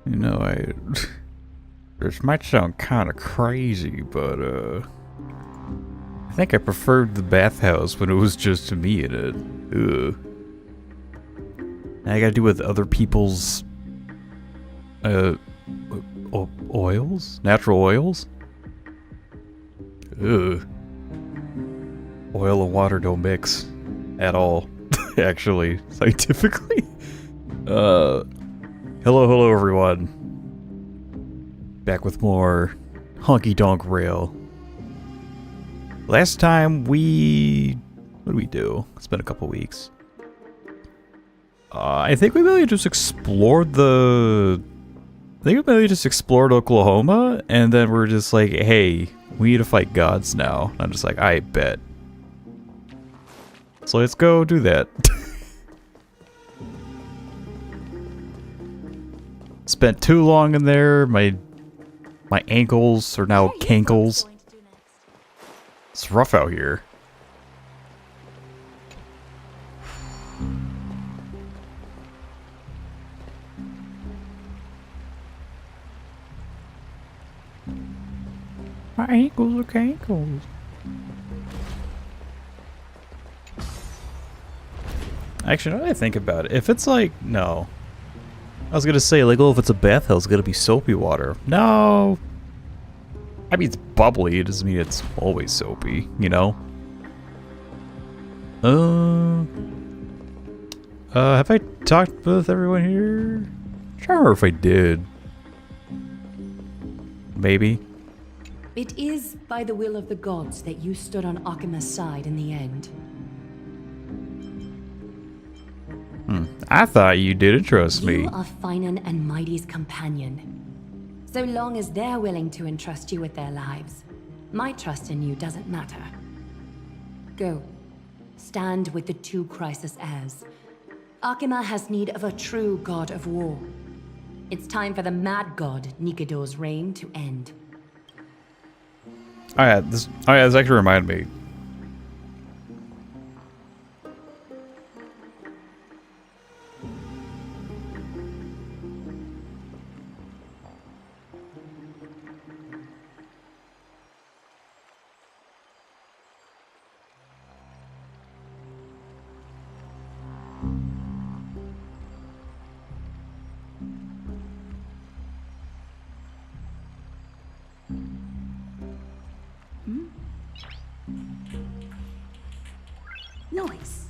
You know, this might sound kind of crazy, but I think I preferred the bathhouse when it was just me in it. Ugh. And I gotta do with other people's oils? Natural oils? Ugh. Oil and water don't mix at all, actually, scientifically. Hello everyone. Back with more Honky Donk Rail. Last time what did we do? It's been a couple weeks. I think we really just explored Oklahoma, and then we're just like, hey, we need to fight gods now. And I'm just like, I bet. So let's go do that. Spent too long in there. My ankles are now cankles. It's rough out here. My ankles are cankles. Actually, now that I think about it, if it's like, no. I was gonna say, like, oh, if it's a bathhouse, it's gonna be soapy water. No. I mean, it's bubbly. It doesn't mean it's always soapy, you know? Have I talked with everyone here? I'm trying to remember if I did. Maybe. It is by the will of the gods that you stood on Akima's side in the end. I thought you didn't trust me. You are Phainon and Mighty's companion. So long as they're willing to entrust you with their lives, my trust in you doesn't matter. Go. Stand with the two Crisis heirs. Akima has need of a true god of war. It's time for the mad god Nikador's reign to end. Oh yeah, this actually reminded me. Noise.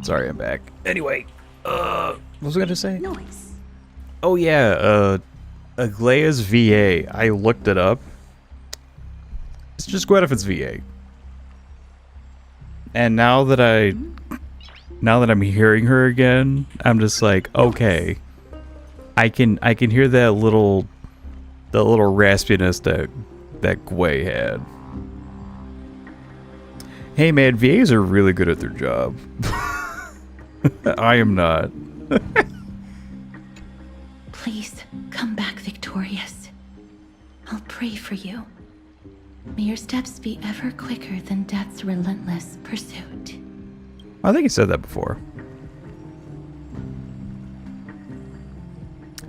Sorry, I'm back. Anyway, what was I gonna say? Noise. Oh yeah, Aglaea's VA. I looked it up. It's just Gwyneth's VA. And now that I'm hearing her again, I'm just like, okay, I can hear that little raspiness that Gwei had. Hey man, VAs are really good at their job. I am not. Please, come back victorious. I'll pray for you. May your steps be ever quicker than death's relentless pursuit. I think he said that before.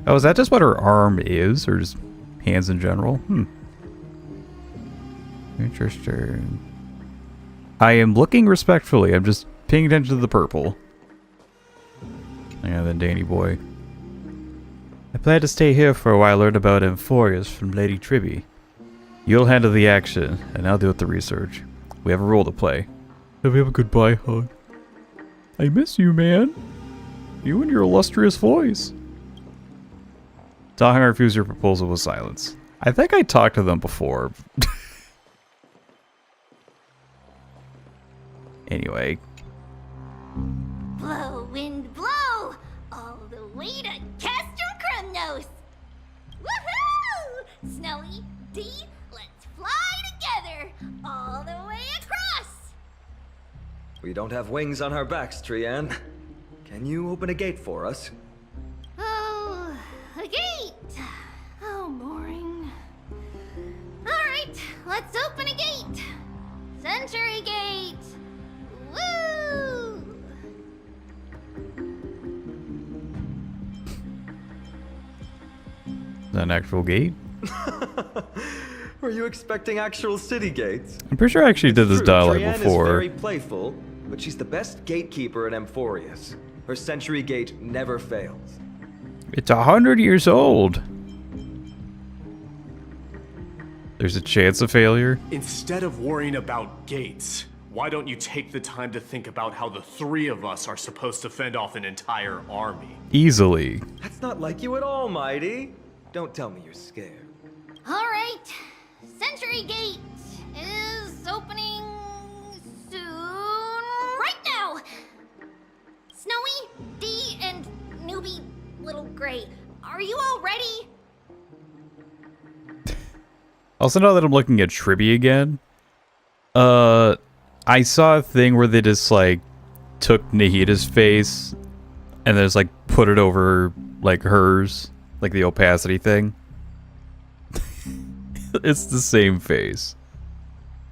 Oh, is that just what her arm is, or just hands in general? Interesting. I am looking respectfully. I'm just paying attention to the purple. And then Danny boy. I plan to stay here for a while, learn about Amphorius from Lady Tribby. You'll handle the action, and I'll deal with the research. We have a role to play. Have we have a goodbye hug? I miss you, man. You and your illustrious voice. Talking refused your proposal with silence. I think I talked to them before. Anyway. Blow, wind, blow! All the way to Castro Kremnos! Woohoo! Snowy, D, let's fly together! All the way across! We don't have wings on our backs, Trianne. Can you open a gate for us? Oh, a gate! Oh, boring. Alright, let's open a gate! Century Gate! Woo! Is that an actual gate? Were you expecting actual city gates? I'm pretty sure I actually did this True, dialogue Trianne before. is very playful, but she's the best gatekeeper in Amphorius. Her Century Gate never fails. It's 100 years old. There's a chance of failure. Instead of worrying about gates, why don't you take the time to think about how the three of us are supposed to fend off an entire army? Easily. That's not like you at all, Mighty. Don't tell me you're scared. Alright, Century Gate is opening soon. Right now! Snowy, D, and newbie Little Gray, are you all ready? Also, now that I'm looking at Tribby again, I saw a thing where they just, like, took Nahida's face and then just, like, put it over, like, hers. Like the opacity thing. It's the same face.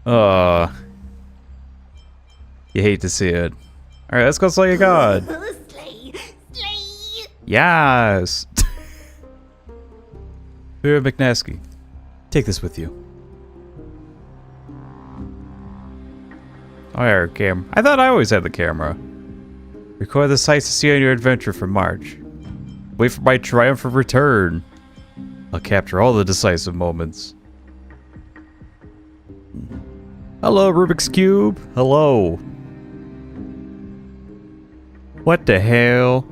You hate to see it. Alright, let's go slay a god. Slay! Slay! Yes! Firo McNosky, take this with you. Oh, yeah, cam. I thought I always had the camera. Record the sights to see on your adventure from March. Wait for my triumphant return. I'll capture all the decisive moments. Hello, Rubik's Cube. Hello. What the hell?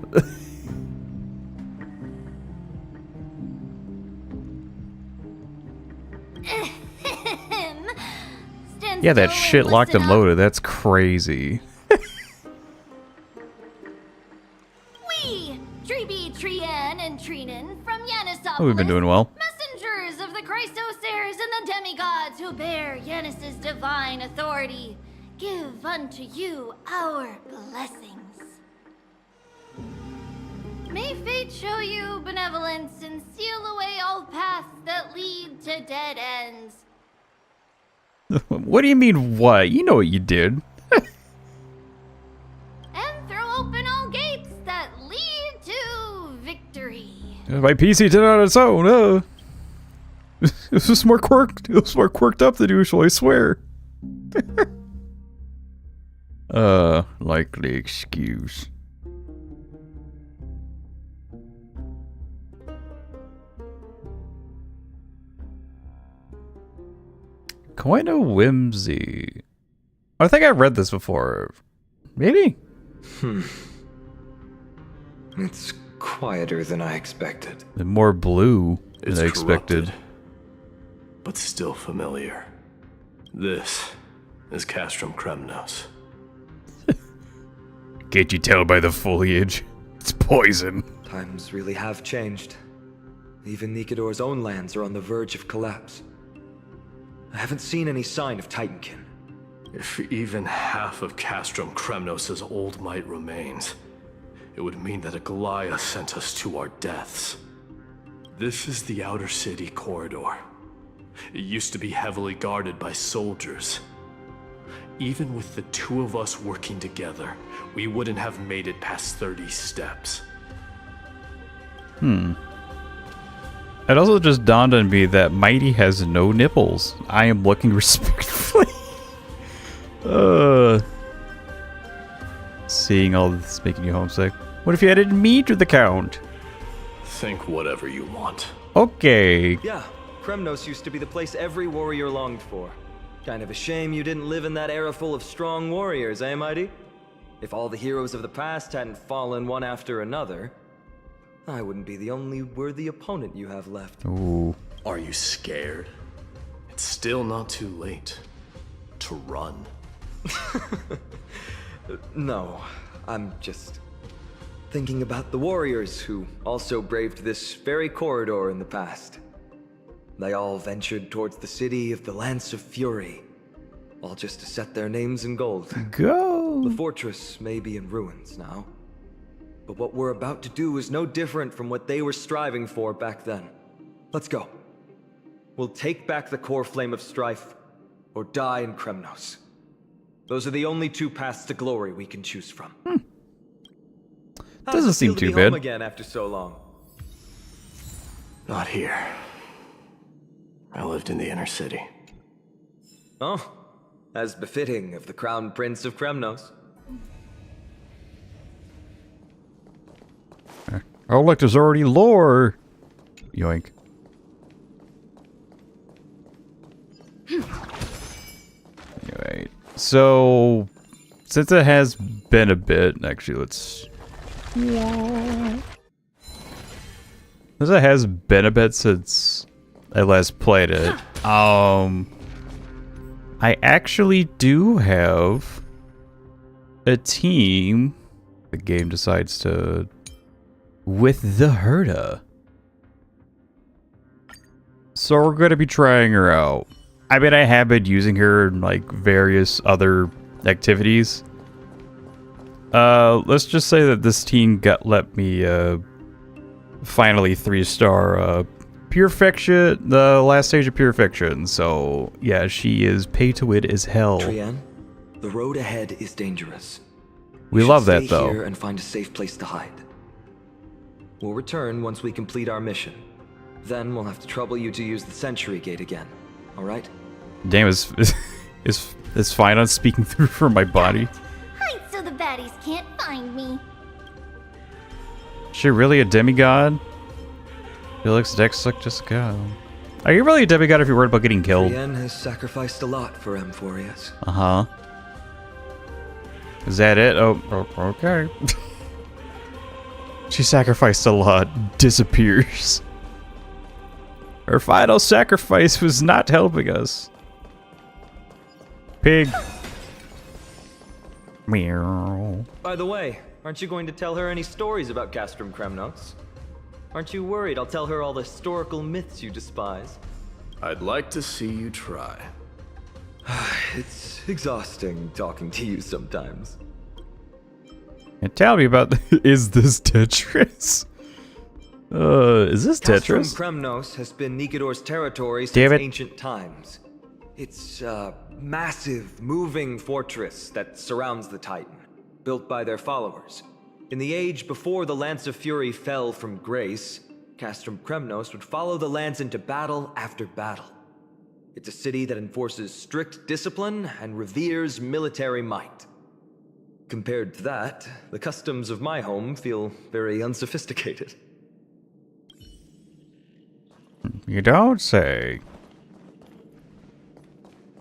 Stand Yeah, that still shit and locked and listen up. loaded. That's crazy. We, Treby, Trianne, and Trinan from Yanisopolis. Oh, we've been doing well. Messengers of the Christosairs and the demigods who bear Yanis's divine authority, give unto you our blessings. May fate show you benevolence and seal away all paths that lead to dead ends. What do you mean, what? You know what you did. And throw open all gates that lead to victory. My PC did it on its own. It was more quirked. It was more quirked up than usual, I swear. Likely excuse. Coin of Whimsy. I think I read this before. Maybe? It's quieter than I expected. And more blue than It's I expected. corrupted, but still familiar. This is Castrum Kremnos. Can't you tell by the foliage? It's poison. Times really have changed. Even Nikador's own lands are on the verge of collapse. I haven't seen any sign of Titankin. If even half of Castrum Kremnos' old might remains, it would mean that a Goliath sent us to our deaths. This is the outer city corridor. It used to be heavily guarded by soldiers. Even with the two of us working together, we wouldn't have made it past 30 steps. It also just dawned on me that Mighty has no nipples. I am looking respectfully. Seeing all this making you homesick. What if you added me to the count? Think whatever you want. Okay. Yeah, Kremnos used to be the place every warrior longed for. Kind of a shame you didn't live in that era full of strong warriors, eh, Mighty? If all the heroes of the past hadn't fallen one after another, I wouldn't be the only worthy opponent you have left. Ooh. Are you scared? It's still not too late to run. No, I'm just thinking about the warriors who also braved this very corridor in the past. They all ventured towards the city of the Lance of Fury, all just to set their names in gold. Go. The fortress may be in ruins now, but what we're about to do is no different from what they were striving for back then. Let's go. We'll take back the core flame of strife, or die in Kremnos. Those are the only two paths to glory we can choose from. Doesn't seem too bad. Home again after so long. Not here. I lived in the inner city. Oh, as befitting of the Crown Prince of Kremnos. Oh, look, there's already lore. Yoink. Anyway, so since it has been a bit, actually, let's. Since it has been a bit since I last played it, I actually do have a team. The game decides to. With the Herda. So we're going to be trying her out. I mean, I have been using her in like various other activities. Let's just say that this team let me finally 3-star Purification, the last stage of Purification. So yeah, she is pay to win as hell. Trienne, the road ahead is dangerous. We love that though. Stay here and find a safe place to hide. We'll return once we complete our mission. Then we'll have to trouble you to use the Sentry Gate again. All right? Damn, is Phainon speaking through from my body? Hide so the baddies can't find me. Is she really a demigod? Felix Dex look just go. Are you really a demigod if you're worried about getting killed? Trienne has sacrificed a lot for M4ES. Uh-huh. Is that it? Oh, okay. She sacrificed a lot. Disappears. Her final sacrifice was not helping us. Pig. Meow. By the way, aren't you going to tell her any stories about Castrum Kremnos? Aren't you worried I'll tell her all the historical myths you despise? I'd like to see you try. It's exhausting talking to you sometimes. And tell me about is this Tetris? Is this Tetris? Castrum Kremnos has been Nikador's territory since ancient times. It's a massive, moving fortress that surrounds the Titan, built by their followers. In the age before the Lance of Fury fell from grace, Castrum Kremnos would follow the lance into battle after battle. It's a city that enforces strict discipline and reveres military might. Compared to that, the customs of my home feel very unsophisticated. You don't say.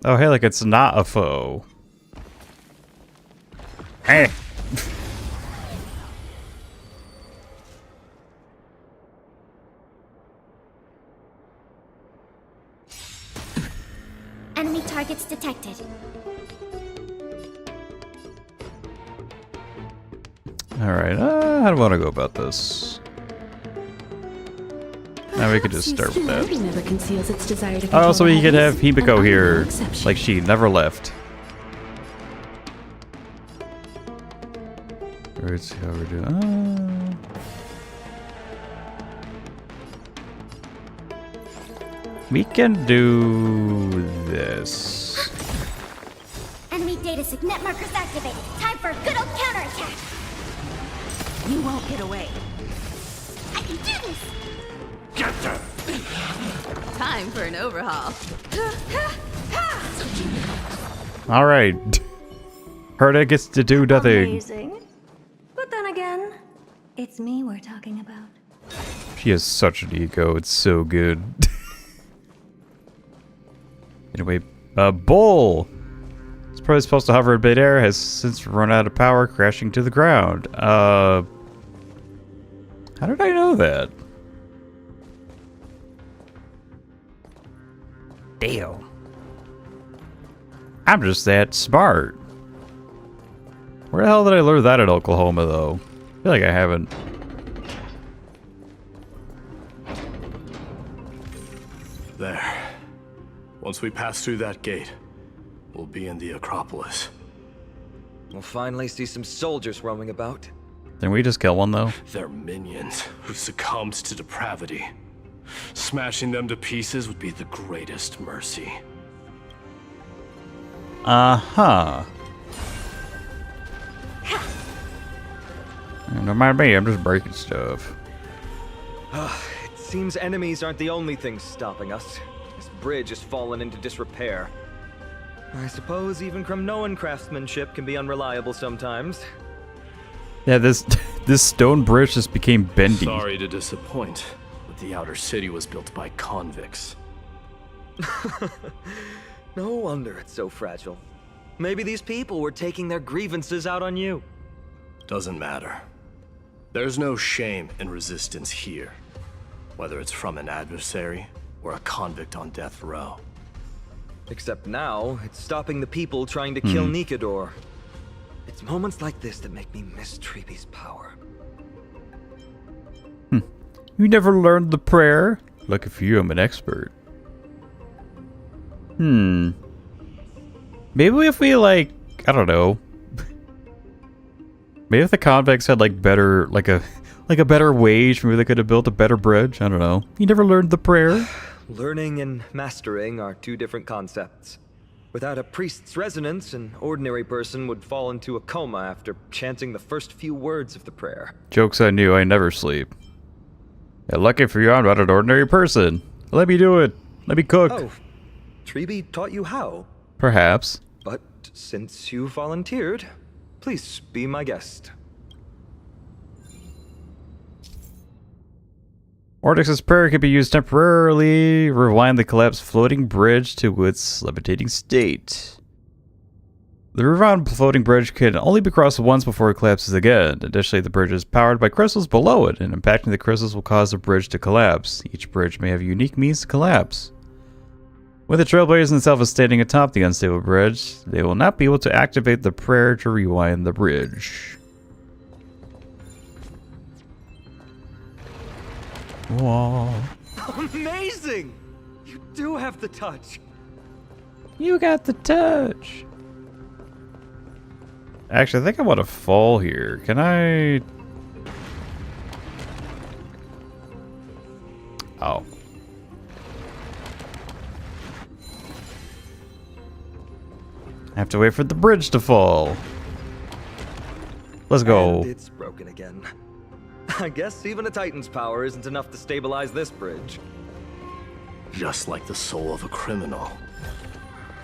Oh, hey, like it's not a foe. Hey. Enemy targets detected. Alright, how do I want to go about this? Now we could just start with that. Never conceals its desire to Oh, so we could have control Himiko others, here, and I'm no exception. like she never left. Let's see how we're doing. We can do this. Enemy data signet markers activated. Time for a good old counterattack. You won't get away. I can do this. Get them! Time for an overhaul. Alright. Herda gets to do nothing. Amazing. But then again, it's me we're talking about. She has such an ego, it's so good. Anyway, Bull! It's probably supposed to hover in midair, has since run out of power, crashing to the ground. How did I know that? Damn. I'm just that smart. Where the hell did I learn that in Oklahoma, though? I feel like I haven't. There. Once we pass through that gate, we'll be in the Acropolis. We'll finally see some soldiers roaming about. Didn't we just kill one, though? They're minions who succumbed to depravity. Smashing them to pieces would be the greatest mercy. Uh-huh. Don't mind me, I'm just breaking stuff. It seems enemies aren't the only things stopping us. This bridge has fallen into disrepair. I suppose even Kremnoan craftsmanship can be unreliable sometimes. Yeah, this stone bridge just became bendy. Sorry to disappoint, but the outer city was built by convicts. No wonder it's so fragile. Maybe these people were taking their grievances out on you. Doesn't matter. There's no shame in resistance here, whether it's from an adversary or a convict on death row. Except now, it's stopping the people trying to kill Nikador. It's moments like this that make me miss Treeby's power. You never learned the prayer? Lucky for you, I'm an expert. Maybe if we, like, I don't know. Maybe if the convicts had, like, better, like a better wage, maybe they could have built a better bridge. I don't know. You never learned the prayer? Learning and mastering are two different concepts. Without a priest's resonance, an ordinary person would fall into a coma after chanting the first few words of the prayer. Jokes on you, I never sleep. Yeah, lucky for you, I'm not an ordinary person. Let me do it. Let me cook. Oh, Treeby taught you how. Perhaps. But since you volunteered, please be my guest. Ordix's prayer can be used temporarily, rewind the collapsed floating bridge to its levitating state. The rewound floating bridge can only be crossed once before it collapses again. Additionally, the bridge is powered by crystals below it, and impacting the crystals will cause the bridge to collapse. Each bridge may have unique means to collapse. With the Trailblazers themselves standing atop the unstable bridge, they will not be able to activate the prayer to rewind the bridge. Whoa. Amazing! You do have the touch. You got the touch. Actually, I think I want to fall here. Can I? Oh. I have to wait for the bridge to fall. Let's go. And it's broken again. I guess even a Titan's power isn't enough to stabilize this bridge. Just like the soul of a criminal.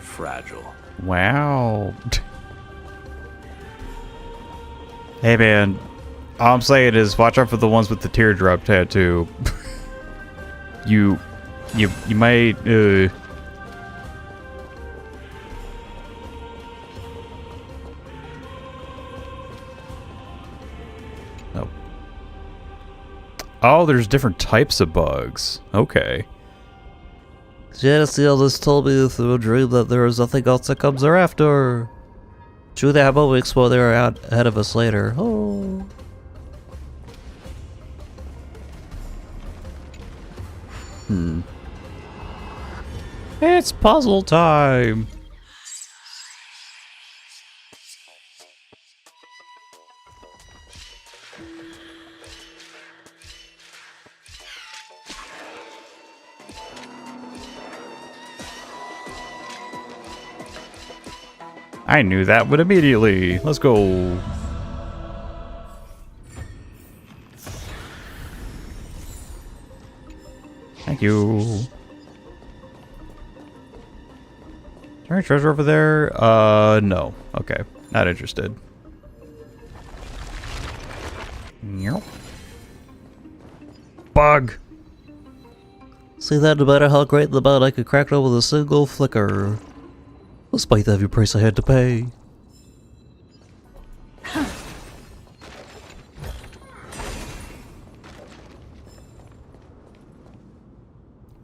Fragile. Wow. Hey man, all I'm saying is watch out for the ones with the teardrop tattoo. you might Oh, there's different types of bugs. Okay. Janice told me through a dream that there is nothing else that comes thereafter. True, they have moments while they're out ahead of us later. Oh. It's puzzle time. I knew that one immediately. Let's go. Thank you. Is there any treasure over there? No. Okay. Not interested. Nope. Bug! See that no matter how great the bud I could crack it with a single flicker. Despite the heavy price I had to pay.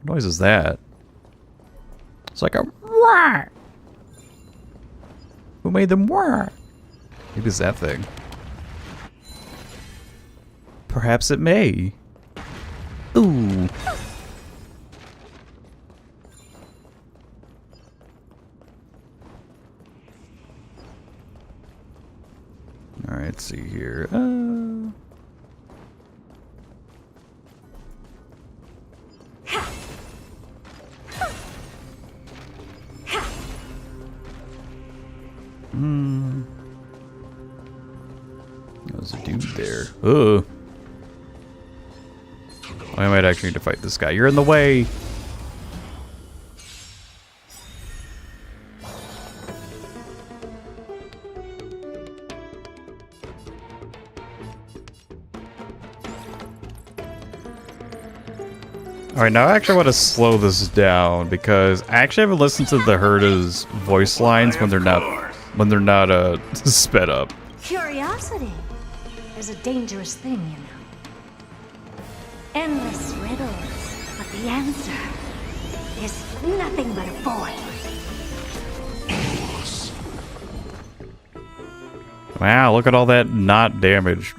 What noise is that? It's like a wah! Who made them wah? Maybe it's that thing. Perhaps it may. Ooh. Alright, let's see here. There's a dude there. Ugh. I might actually need to fight this guy. You're in the way! Alright, now I actually want to slow this down because I actually haven't listened to the Herda's voice lines when they're not sped up. Curiosity is a dangerous thing, you know. Endless riddles, but the answer is nothing but a void. Wow, look at all that not damage.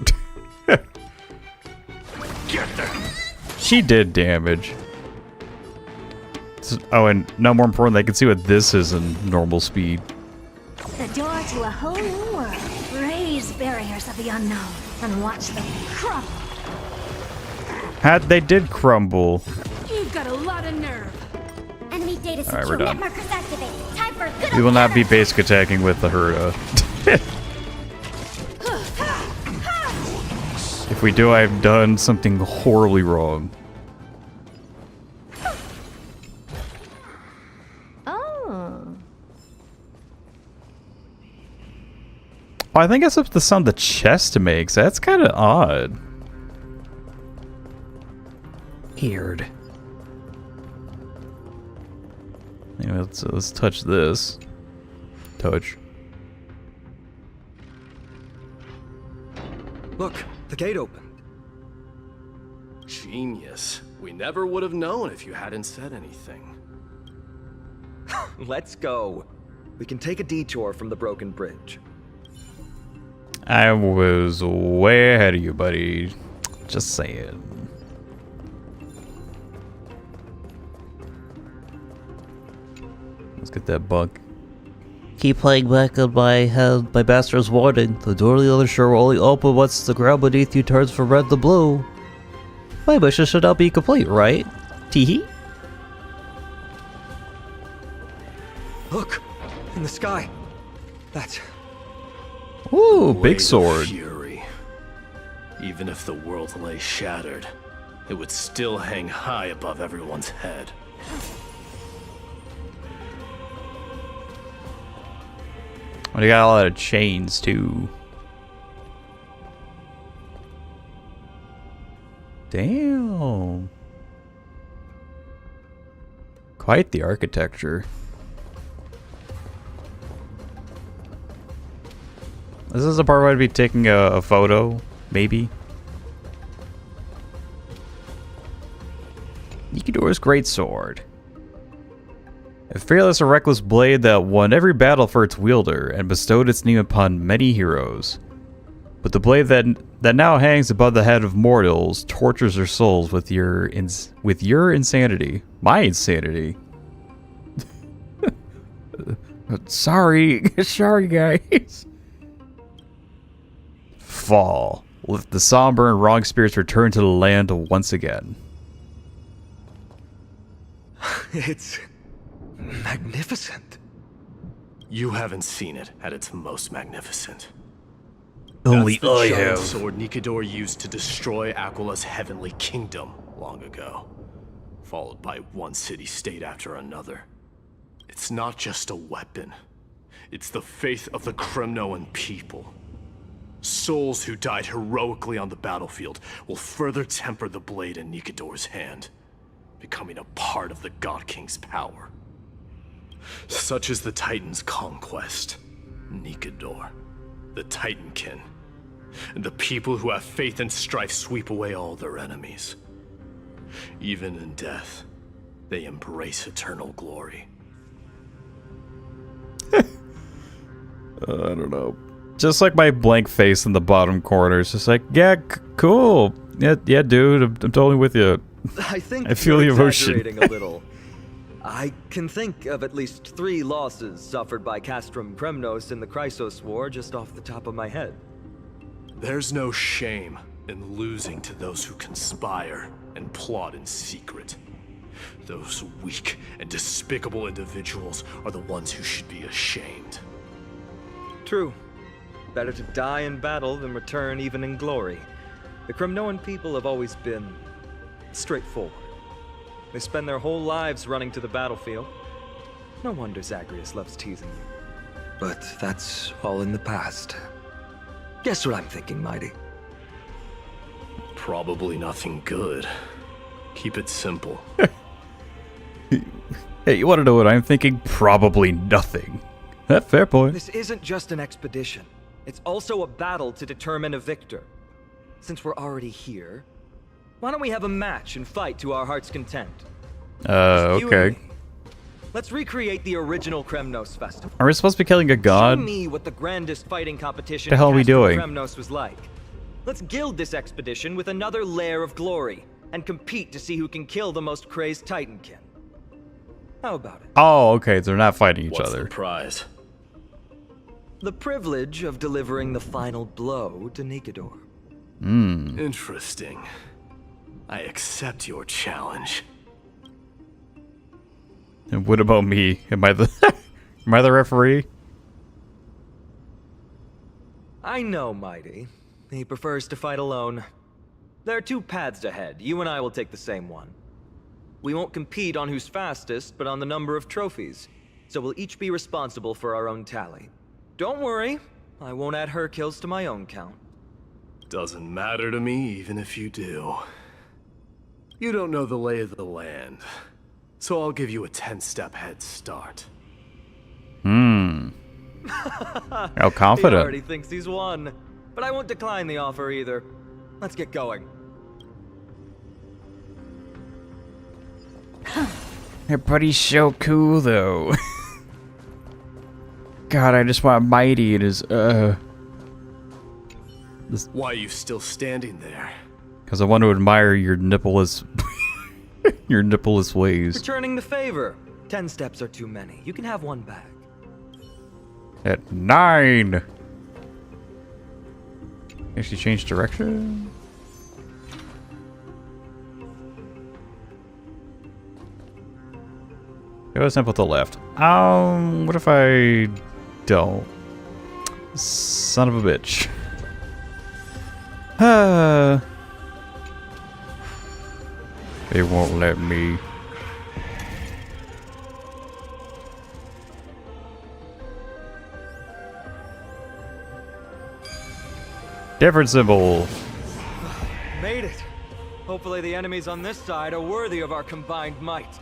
She did damage. Oh, and no more important, they can see what this is in normal speed. The door to a whole new world. Raise barriers of the unknown and watch them crumble. They did crumble. You've got a lot of nerve. Enemy data All right, secure we're done. net markers activated. Time for a good We will old not be hammer. basic attacking with the Herda. If we do, I've done something horribly wrong. Oh. Oh, I think that's up to the sound the chest makes. That's kind of odd. Weird. Anyway, let's touch this. Touch. Look, the gate opened. Genius. We never would have known if you hadn't said anything. Let's go. We can take a detour from the broken bridge. I was way ahead of you, buddy. Just saying. Let's get that bug. Keep playing back in my head my master's warning. The door to the other shore will only open once the ground beneath you turns from red to blue. My mission should now be complete, right? Teehee? Look, in the sky. That's... Ooh, big Weight of sword. Fury. Even if the world lay shattered, it would still hang high above everyone's head. Well, you got a lot of chains too. Damn. Quite the architecture. This is the part where I'd be taking a photo, maybe. Nikador's greatsword. A fearless and reckless blade that won every battle for its wielder and bestowed its name upon many heroes. But the blade that now hangs above the head of mortals tortures their souls with your insanity. My insanity. Sorry guys. Fall. Let the somber and wrong spirits return to the land once again. It's... magnificent. You haven't seen it at its most magnificent. Only That's the I giant have. sword Nikador used to destroy Aquala's heavenly kingdom long ago. followed by one city-state after another. It's not just a weapon. It's the faith of the Kremnoan people. Souls who died heroically on the battlefield will further temper the blade in Nikador's hand, becoming a part of the God King's power. Such is the Titan's conquest. Nikador, the Titankin, and the people who have faith and strife sweep away all their enemies. Even in death, they embrace eternal glory. I don't know. Just like my blank face in the bottom corner. It's just like, yeah, cool. Yeah, dude, I'm totally with you. I think I feel the emotion. Exaggerating a little. I can think of at least 3 losses suffered by Castrum Kremnos in the Chrysos War just off the top of my head. There's no shame in losing to those who conspire and plot in secret. Those weak and despicable individuals are the ones who should be ashamed. True. Better to die in battle than return even in glory. The Kremnoan people have always been straightforward. They spend their whole lives running to the battlefield. No wonder Zagreus loves teasing you. But that's all in the past. Guess what I'm thinking, Mighty? Probably nothing good. Keep it simple. Hey, you want to know what I'm thinking? Probably nothing. Fair point. This isn't just an expedition. It's also a battle to determine a victor. Since we're already here, why don't we have a match and fight to our heart's content? Just you and Okay. me. Let's recreate the original Kremnos festival. Are we supposed to be killing a god? Show me what the grandest fighting competition The hell are we Castrum doing? Kremnos was like. Let's gild this expedition with another layer of glory and compete to see who can kill the most crazed Titankin. How about it? Oh, okay, they're not fighting each What's other. the prize? The privilege of delivering the final blow to Nikador. Interesting. I accept your challenge. And what about me? Am I the am I the referee? I know, Mighty. He prefers to fight alone. There are 2 paths ahead. You and I will take the same one. We won't compete on who's fastest, but on the number of trophies. So we'll each be responsible for our own tally. Don't worry, I won't add her kills to my own count. Doesn't matter to me, even if you do. You don't know the lay of the land, so I'll give you a 10-step head start. How He confident. already thinks he's won. But I won't decline the offer either. Let's get going. Everybody's so cool, though. God, I just want Mighty and his, Why are you still standing there? because I want to admire your nippleless, your nippleless ways. Returning the favor. 10 steps are too many. You can have one back. At 9. Actually change direction. It was simple to the left. What if I don't? Son of a bitch. They won't let me. Different symbol. Made it. Hopefully the enemies on this side are worthy of our combined might.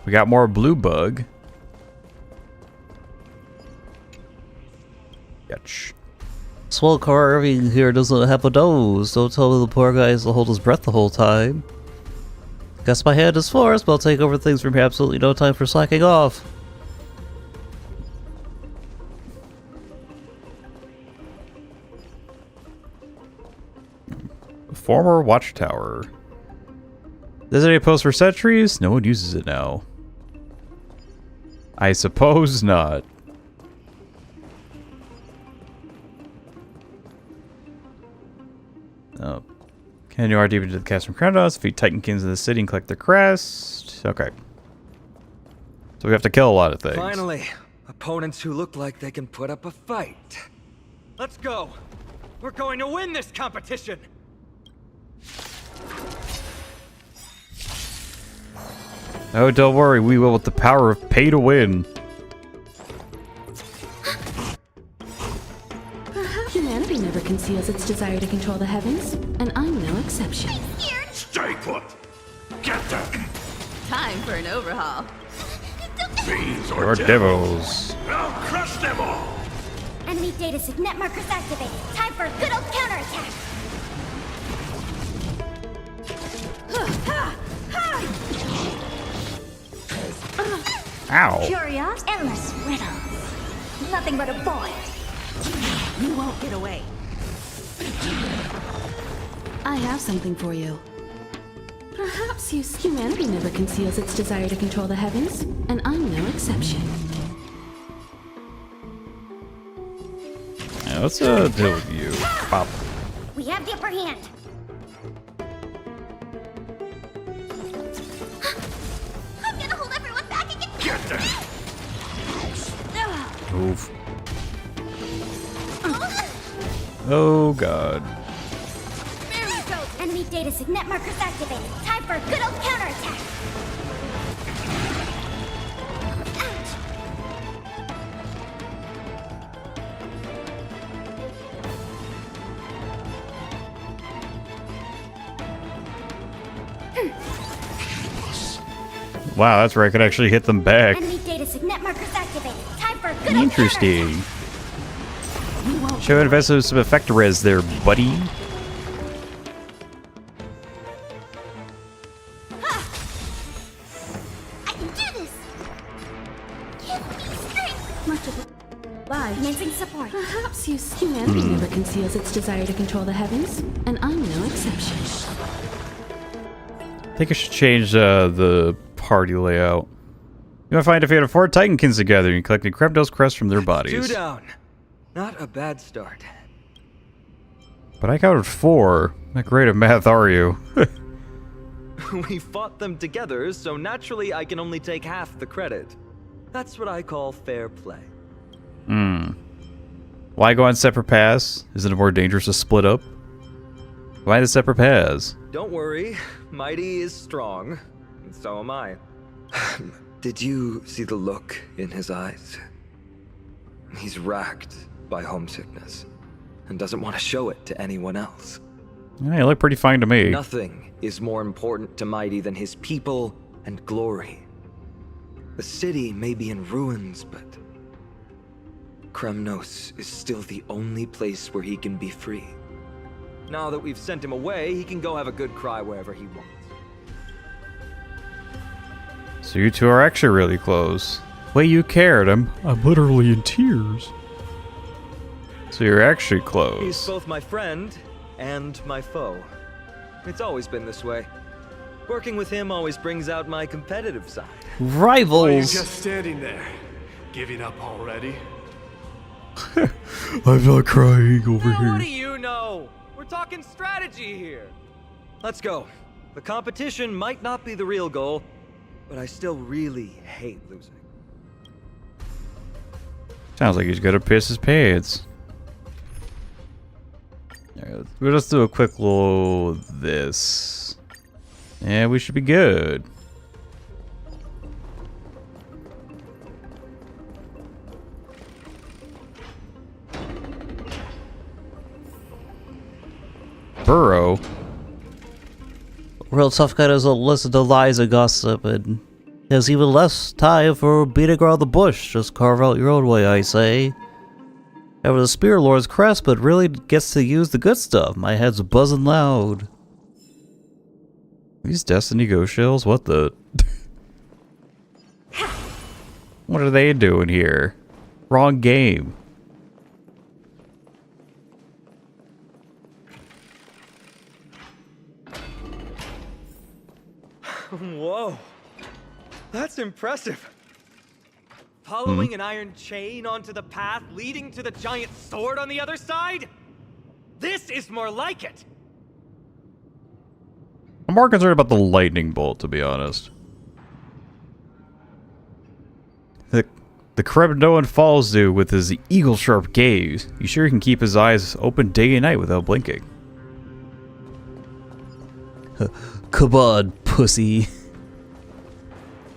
We got more blue bug. Yetch. Swell carving here doesn't have a nose. Don't tell me the poor guy has to hold his breath the whole time. Guess my hand is forced, but I'll take over things from absolutely no time for slacking off. Former watchtower. Designated post for sentries? No one uses it now. I suppose not. Oh. Can you deep into the cast from Kremnoans, defeat Titankins in the city and collect their crest? Okay. So we have to kill a lot of things. Finally, opponents who look like they can put up a fight. Let's go. We're going to win this competition! Oh, don't worry, we will with the power of pay to win. Humanity never conceals its desire to control the heavens, and I'm no exception. Stay put! Get them! Time for an overhaul. Fiends Or devils. I'll crush them all! Enemy data signet markers activated. Time for a good old counterattack. Ow. Curious, endless riddles. Nothing but a void. You won't get away. I have something for you. Perhaps humanity never conceals its desire to control the heavens, and I'm no exception. Yeah, what's the deal with you? Pop. We have the upper hand. I'm gonna hold everyone back and Get them! Move. Oh god. There we go. Enemy data signet markers activated. Time for a good old counterattack. Wow, that's where I could actually hit them back. Enemy data signet markers activated. Time for a good old Interesting. Show invested some effect res there, buddy. I can do this. Give me strength. Much of Commencing support. Perhaps humanity never conceals its desire to control the heavens, and I'm no exception. I think I should change the party layout. You might find if you had 4 Titankins together and you collected Kremnoans crest from their 2 bodies. down. Not a bad start. But I counted 4. Not great at math, are you? We fought them together, so naturally I can only take half the credit. That's what I call fair play. Why go on separate paths? Isn't it more dangerous to split up? Why the separate paths? Don't worry, Mighty is strong, and so am I. Did you see the look in his eyes? He's racked by homesickness, and doesn't want to show it to anyone else. Yeah, you look pretty fine to me. Nothing is more important to Mighty than his people and glory. The city may be in ruins, but Kremnos is still the only place where he can be free. Now that we've sent him away, he can go have a good cry wherever he wants. So you two are actually really close. Wait, you cared. I'm literally in tears. So you're actually close. He's both my friend and my foe. It's always been this way. Working with him always brings out my competitive side. Are you Rivals! just standing there, giving up already? I'm not crying over What do you know? We're talking strategy here. Let's go. The competition might not be the real goal, but I still really hate losing. Sounds like he's gonna piss his pants. Alright, we'll just do a quick little this. And we should be good. Burrow. Real tough guy doesn't listen to lies and gossip, and there's even less time for beating around the bush. Just carve out your own way, I say. However, the Spear Lord's crest, but really gets to use the good stuff. My head's buzzing loud. These Destiny Ghost Shells? What the? What are they doing here? Wrong game. Whoa. That's impressive. Following an iron chain onto the path leading to the giant sword on the other side? This is more like it. I'm more concerned about the lightning bolt, to be honest. The Kremnoan follows you with his eagle-sharp gaze. You sure he can keep his eyes open day and night without blinking? Come on, pussy.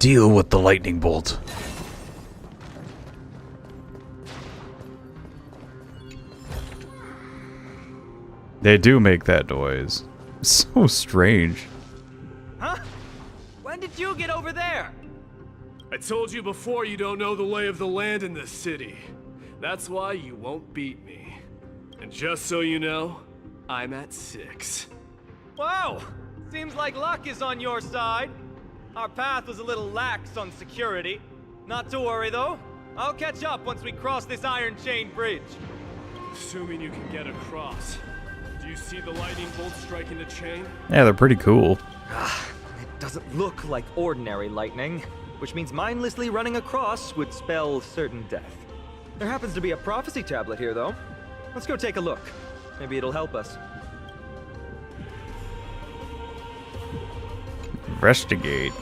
Deal with the lightning bolt. They do make that noise. So strange. Huh? When did you get over there? I told you before you don't know the lay of the land in this city. That's why you won't beat me. And just so you know, I'm at 6. Wow! Seems like luck is on your side. Our path was a little lax on security. Not to worry though. I'll catch up once we cross this iron chain bridge. Assuming you can get across. Do you see the lightning bolt striking the chain? Yeah, they're pretty cool. It doesn't look like ordinary lightning, which means mindlessly running across would spell certain death. There happens to be a prophecy tablet here though. Let's go take a look. Maybe it'll help us. Investigate.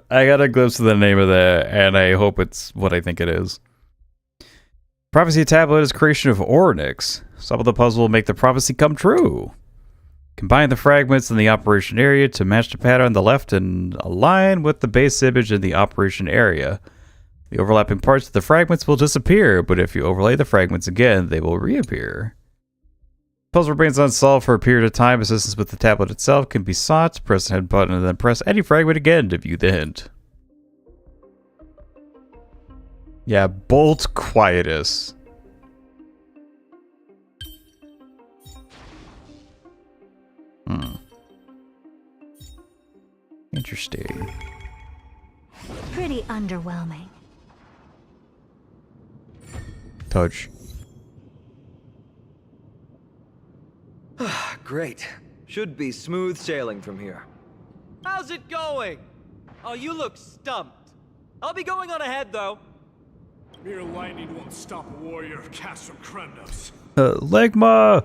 I got a glimpse of the name of that, and I hope it's what I think it is. Prophecy tablet is creation of Ornyx. Solve the puzzle will make the prophecy come true. Combine the fragments in the operation area to match the pattern on the left and align with the base image in the operation area. The overlapping parts of the fragments will disappear, but if you overlay the fragments again, they will reappear. Puzzle remains unsolved for a period of time. Assistance with the tablet itself can be sought. Press the head button and then press any fragment again to view the hint. Yeah, Bolt Quietus. Interesting. Pretty underwhelming. Touch. Great. Should be smooth sailing from here. How's it going? Oh, you look stumped. I'll be going on ahead, though. Mere lightning won't stop a warrior of Castrum Kremnos. Legma!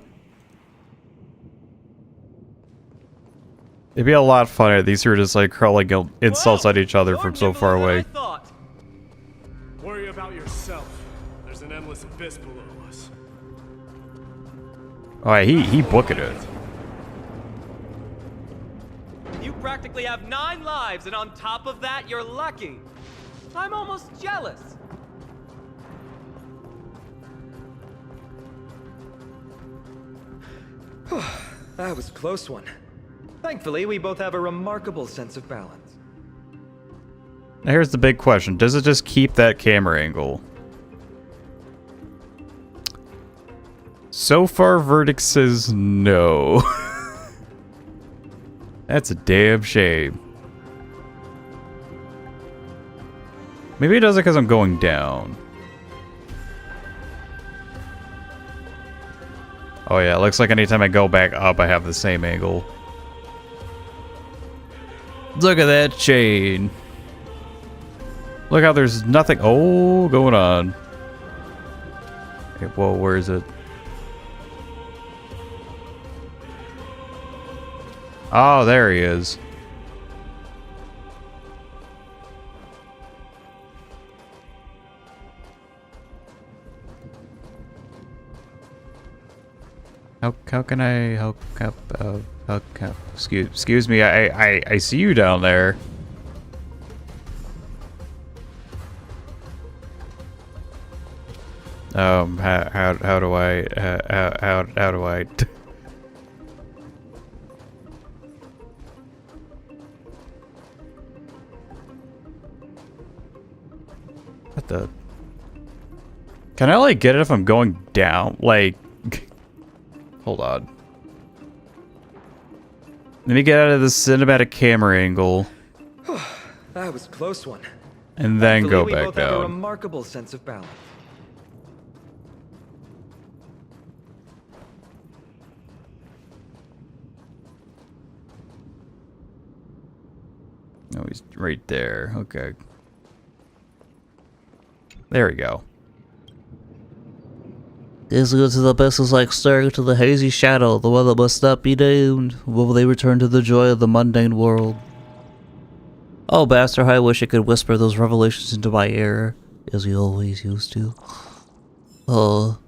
It'd be a lot funnier. These two are just like hurling insults at each other from so far away. Worry about yourself. There's an endless abyss below us. Oh, yeah, he booking it. You practically have 9 lives, and on top of that, you're lucky. I'm almost jealous. That was a close one. Thankfully, we both have a remarkable sense of balance. Now here's the big question. Does it just keep that camera angle? So far, verdict says no. That's a damn shame. Maybe it does it because I'm going down. Oh yeah, it looks like anytime I go back up, I have the same angle. Look at that chain. Look how there's nothing going on. Okay, whoa, where is it? Oh, there he is. How can I excuse me, I see you down there. How do I how do I what the, can I like get it if I'm going down? Like, hold on. Let me get out of the cinematic camera angle. That was a close one. And then Thankfully, go we back both have a down. remarkable sense of balance. Oh, he's right there. Okay. There we go. This goes to the best is like staring to the hazy shadow, the one that must not be named. Will they return to the joy of the mundane world? Oh, bastard, I wish I could whisper those revelations into my ear, as we always used to. Oh,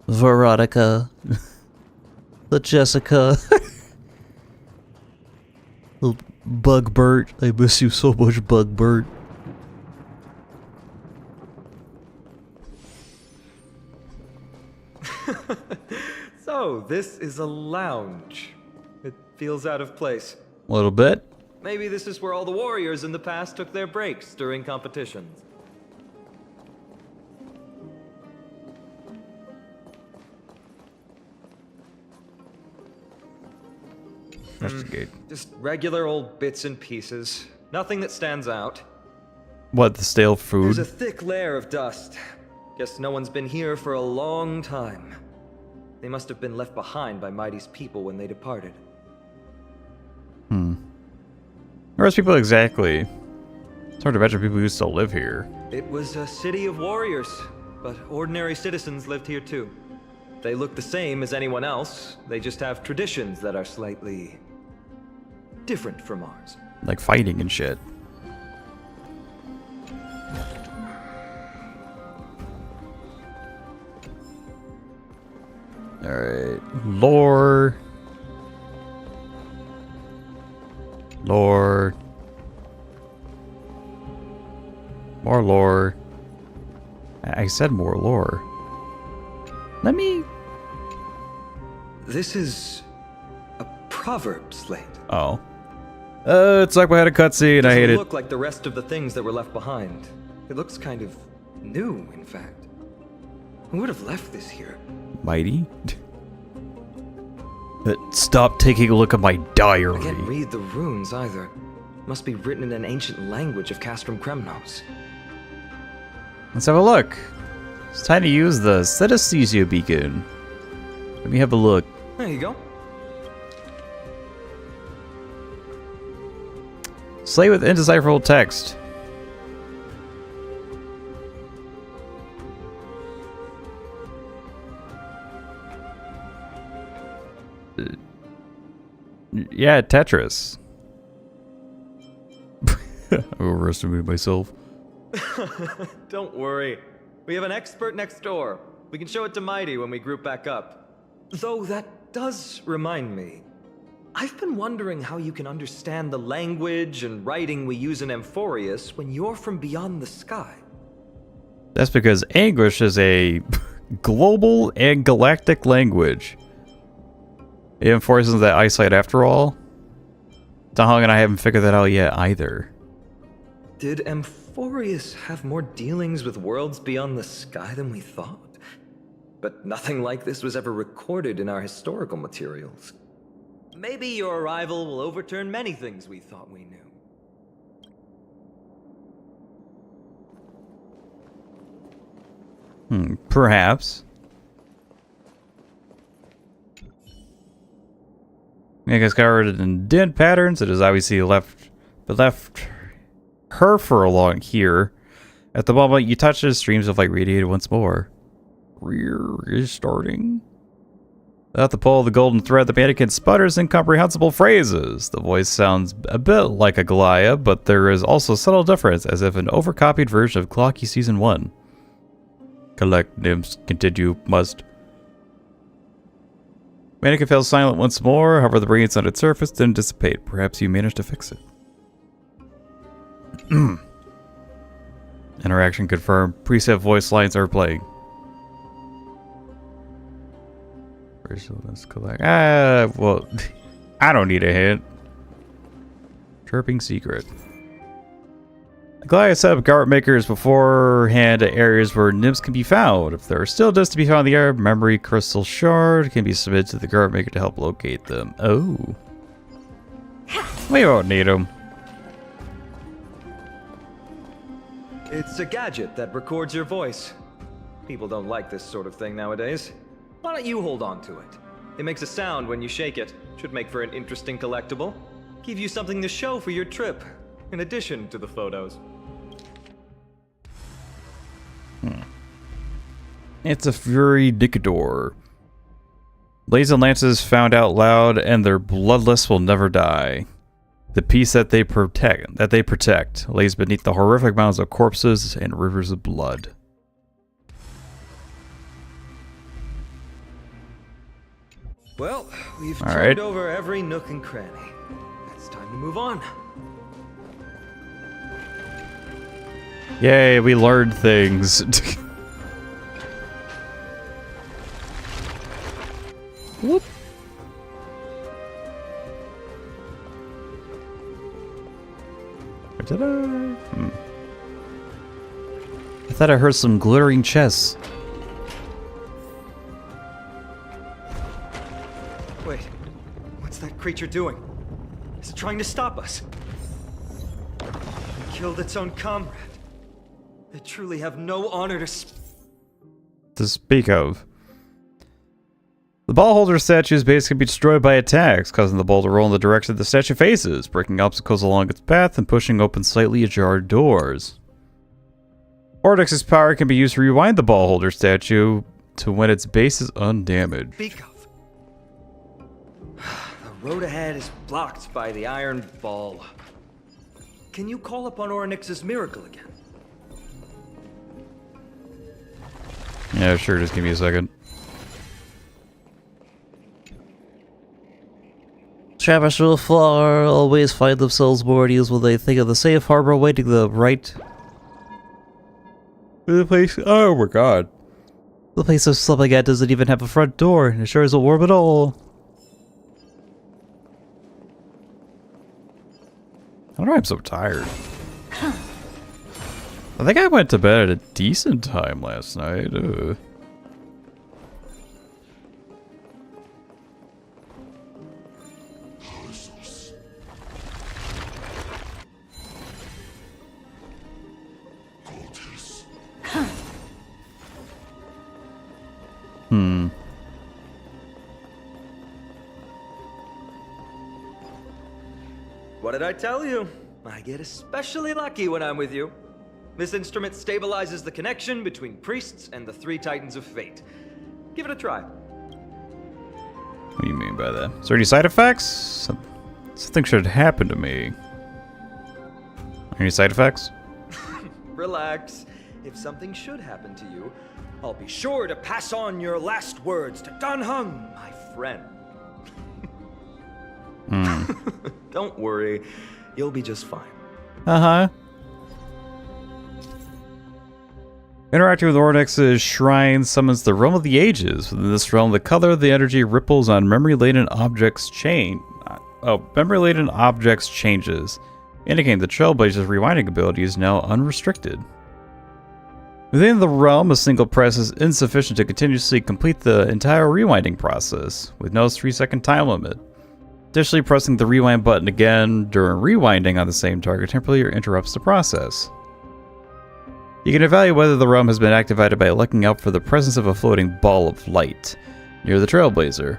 Veronica. The Jessica. Bugbert. I miss you so much, Bugbert. So, this is a lounge. It feels out of place. A little bit. Maybe this is where all the warriors in the past took their breaks during competitions. Investigate. Just regular old bits and pieces. Nothing that stands out. What, the stale food? There's a thick layer of dust. Guess no one's been here for a long time. They must have been left behind by Mighty's people when they departed. Where's people exactly? It's hard to imagine people who still live here. It was a city of warriors, but ordinary citizens lived here too. They look the same as anyone else. They just have traditions that are slightly different from ours. Like fighting and shit. Alright. Lore. Lore. More lore. I said more lore. Let me... This is a proverb slate. Oh. It's like we had a cutscene. I hate Doesn't it. look like the rest of the things that were left behind. It looks kind of new, in fact. Who would have left this here? Mighty? Stop taking a look at my I diary. can't read the runes either. Must be written in an ancient language of Castrum Kremnoans. Let's have a look. It's time to use the synesthesia beacon. Let me have a look. There you go. Slay with indecipherable text. Yeah, Tetris. I overestimated myself. Don't worry. We have an expert next door. We can show it to Mighty when we group back up. Though that does remind me. I've been wondering how you can understand the language and writing we use in Amphorius when you're from beyond the sky. That's because English is a global and galactic language. It enforces that eyesight after all. Dahong and I haven't figured that out yet either. Did Amphorius have more dealings with worlds beyond the sky than we thought? But nothing like this was ever recorded in our historical materials. Maybe your arrival will overturn many things we thought we knew. Perhaps. I guess covered in dent patterns. It is obviously left her for a long here. At the moment you touch it, streams of light radiated once more. Restarting. Without the pull of the golden thread, the mannequin sputters incomprehensible phrases. The voice sounds a bit like a Goliath, but there is also a subtle difference, as if an overcopied version of Clocky Season 1. Collect nymphs, continue, must. Mannequin fell silent once more, however the brilliance on its surface didn't dissipate. Perhaps you managed to fix it. Interaction confirmed. Preset voice lines are playing. Let's collect. Well, I don't need a hint. Chirping secret. Goliath set up guard makers beforehand at areas where nymphs can be found. If there are still just to be found in the air, memory crystal shard can be submitted to the guard maker to help locate them. Oh. We won't need them. It's a gadget that records your voice. People don't like this sort of thing nowadays. Why don't you hold on to it? It makes a sound when you shake it. Should make for an interesting collectible. Give you something to show for your trip, in addition to the photos. It's a Fury Nikador. Blades and lances found out loud, and their bloodlust will never die. The peace that they protect lays beneath the horrific mounds of corpses and rivers of blood. Well, we've All turned right. over every nook and cranny. It's time to move on. Yay, we learned things. Whoop. Did I? I thought I heard some glittering chests. Wait, what's that creature doing? Is it trying to stop us? It killed its own comrade. They truly have no honor To speak of. The ball holder statue is basically be destroyed by attacks, causing the ball to roll in the direction the statue faces, breaking obstacles along its path and pushing open slightly ajar doors. Ordex's power can be used to rewind the ball holder statue to when its base is undamaged. speak of. The road ahead is blocked by the iron ball. Can you call upon Orynyx's miracle again? Yeah, sure, just give me a second. Trappers from afar always find themselves more at ease when they think of the safe harbor awaiting them, right? The place. Oh my god. The place I'm slumming at doesn't even have a front door, and it sure isn't warm at all. I don't know why I'm so tired. I think I went to bed at a decent time last night. What did I tell you? I get especially lucky when I'm with you. This instrument stabilizes the connection between priests and the three titans of fate. Give it a try. What do you mean by that? Is there any side effects? Something should happen to me. Any side effects? Relax. If something should happen to you, I'll be sure to pass on your last words to Dan Heng, my friend. Don't worry, you'll be just fine. Uh-huh. Interacting with Orynyx's shrine summons the Realm of the Ages. Within this realm, the color of the energy ripples on memory-laden objects memory-laden objects changes, indicating the Trailblazer's rewinding ability is now unrestricted. Within the realm, a single press is insufficient to continuously complete the entire rewinding process, with no 3-second time limit. Additionally, pressing the rewind button again during rewinding on the same target temporarily interrupts the process. You can evaluate whether the realm has been activated by looking out for the presence of a floating ball of light near the Trailblazer.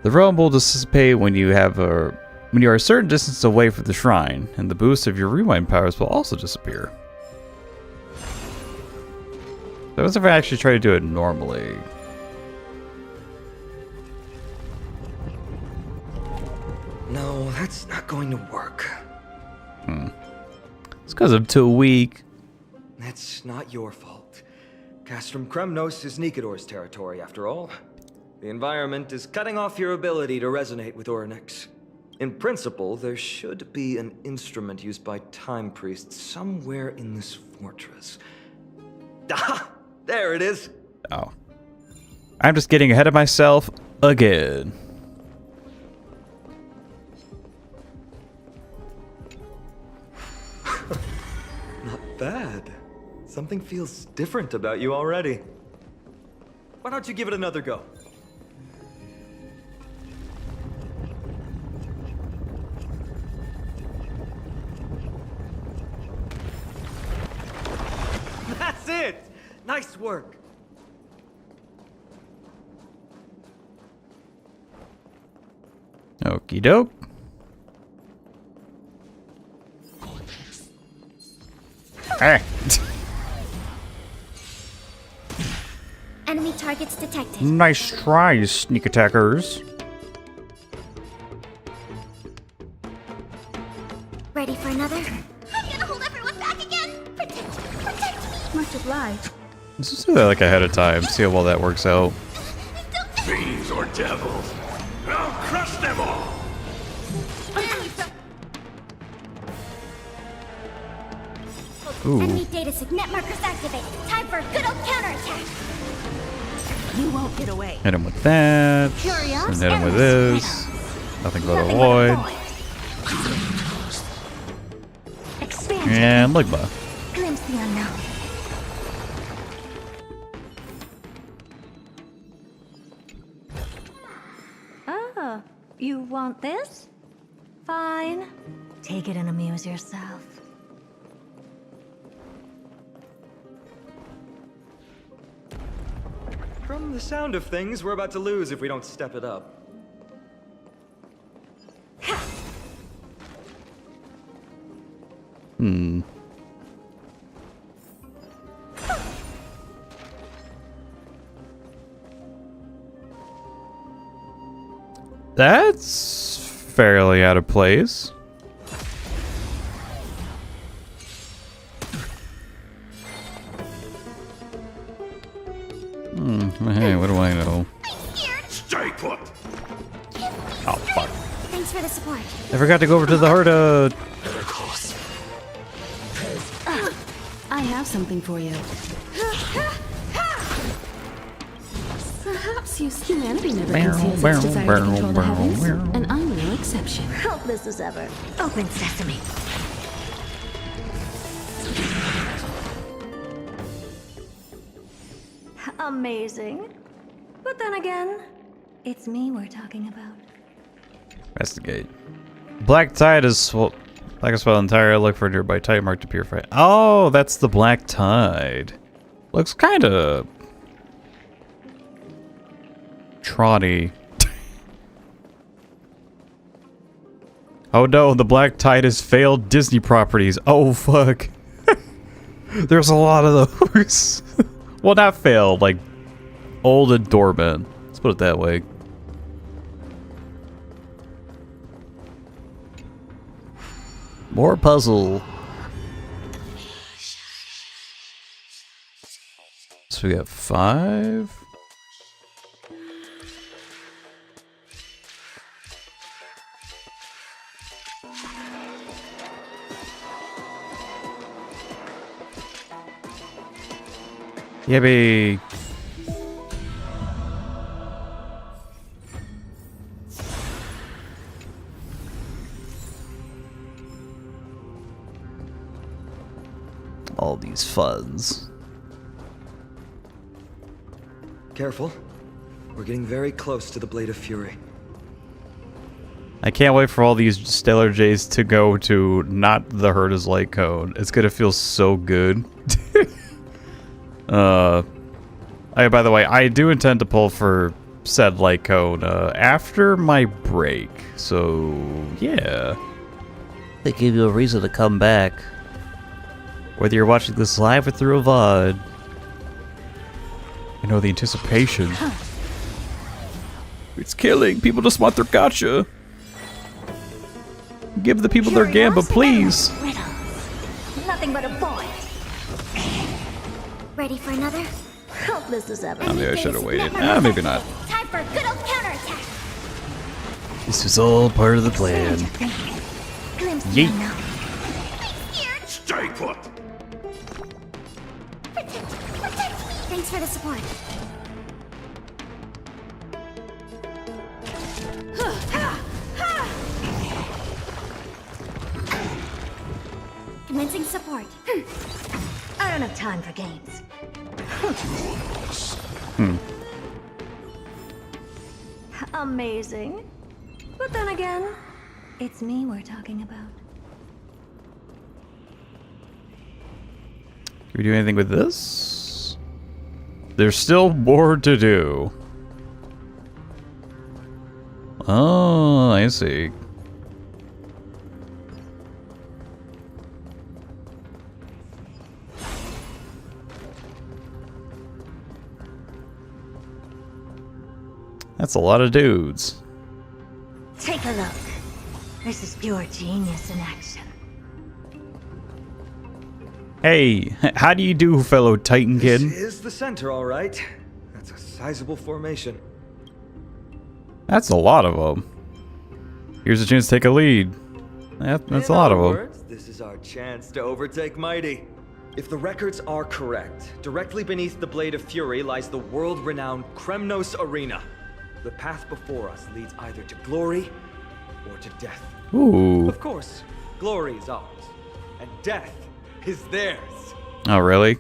The realm will dissipate when you are a certain distance away from the shrine, and the boost of your rewind powers will also disappear. So what if I actually try to do it normally? No, that's not going to work. It's because I'm too weak. That's not your fault. Castrum Kremnos is Nikador's territory, after all. The environment is cutting off your ability to resonate with Orynyx. In principle, there should be an instrument used by time priests somewhere in this fortress. Ah, there it is. Oh. I'm just getting ahead of myself again. Not bad. Something feels different about you already. Why don't you give it another go? That's it! Nice work! Okie doke. Hey. Enemy targets detected. Nice try, sneak attackers. won't lie. Let's just do that like ahead of time. See how well that works out. Fiends or devils, I'll crush them all! Ooh. Enemy data signet markers activated. Time for a good old counterattack. You won't get away. Hit him with that. Curious? And hit him with this. Nothing but a void. Expansion. And Ligma. Glimpse the unknown. Oh, you want this? Fine. Take it and amuse yourself. From the sound of things, we're about to lose if we don't step it up. That's fairly out of place. Hey, what do I know? Stay put! Oh, fuck. Thanks for the support. I forgot to go over to the Herda. I have something for you. Perhaps humanity never concealed such desire to control the heavens, and I'm no exception. Helpless as ever. Open sesame. Amazing. But then again, it's me we're talking about. Investigate. Black tide is black as well entire. Look for a nearby tide mark to purify. Oh, that's the black tide. Looks kind of trotty. Oh no, the black tide has failed Disney properties. Oh fuck. There's a lot of those. Well, not failed, like old and dormant. Let's put it that way. More puzzle. So we got 5. Yippee. All these funds. Careful. We're getting very close to the Blade of Fury. I can't wait for all these Stellar Jays to go to not the Herda's Light Cone. It's gonna feel so good. By the way, I do intend to pull for said Light Cone after my break. So, yeah. They give you a reason to come back. Whether you're watching this live or through a VOD. You know, the anticipation. It's killing. People just want their gacha. Give the people their gamba, please. Riddles. Nothing but a void. Ready for another? Helpless as ever. Maybe I should have waited. Maybe not. Time for a good old counterattack. This was all part of the plan. Glimpse the Yeet. unknown. Stay put! Thanks for the support. Commencing support. I don't have time for games. Amazing. But then again, it's me we're talking about. Can we do anything with this? There's still more to do. Oh, I see. That's a lot of dudes. Take a look. This is pure genius in action. Hey, how do you do, fellow Titan kid? This is the center, all right. That's a sizable formation. That's a lot of them. Here's a chance to take a lead. That's a lot of them. This is our chance to overtake Mighty. If the records are correct, directly beneath the Blade of Fury lies the world-renowned Kremnos Arena. The path before us leads either to glory or to death. Ooh. Of course, glory is ours, and death is theirs. Oh, really?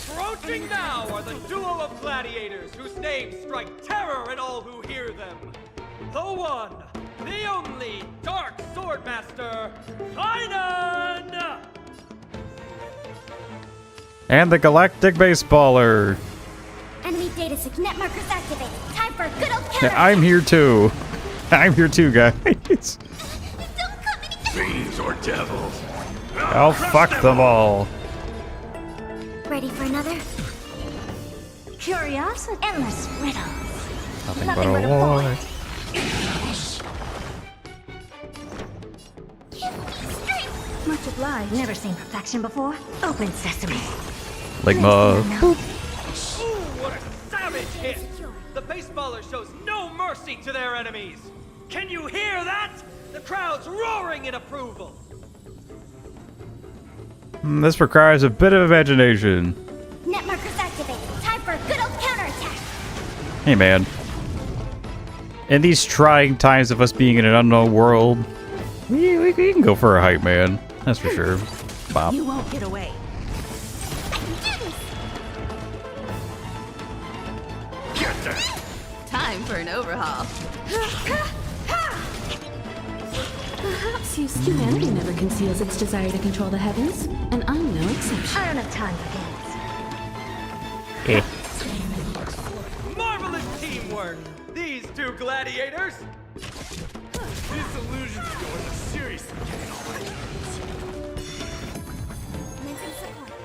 Approaching now are the duo of gladiators whose names strike terror in all who hear them. The one, the only Dark Swordmaster, Phainon! And the Galactic Baseballer. Enemy data sig net markers activated. Time for a good old counter. Yeah, I'm here too. I'm here too, guys. Don't come any Fiends or devils. I'll fuck them all. Ready for another? Curiosity. Endless riddles. Nothing but a war. Much obliged. Never seen perfection before. Open sesame. Ligma. Ooh, what a savage hit! The baseballer shows no mercy to their enemies. Can you hear that? The crowd's roaring in approval. This requires a bit of imagination. Net markers activated. Time for a good old counterattack. Hey, man. In these trying times of us being in an unknown world, we can go for a hype, man. That's for sure. Bop. You won't get away. Time for an overhaul. Perhaps humanity never conceals its desire to control the heavens, and I'm no exception. I don't have time for games. Marvelous teamwork! These two gladiators! These illusions going seriously getting on my nerves.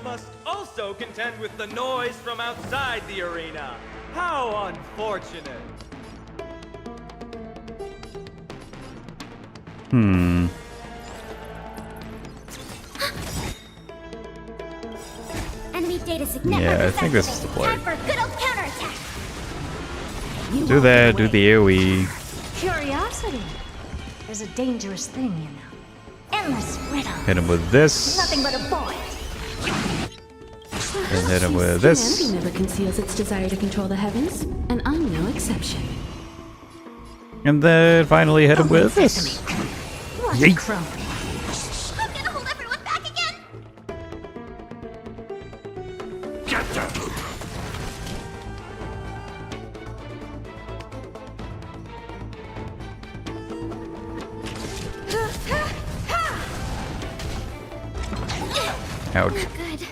Must also contend with the noise from outside the arena. How unfortunate! Enemy data sig net Yeah, I markers think this is the activated. play. Time for a good old counterattack. Do that, do the AoE. Curiosity. There's a dangerous thing, you know. Endless riddles. Hit him with this. Nothing but a void. And hit him with this. Humanity never conceals its desire to control the heavens, and I'm no exception. And then finally hit him with this. What a Yeet. crumb. I'm gonna hold everyone back again. Get them! Ouch. Good.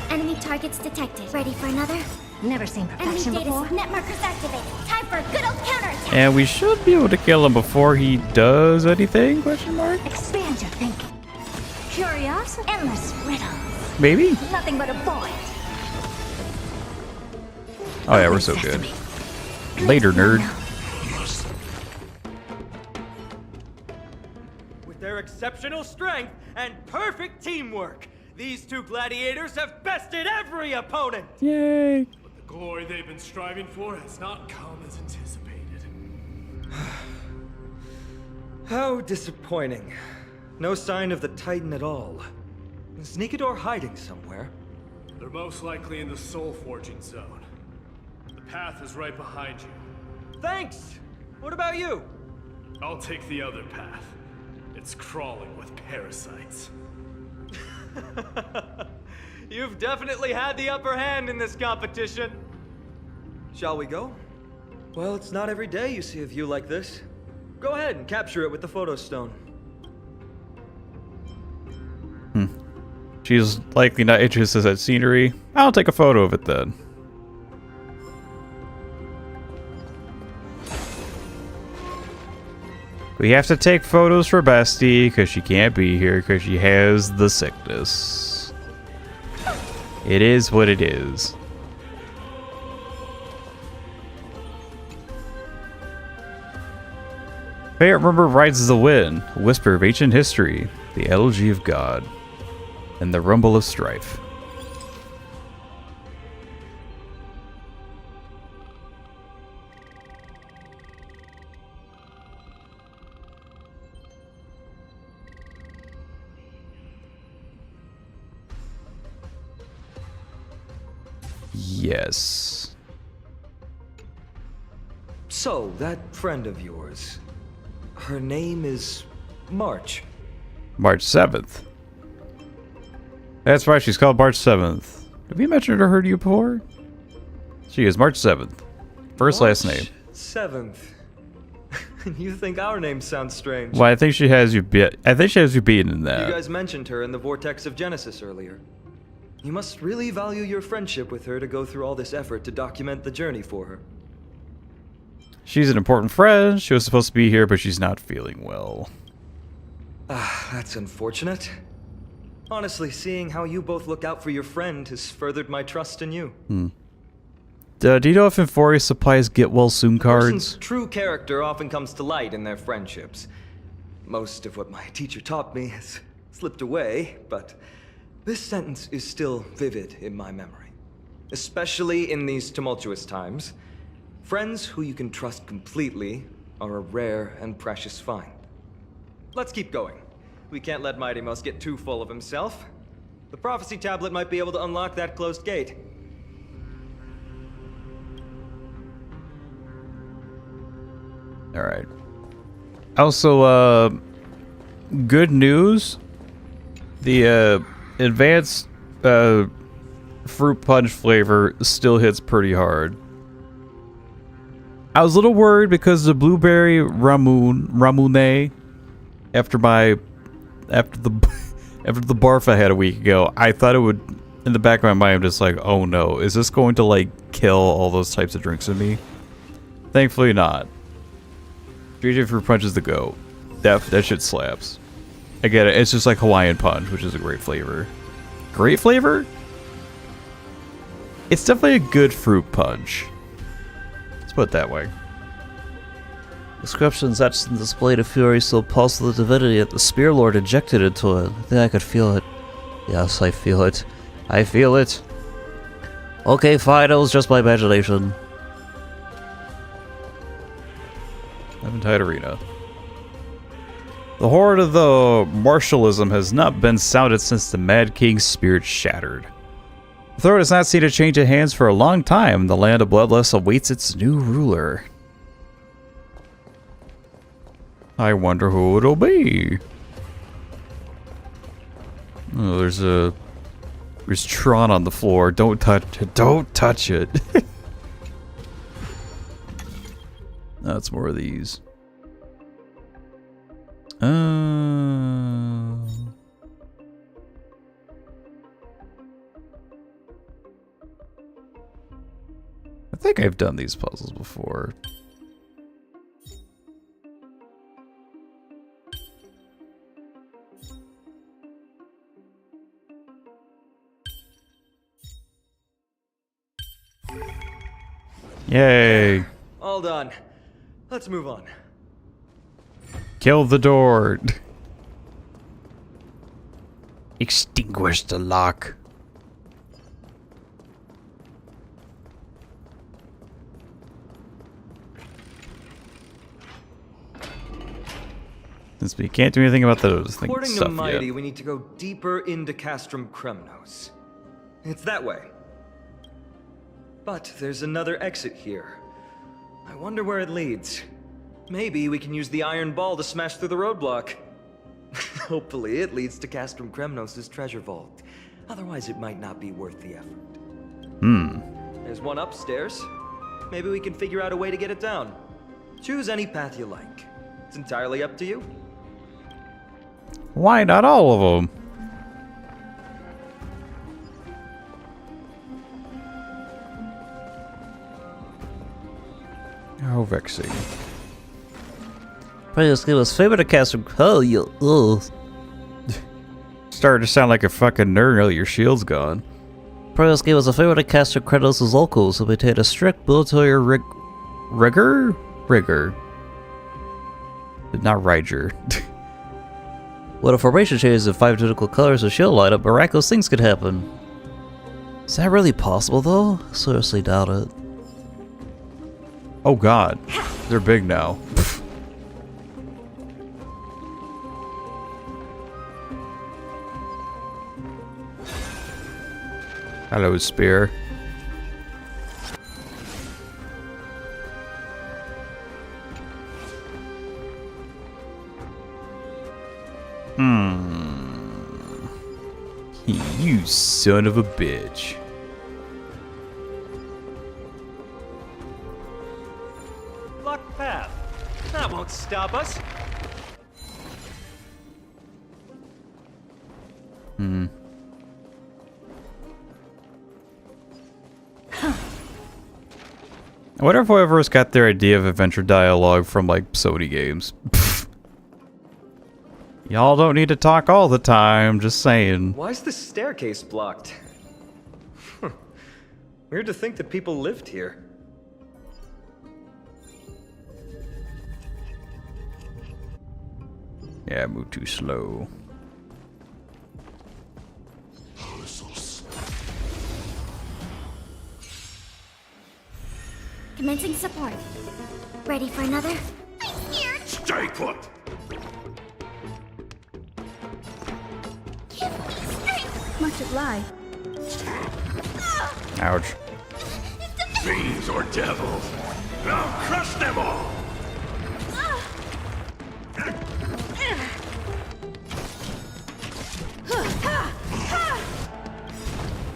Enemy targets detected. Ready for another? Never seen Enemy perfection data before. sig net markers activated. Time for a good old counterattack. And we should be able to kill him before he does anything? Question mark? Expand your thinking. Curiosity. Endless riddles. Maybe? Nothing but a void. Oh yeah, we're so good. Later, nerd. With their exceptional strength and perfect teamwork, these two gladiators have bested every opponent! Yay. The glory they've been striving for has not come as anticipated. How disappointing. No sign of the Titan at all. Is Nikador hiding somewhere? They're most likely in the soul forging zone. The path is right behind you. Thanks! What about you? I'll take the other path. It's crawling with parasites. You've definitely had the upper hand in this competition. Shall we go? Well, it's not every day you see a view like this. Go ahead and capture it with the photo stone. She's likely not interested in that scenery. I'll take a photo of it then. We have to take photos for Bestie because she can't be here because she has the sickness. It is what it is. Favorite Remember Rides the Wind, Whisper of Ancient History. the elegy of God, and the rumble of strife. Yes. So, that friend of yours, her name is March. March 7th. That's right, she's called March 7th. Have you mentioned her to you before? She is March 7th. First, last name. 7th. You think our names sound strange? Well, I think she has you beaten in that. You guys mentioned her in the Vortex of Genesis earlier. You must really value your friendship with her to go through all this effort to document the journey for her. She's an important friend. She was supposed to be here, but she's not feeling well. Ah, that's unfortunate. Honestly, seeing how you both look out for your friend has furthered my trust in you. Do you know if Euphoria supplies get well soon A person's cards? true character often comes to light in their friendships. Most of what my teacher taught me has slipped away, but this sentence is still vivid in my memory. Especially in these tumultuous times, friends who you can trust completely are a rare and precious find. Let's keep going. We can't let Mighty Mouse get too full of himself. The prophecy tablet might be able to unlock that closed gate. Alright. Also, good news. The advanced fruit punch flavor still hits pretty hard. I was a little worried because the blueberry ramune after the barf I had a week ago, I thought it would, in the back of my mind, I'm just like, oh no, is this going to like kill all those types of drinks in me? Thankfully not. JJ Fruit Punch is the GOAT. That shit slaps. I get it. It's just like Hawaiian Punch, which is a great flavor. Great flavor? It's definitely a good fruit punch. Let's put it that way. Inscriptions etched and displayed a fury so pulsed the divinity that the Spear Lord injected into it. I think I could feel it. Yes, I feel it. I feel it. Okay, fine, it was just my imagination. Eventide Arena. The horde of the martialism has not been sounded since the Mad King's spirit shattered. The throne has not seen a change of hands for a long time. The land of Bloodlust awaits its new ruler. I wonder who it'll be. Oh, there's Tron on the floor. Don't touch it. Don't touch it. That's more of these. I think I've done these puzzles before. Yay! All done. Let's move on. Kill the door. Extinguish the lock. Since we can't do anything about those things. According to Mighty, we need to go deeper into Castrum Kremnos. It's that way. But there's another exit here. I wonder where it leads. Maybe we can use the iron ball to smash through the roadblock. Hopefully it leads to Castrum Kremnos' treasure vault. Otherwise it might not be worth the effort. There's one upstairs. Maybe we can figure out a way to get it down. Choose any path you like. It's entirely up to you. Why not all of them? How vexing. Previous game was favorite to cast from. Oh, you. Ugh. Starting to sound like a fucking nerd now that your shield's gone. Previous game was a favorite to cast from Kratos' locals who maintain a strict military rigor? But not Riger. When a formation changes in 5 identical colors of shield light up, miraculous things could happen. Is that really possible though? Seriously doubt it. Oh god. They're big now. Hello, spear. You son of a bitch. Locked path. That won't stop us. I wonder if whoever's got their idea of adventure dialogue from, like, Sony games. Y'all don't need to talk all the time, just saying. Why is the staircase blocked? Weird to think that people lived here. Yeah, move too slow. Commencing support. Ready for another? I'm scared. Stay put! Give me strength. Much obliged. Ouch. Fiends or devils? I'll crush them all!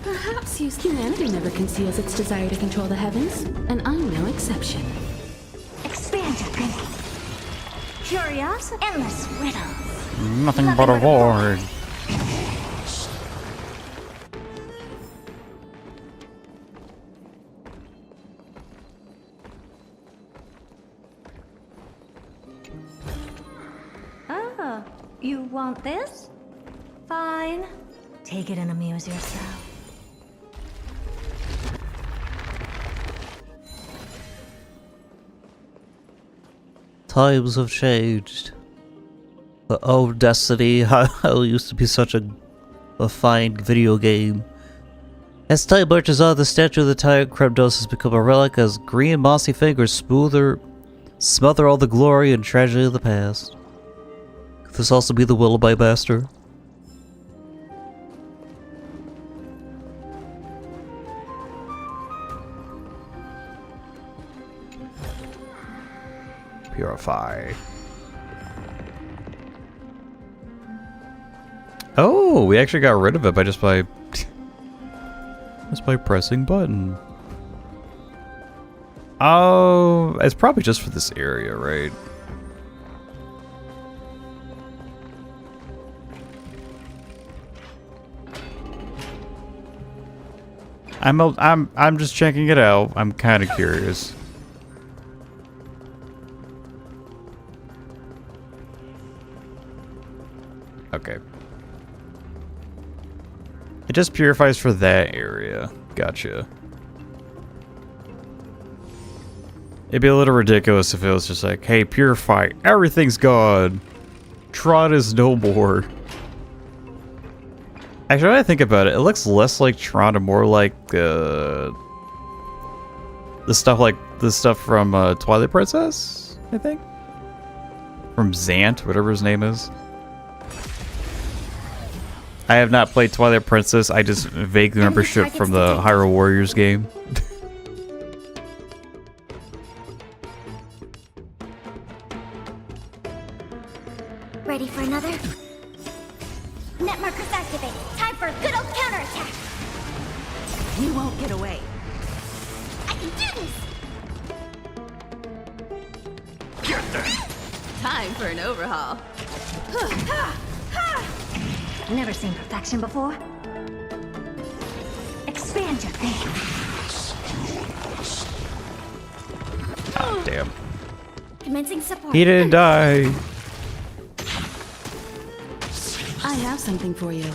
Perhaps humanity never conceals its desire to control the heavens, and I'm no exception. Expand your thinking. Curiosity. Endless riddles. Nothing but a void. Oh, you want this? Fine. Take it and amuse yourself. Times have changed. But oh, Destiny, how it used to be such a fine video game. As time marches on, the statue of the tyrant Kremnoans has become a relic as green mossy fingers smother all the glory and tragedy of the past. Could this also be the will of my master? Purify. Oh, we actually got rid of it just by pressing button. Oh, it's probably just for this area, right? I'm just checking it out. I'm kind of curious. Okay. It just purifies for that area. Gotcha. It'd be a little ridiculous if it was just like, hey, purify, everything's gone. Tron is no more. Actually, when I think about it, it looks less like Tron and more like the stuff from Twilight Princess, I think? From Zant, whatever his name is. I have not played Twilight Princess, I just vaguely remember shit from the Hyrule Warriors game. Ready for another? Net markers activated. Time for a good old counterattack. You won't get away. I can do this. Get them! Time for an overhaul. Never seen perfection before. Expand your thinking. Oh, damn. Commencing support. He didn't die. I have something for you.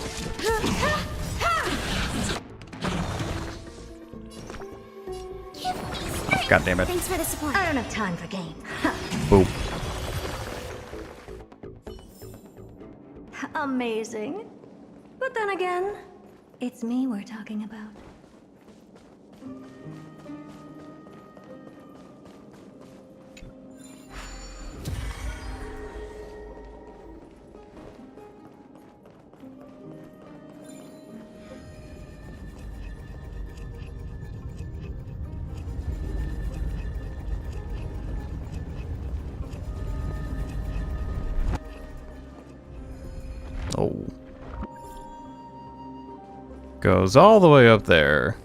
Oh, God damn it. Thanks for the support. I don't have time for games. Boop. Amazing. But then again, it's me we're talking about. Oh. Goes all the way up there.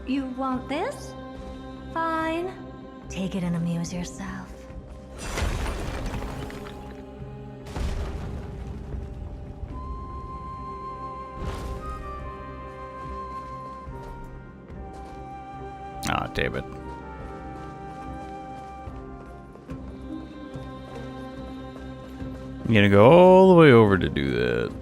You want this? Fine. Take it and amuse yourself. Ah, damn it. I'm gonna go all the way over to do that.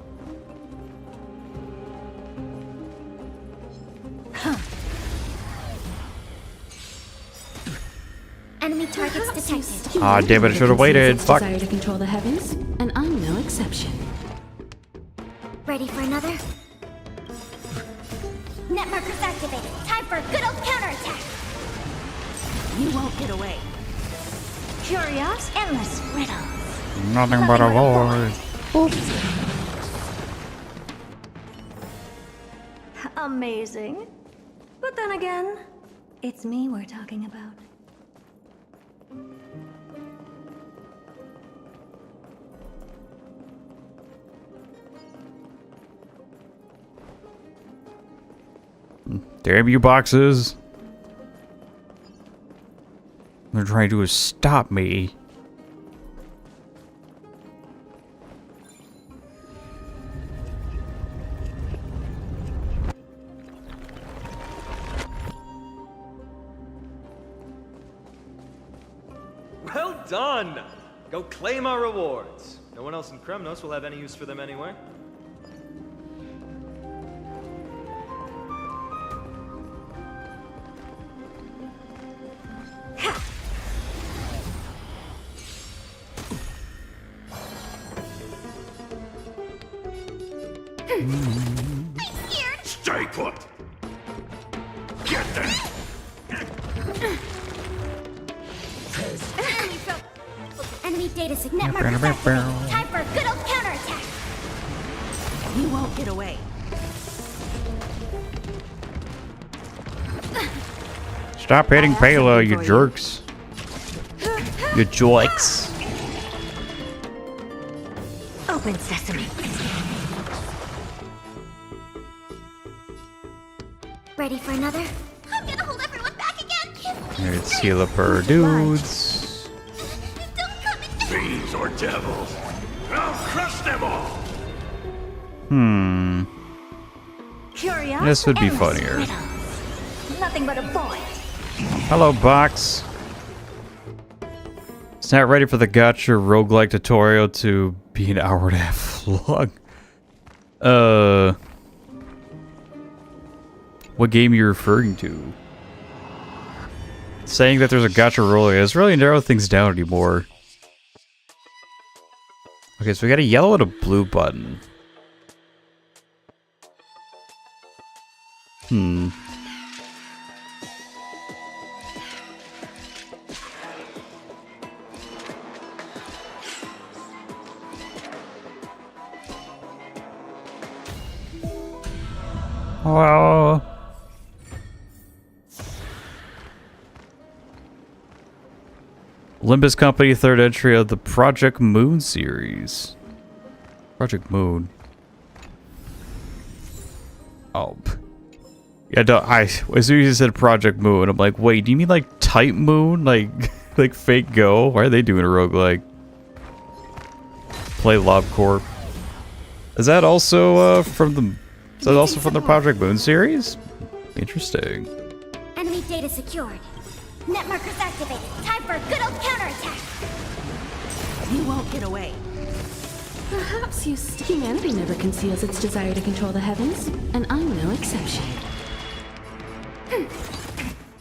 Enemy targets detected. Ah, damn it, I should have waited. Fuck. Desire to control the heavens, and I'm no exception. Ready for another? Net markers activated. Time for a good old counterattack. You won't get away. Curious, endless riddles. Nothing but a void. Amazing. But then again, it's me we're talking about. Damn you boxes. What they're trying to do is stop me. Well done! Go claim our rewards. No one else in Kremnos will have any use for them anyway. Stay put! Get them! Enemy data signet markers activated. Time for a good old counterattack. You won't get away. Stop hitting Payla, you jerks. You joiks. Open sesame. Ready for another? I'm gonna hold everyone back again. Let's heal up our dudes. Don't come in. Fiends or devils! I'll crush them all! Curious, This would be endless funnier. riddles. Nothing but a void. Hello, box. It's not ready for the gotcha roguelike tutorial to be an hour and a half long. What game are you referring to? Saying that there's a gotcha roguelike doesn't really narrow things down anymore. Okay, so we got a yellow and a blue button. Well, Limbus Company, third entry of the Project Moon series. Project Moon. Oh. Yeah, no, as soon as you said Project Moon, I'm like, wait, do you mean like Type Moon? Like, like Fake Go? Why are they doing a roguelike? Play Lob Corp. Is that also from the? Is that also from the Project Moon series? Interesting. Enemy data secured. Net markers activated. Time for a good old counterattack. You won't get away. Perhaps humanity never conceals its desire to control the heavens, and I'm no exception. I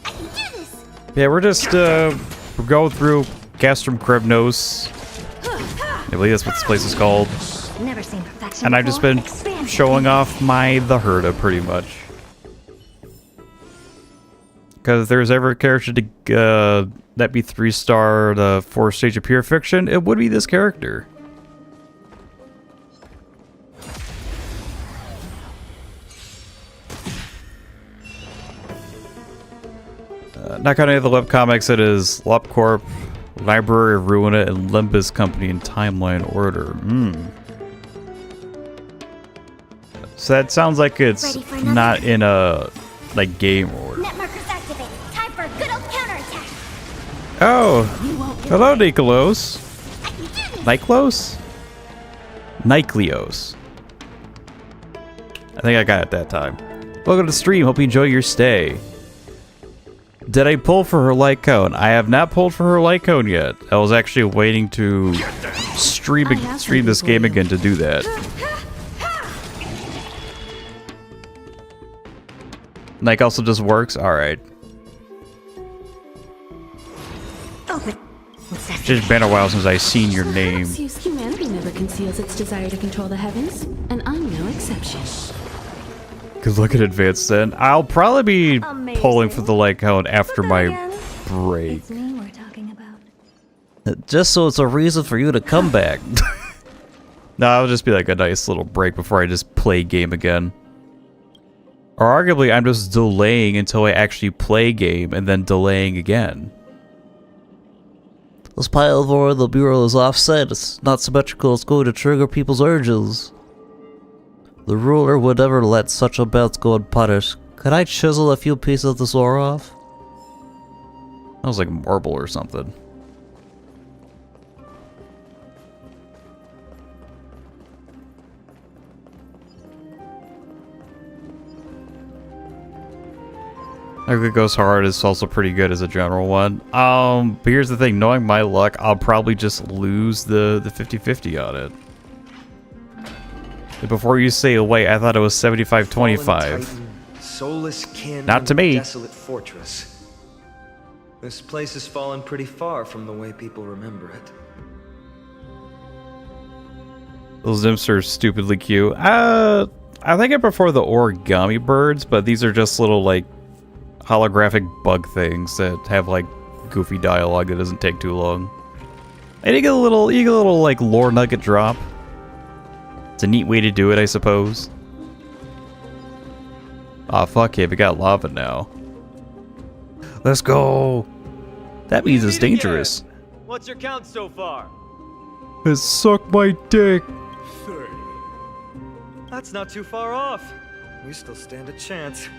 can do this. Yeah, we're just we're going through Castrum Kremnos. I believe that's what this place is called. Never seen perfection. And I've just been showing off the Herda pretty much. Because if there's ever a character to that be 3-star the 4th stage of pure fiction, it would be this character. Not counting the webcomics, it is LopCorp, Library of Ruina, and Limbus Company in timeline order. So that sounds like it's not in a like game order. Net markers activated. Time for a good old counterattack. Oh, hello, Nikolaos. Niklos? Nikleos. I think I got it that time. Welcome to the stream. Hope you enjoy your stay. Did I pull for her light cone? I have not pulled for her light cone yet. I was actually waiting to stream this game again to do that. Nike also just works? Alright. It's just been a while since I've seen your name. Humanity never conceals its desire to control the heavens, and I'm no exception. Cause look at advanced then. I'll probably be pulling for the light cone after my break. It's me we're talking about. Just so it's a reason for you to come back. No, I'll just be like a nice little break before I just play game again. Or arguably, I'm just delaying until I actually play game and then delaying again. This pile of ore in the bureau is offset. It's not symmetrical. It's going to trigger people's urges. The ruler would never let such a belt go unpunished. Could I chisel a few pieces of this ore off? That was like marble or something. It Goes Hard is also pretty good as a general one. But here's the thing, knowing my luck, I'll probably just lose the 50-50 on it. Before you say away, I thought it was 75-25. Soulless kin Not to me. Desolate fortress. This place has fallen pretty far from the way people remember it. Those nymphs are stupidly cute. I think I prefer the origami birds, but these are just little like holographic bug things that have like goofy dialogue that doesn't take too long. And you get a little like lore nugget drop. It's a neat way to do it, I suppose. Aw, fuck yeah, we got lava now. Let's go! That means it's dangerous. What's your count so far? Let's suck my dick! 30. That's not too far off. We still stand a chance.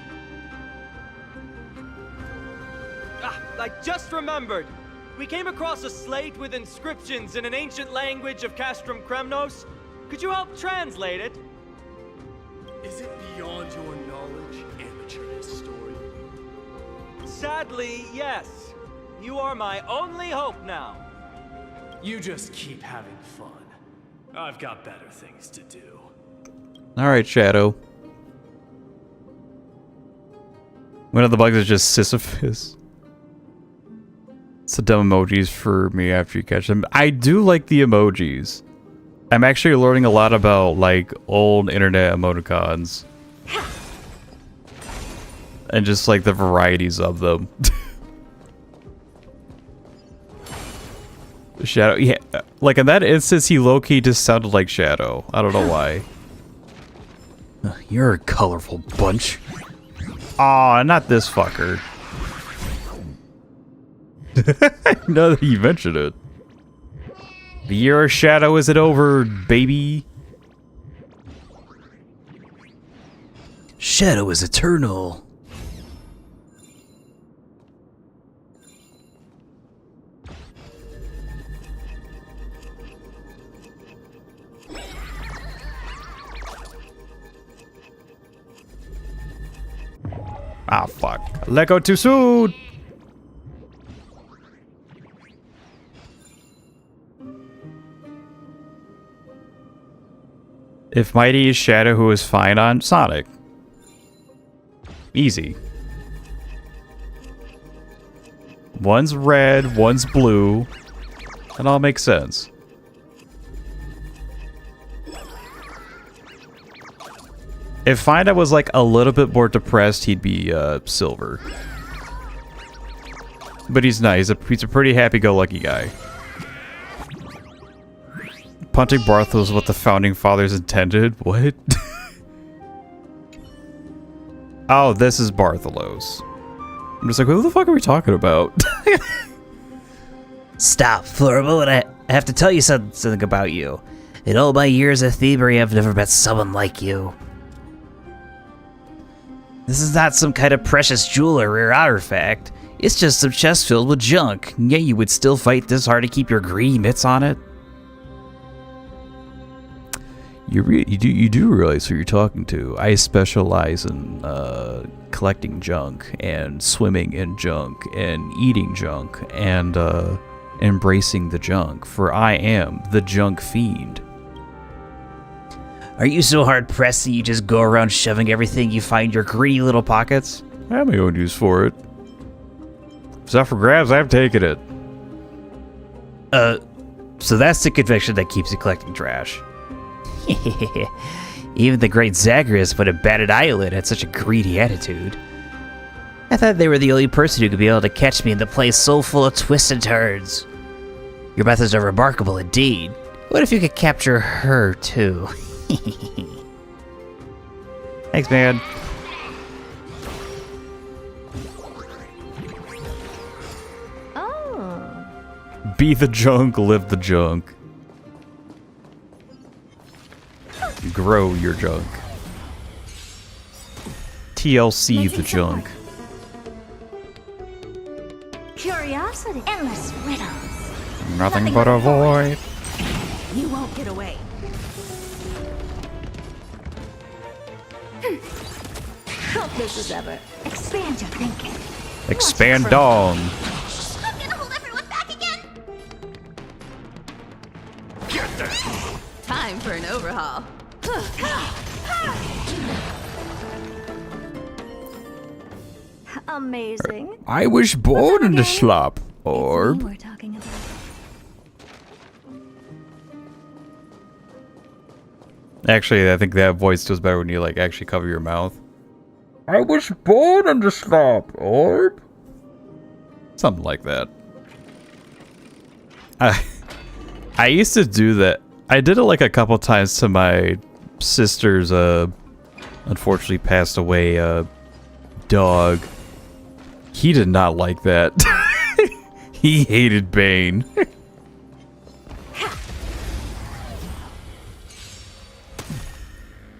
I just remembered! We came across a slate with inscriptions in an ancient language of Castrum Kremnos. Could you help translate it? Is it beyond your knowledge, amateur historian? Sadly, yes. You are my only hope now. You just keep having fun. I've got better things to do. Alright, Shadow. One of the bugs is just Sisyphus. It's the dumb emojis for me after you catch them. I do like the emojis. I'm actually learning a lot about, like, old internet emoticons. And just, like, the varieties of them. Shadow, yeah. Like, in that instance, he low-key just sounded like Shadow. I don't know why. You're a colorful bunch. Aw, not this fucker. Now that you mentioned it. The year of Shadow isn't over, baby. Shadow is eternal. Ah, fuck. Let go too soon! If Mighty is Shadow, who is Phainon? Sonic. Easy. One's red, one's blue. That all makes sense. If Phainon was like a little bit more depressed, he'd be silver. But he's not. He's a pretty happy-go-lucky guy. Punting Barth was what the Founding Fathers intended? What? Oh, this is Bartholos. I'm just like, who the fuck are we talking about? Stop for a moment. I have to tell you something about you. In all my years of thievery, I've never met someone like you. This is not some kind of precious jewel or rare artifact. It's just some chest filled with junk. Yet you would still fight this hard to keep your greedy mitts on it? You do realize who you're talking to. I specialize in collecting junk and swimming in junk and eating junk and embracing the junk, for I am the junk fiend. Are you so hard pressed that you just go around shoving everything you find in your greedy little pockets? I have my own use for it. If it's up for grabs, I'm taking it. So that's the conviction that keeps you collecting trash. Even the great Zagreus put a batted eyelid at such a greedy attitude. I thought they were the only person who could be able to catch me in the place so full of twists and turns. Your methods are remarkable indeed. What if you could capture her too? Thanks, man. Oh. Be the junk, live the junk. Grow your junk. TLC the junk. Curiosity. Endless riddles. Nothing but a void. You won't get away. Hope this is ever. Expand your thinking. Expand dong. I'm gonna hold everyone back again! Time for an overhaul. Amazing. I was born in the slop. Orb. We're talking about. Actually, I think that voice does better when you like actually cover your mouth. I was born in the slop. Orb. Something like that. I used to do that. I did it like a couple times to my sister's unfortunately passed away dog. He did not like that. He hated Bane.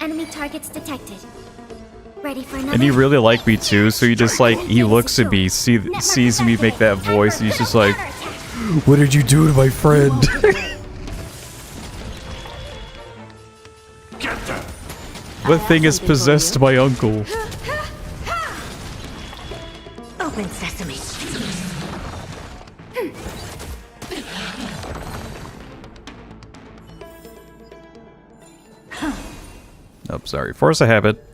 Enemy targets detected. Ready for another? And he really liked me too, so he just like, he looks at me, sees me make that voice, and he's just like, what did you do to my friend? What thing has possessed my uncle? Open sesame. Oh, sorry. Force a habit.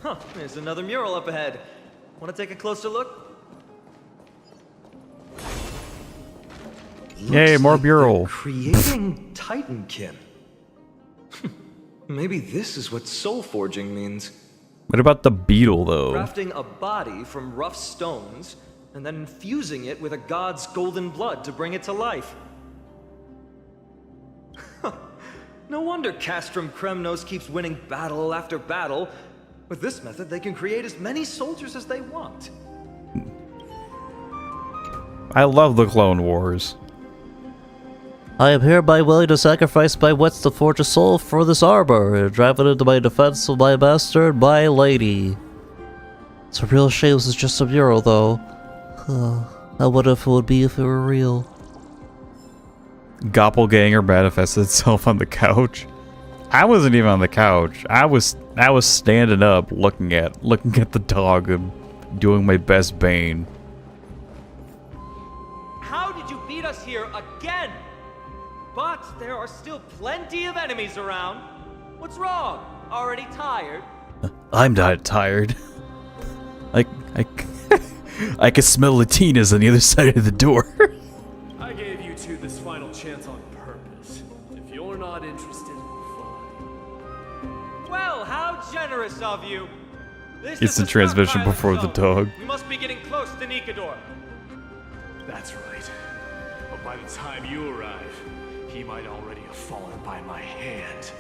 Huh, there's another mural up ahead. Want to take a closer look? Yay, more mural. Creating Titankin. Maybe this is what soul forging means. What about the beetle, though? Crafting a body from rough stones, and then infusing it with a god's golden blood to bring it to life. No wonder Castrum Kremnos keeps winning battle after battle. With this method, they can create as many soldiers as they want. I love the Clone Wars. I am hereby willing to sacrifice my wits to forge a soul for this armor, and drive it into my defense of my master and my lady. It's a real shame this is just a mural, though. I wonder if it would be if it were real. Doppelganger manifested itself on the couch. I wasn't even on the couch. I was standing up looking at the dog and doing my best Bane. How did you beat us here again? But there are still plenty of enemies around. What's wrong? Already tired? I'm not tired. I can smell Latinas on the other side of the door. I gave you two this final chance on purpose. If you're not interested, fine. Well, how generous of you. This It's is the transmission silent before the zone. dog. We must be getting close to Nikador. That's right. But by the time you arrive, he might already have fallen by my hand.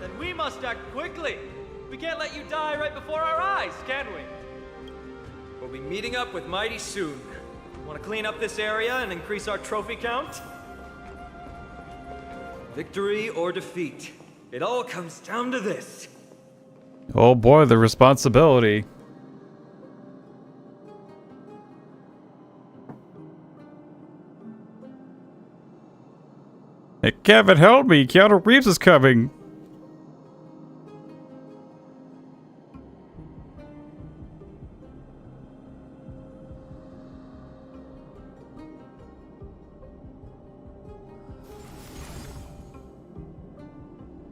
Then we must act quickly. We can't let you die right before our eyes, can we? We'll be meeting up with Mighty soon. Want to clean up this area and increase our trophy count? Victory or defeat. It all comes down to this. Oh boy, the responsibility. Hey, Kevin, help me! Keanu Reeves is coming!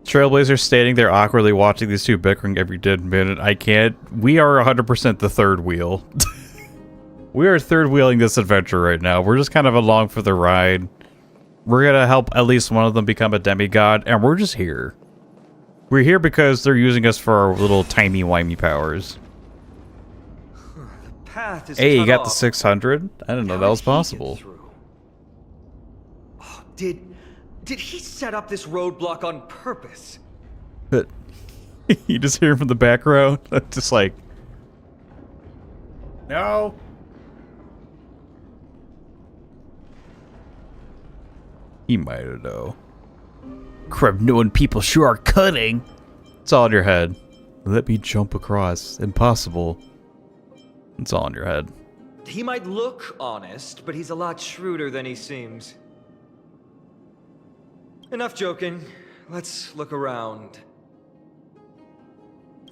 Trailblazers standing there awkwardly watching these two bickering every dead minute. I can't. We are 100% the third wheel. We are third wheeling this adventure right now. We're just kind of along for the ride. We're gonna help at least one of them become a demigod, and we're just here. We're here because they're using us for our little timey-wimey powers. The path is Hey, you cut got off. the 600? I didn't know that was possible. Oh, did he set up this roadblock on purpose? But you just hear from the background, just like, no. He might have though. Kremnoan people sure are cunning. It's all in your head. Let me jump across. Impossible. It's all in your head. He might look honest, but he's a lot shrewder than he seems. Enough joking. Let's look around.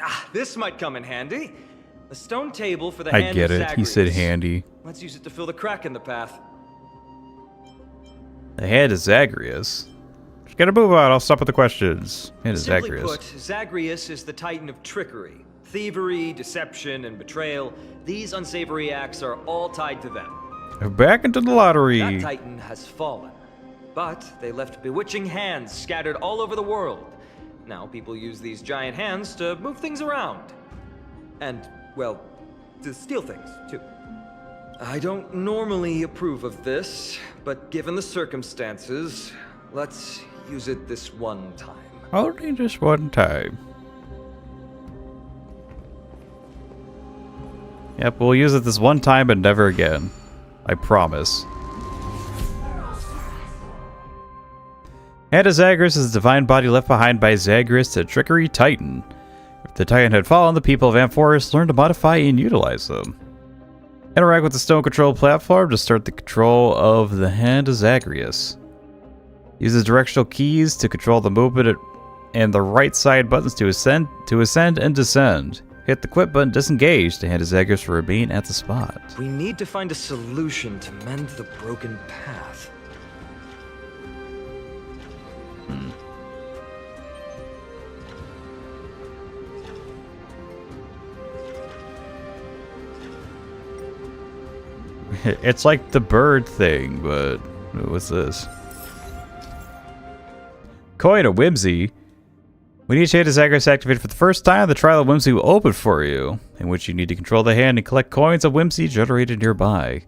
Ah, this might come in handy. A stone table for the I hand get of it. He said Zagreus. handy. Let's use it to fill the crack in the path. The hand is Zagreus. Just gotta move on. I'll stop with the questions. Hand is Simply Zagreus. put, Zagreus is the titan of trickery. Thievery, deception, and betrayal. These unsavory acts are all tied to them. Back into the lottery. That titan has fallen. But they left bewitching hands scattered all over the world. Now people use these giant hands to move things around. And, well, to steal things, too. I don't normally approve of this, but given the circumstances, let's use it this one time. Only just one time. Yep, we'll use it this one time and never again. I promise. Hand of Zagreus is the divine body left behind by Zagreus, the trickery titan. If the titan had fallen, the people of Amphoris learned to modify and utilize them. Interact with the stone control platform to start the control of the Hand of Zagreus. Use the directional keys to control the movement and the right side buttons to ascend and descend. Hit the quit button, disengage. The Hand of Zagreus will remain at the spot. We need to find a solution to mend the broken path. It's like the bird thing, but what's this? Coin of Whimsy. When each hand is Zagreus activated for the first time, the trial of Whimsy will open for you, in which you need to control the hand and collect coins of Whimsy generated nearby.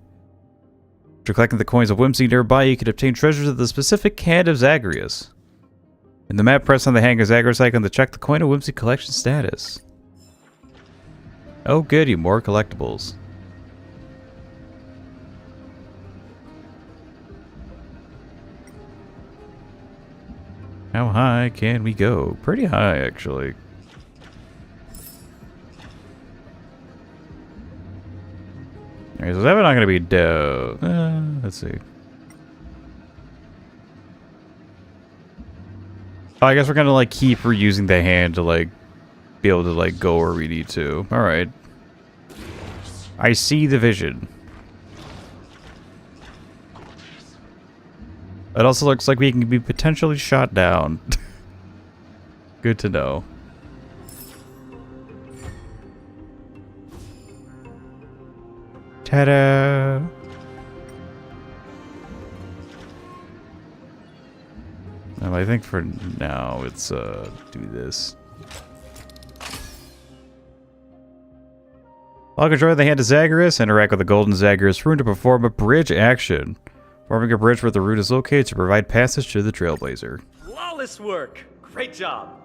After collecting the coins of Whimsy nearby, you can obtain treasures of the specific Hand of Zagreus. In the map, press on the Hand of Zagreus icon to check the Coin of Whimsy collection status. Oh goody, more collectibles. How high can we go? Pretty high, actually. Alright, so that's not going to be dope. Let's see. Oh, I guess we're gonna like keep reusing the hand to like be able to like go where we need to. All right. I see the vision. It also looks like we can be potentially shot down. Good to know. Ta-da! I think for now it's do this. While controlling the hand of Zagreus, interact with the golden Zagreus rune to perform a bridge action. Forming a bridge where the rune is located to provide passage to the Trailblazer. Flawless work! Great job!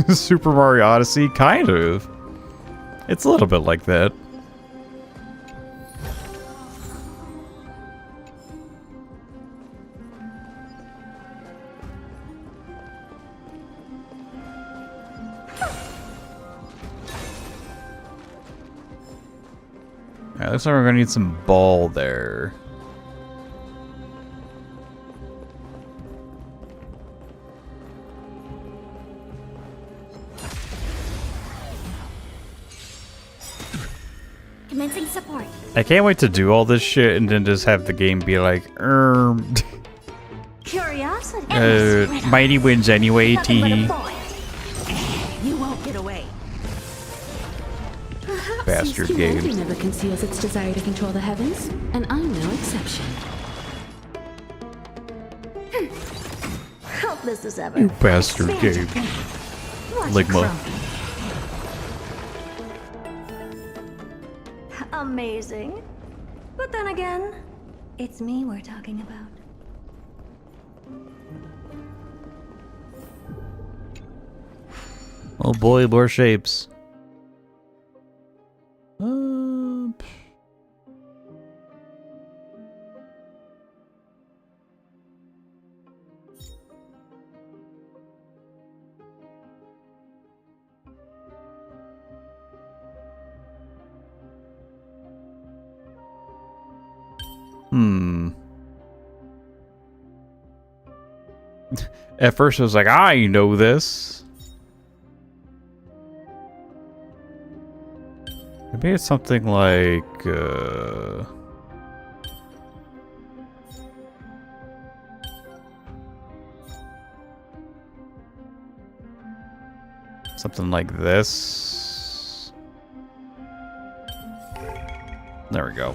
Super Mario Odyssey? Kind of. It's a little bit like that. Alright, looks like we're gonna need some ball there. Commencing support. I can't wait to do all this shit and then just have the game be like, Curiosity. Mighty wins anyway, teehee. You won't get away. Bastard Humanity game. never conceals its desire to control the heavens, and I'm no exception. Hopeless as ever. You bastard Expand game. your thinking. Watch it Ligma. crumble. Amazing. But then again, it's me we're talking about. Oh boy, more shapes. At first I was like, I know this. Maybe it's something like, something like this. There we go.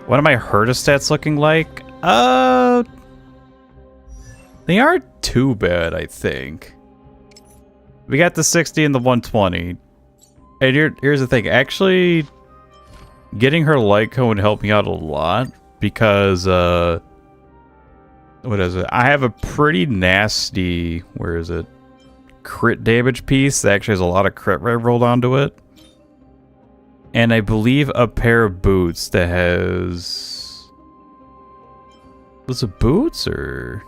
What are my Herta stats looking like? They aren't too bad, I think. We got the 60 and the 120. And here's the thing. Actually, getting her light cone helped me out a lot. Because, what is it? I have a pretty nasty, where is it? Crit damage piece that actually has a lot of crit rate rolled onto it. And I believe a pair of boots that has... Was it boots or...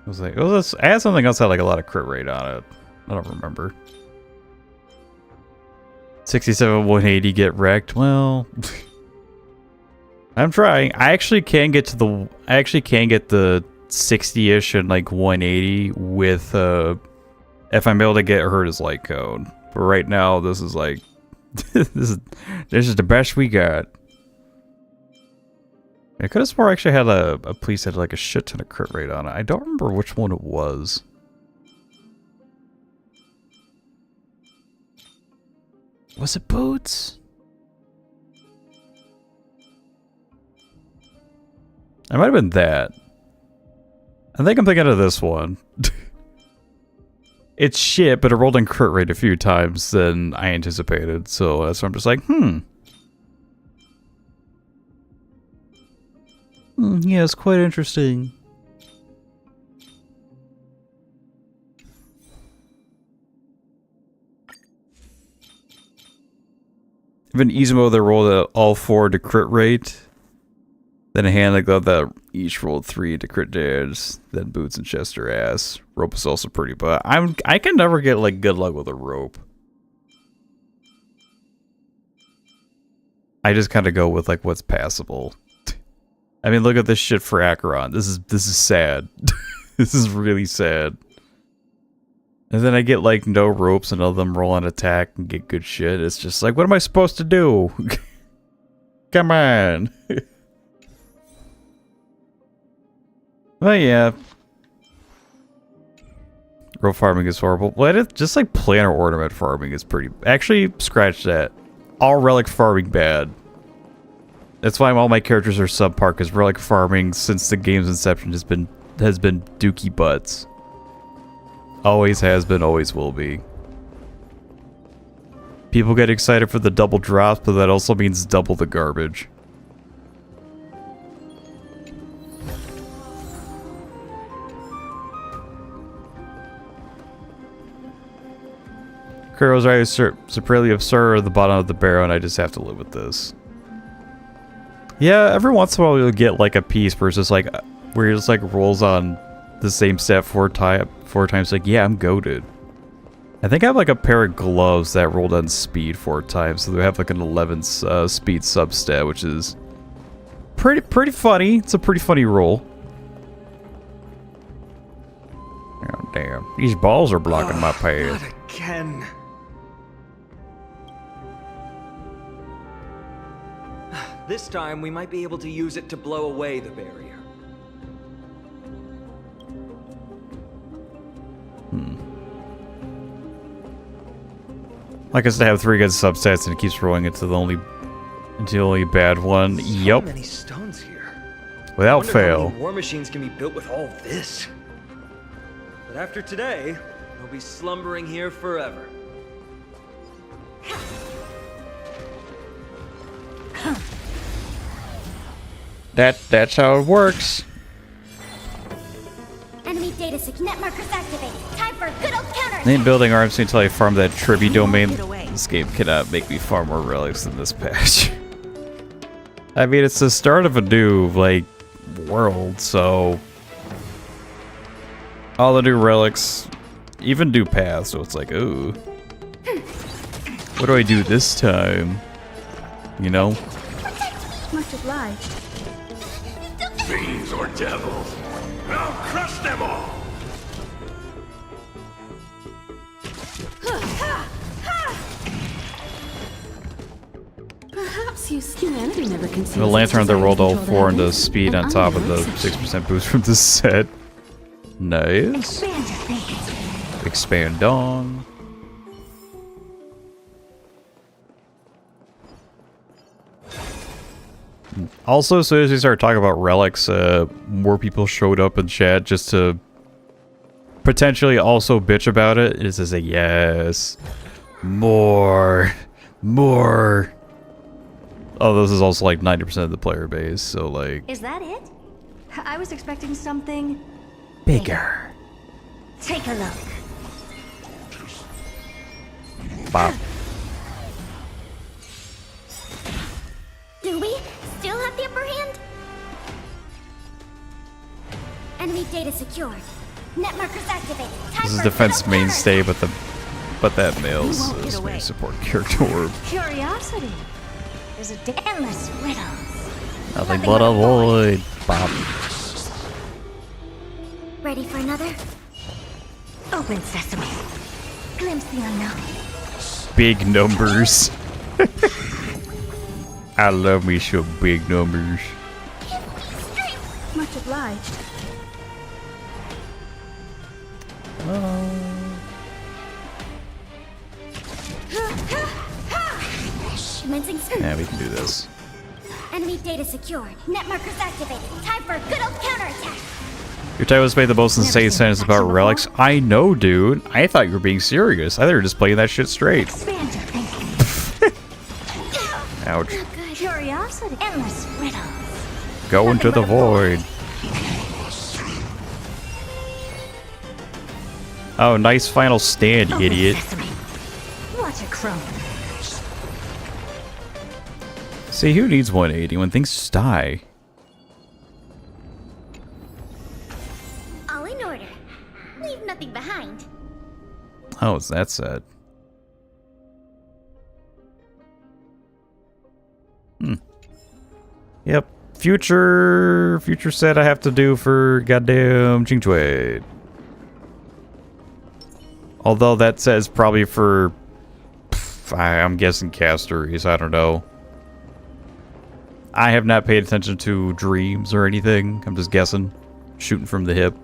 I was like, oh, I had something else that had like a lot of crit rate on it. I don't remember. 67, 180, get wrecked. Well, I'm trying. I actually can get to the. I actually can get the 60-ish and like 180 with if I'm able to get Herta's light cone. But right now, this is like this is the best we got. I could have swore I actually had a police that had like a shit ton of crit rate on it. I don't remember which one it was. Was it boots? It might have been that. I think I'm thinking of this one. It's shit, but it rolled in crit rate a few times than I anticipated. So that's why I'm just like, yeah, it's quite interesting. If an easy mode that rolled all 4 to crit rate, then a hand like that each rolled 3 to crit damage, then boots and chest or ass. Rope is also pretty, but I can never get like good luck with a rope. I just kind of go with like what's passable. I mean, look at this shit for Acheron. This is sad. This is really sad. And then I get like no ropes and all of them roll on attack and get good shit. It's just like, what am I supposed to do? Come on. Well, yeah. Rope farming is horrible. Well, just like planar ornament farming is pretty... Actually, scratch that. All relic farming bad. That's why all my characters are subpar, because relic farming since the game's inception has been dookie butts. Always has been, always will be. People get excited for the double drops, but that also means double the garbage. Kuro's right, supremely absurd at the bottom of the barrel, and I just have to live with this. Yeah, every once in a while you'll get like a piece where it's just like, where it just like rolls on the same stat four times. Like, yeah, I'm goated. I think I have like a pair of gloves that rolled on speed 4 times, so they have like an 11 speed substat, which is pretty funny. It's a pretty funny roll. Oh damn, these balls are blocking my path. Not again. This time, we might be able to use it to blow away the barrier. Like I said, I have 3 good substats and it keeps rolling into the only bad one. Yup. So many stones here. Without I wonder fail. how many war machines can be built with all this. But after today, they'll be slumbering here forever. That's how it works. Enemy data net markers activated. Time for a good old counter. I ain't building arms until I farm that Tribby domain. This game cannot make me farm more relics than this patch. I mean, it's the start of a new, like, world, so... all the new relics, even do paths, so it's like, ooh. What do I do this time? You know? Much obliged. Fiends or devils, I'll crush them all! Perhaps humanity never conceived The lantern that rolled all 4 into speed on top of the 6% boost from this set. Nice. Expand on. Also, as soon as we started talking about relics, more people showed up in chat just to potentially also bitch about it. It says, yes, more. Oh, this is also like 90% of the player base, so like... Is that it? I was expecting something... bigger. Take a look. Bop. Do we still have the upper hand? Enemy data secured. Net markers activated. Time This is for defense a good old mainstay, but that males You won't get is away. main support character orb. Curiosity. There's a endless riddles. Nothing but a void. Bop. Ready for another? Open sesame. Glimpse the unknown. Big numbers. I love me some big numbers. Much obliged. Commencing soon. Yeah, we can do this. Enemy data secured. Net markers activated. Time for a good old counterattack. Your title was made the most insane sentence about relics. I know, dude. I thought you were being serious. I thought you were just playing that shit straight. Expand your thinking. Ouch. Curiosity. Endless riddles. Go into the void. Oh, nice final stand, Open idiot. sesame. Watch it crumble. See, who needs 180 when things just die? All in order. Leave nothing behind. Oh, it's that sad. Yep. Future set I have to do for goddamn Qingchui. Although that says probably for, I'm guessing casteries, I don't know. I have not paid attention to dreams or anything. I'm just guessing. Shooting from the hip.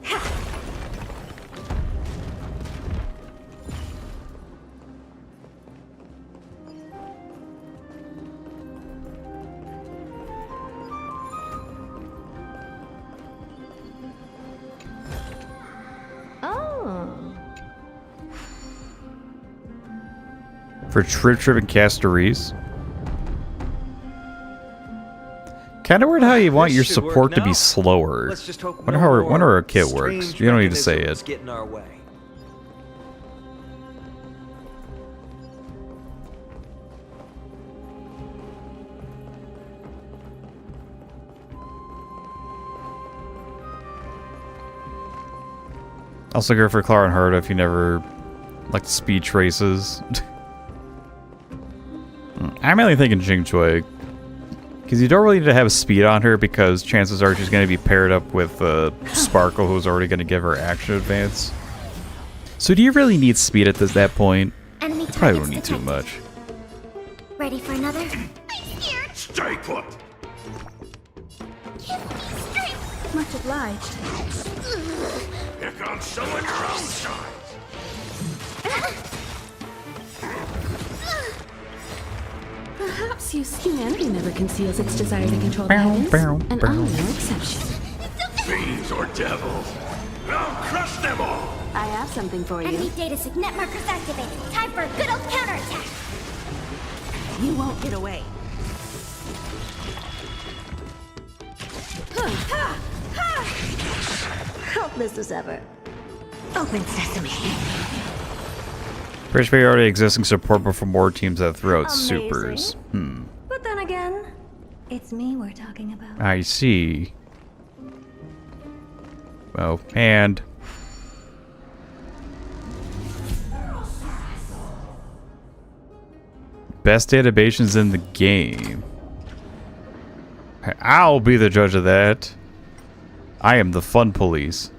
For trip and casteries. Kind of weird how you want your support to be slower. Wonder how our kit works. You don't need to say it. Get in our way. Also go for Clara and Herta if you never like speed traces. I'm mainly thinking Qingchui. Because you don't really need to have a speed on her because chances are she's going to be paired up with Sparkle, who's already going to give her action advance. So do you really need speed at that point? Enemy You probably don't need targets too much. Ready for another? Stay put! Much obliged. Here comes someone your own size! Perhaps humanity never conceals its desire to control the heavens, and I'm no exception. Fiends or devils, I'll crush them all! I have something for you. Enemy data signet markers activated. Time for a good old counterattack. You won't get away. Hope this is ever. Open sesame. Pretty sure already existing support before more teams that throw out Amazing. supers. But then again, it's me we're talking about. I see. Oh, and... Best databases in the game. I'll be the judge of that. I am the fun police.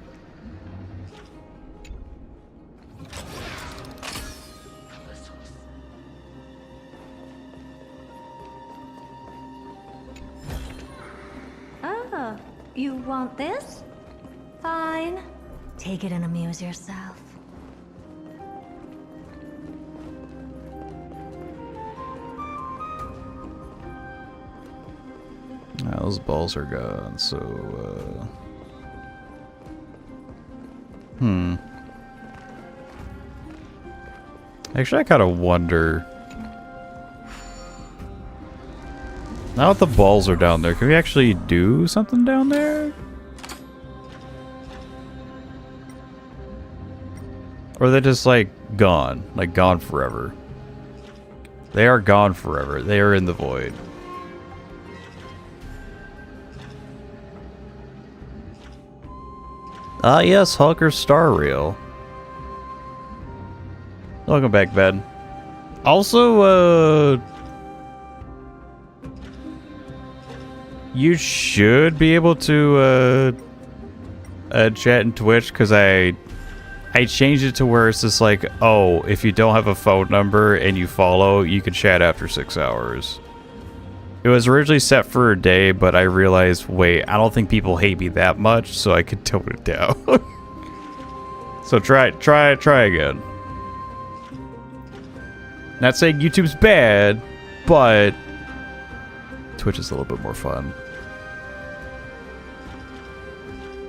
Oh, you want this? Fine. Take it and amuse yourself. Those balls are gone, so, Actually, I kind of wonder... Now that the balls are down there, can we actually do something down there? Or are they just, like, gone? Like, gone forever? They are gone forever. They are in the void. Ah, yes, Hulker's Star Rail. Welcome back, Ben. Also, you should be able to, chat in Twitch, because I changed it to where it's just like, oh, if you don't have a phone number and you follow, you can chat after 6 hours. It was originally set for a day, but I realized, wait, I don't think people hate me that much, so I could tone it down. So try again. Not saying YouTube's bad, but Twitch is a little bit more fun.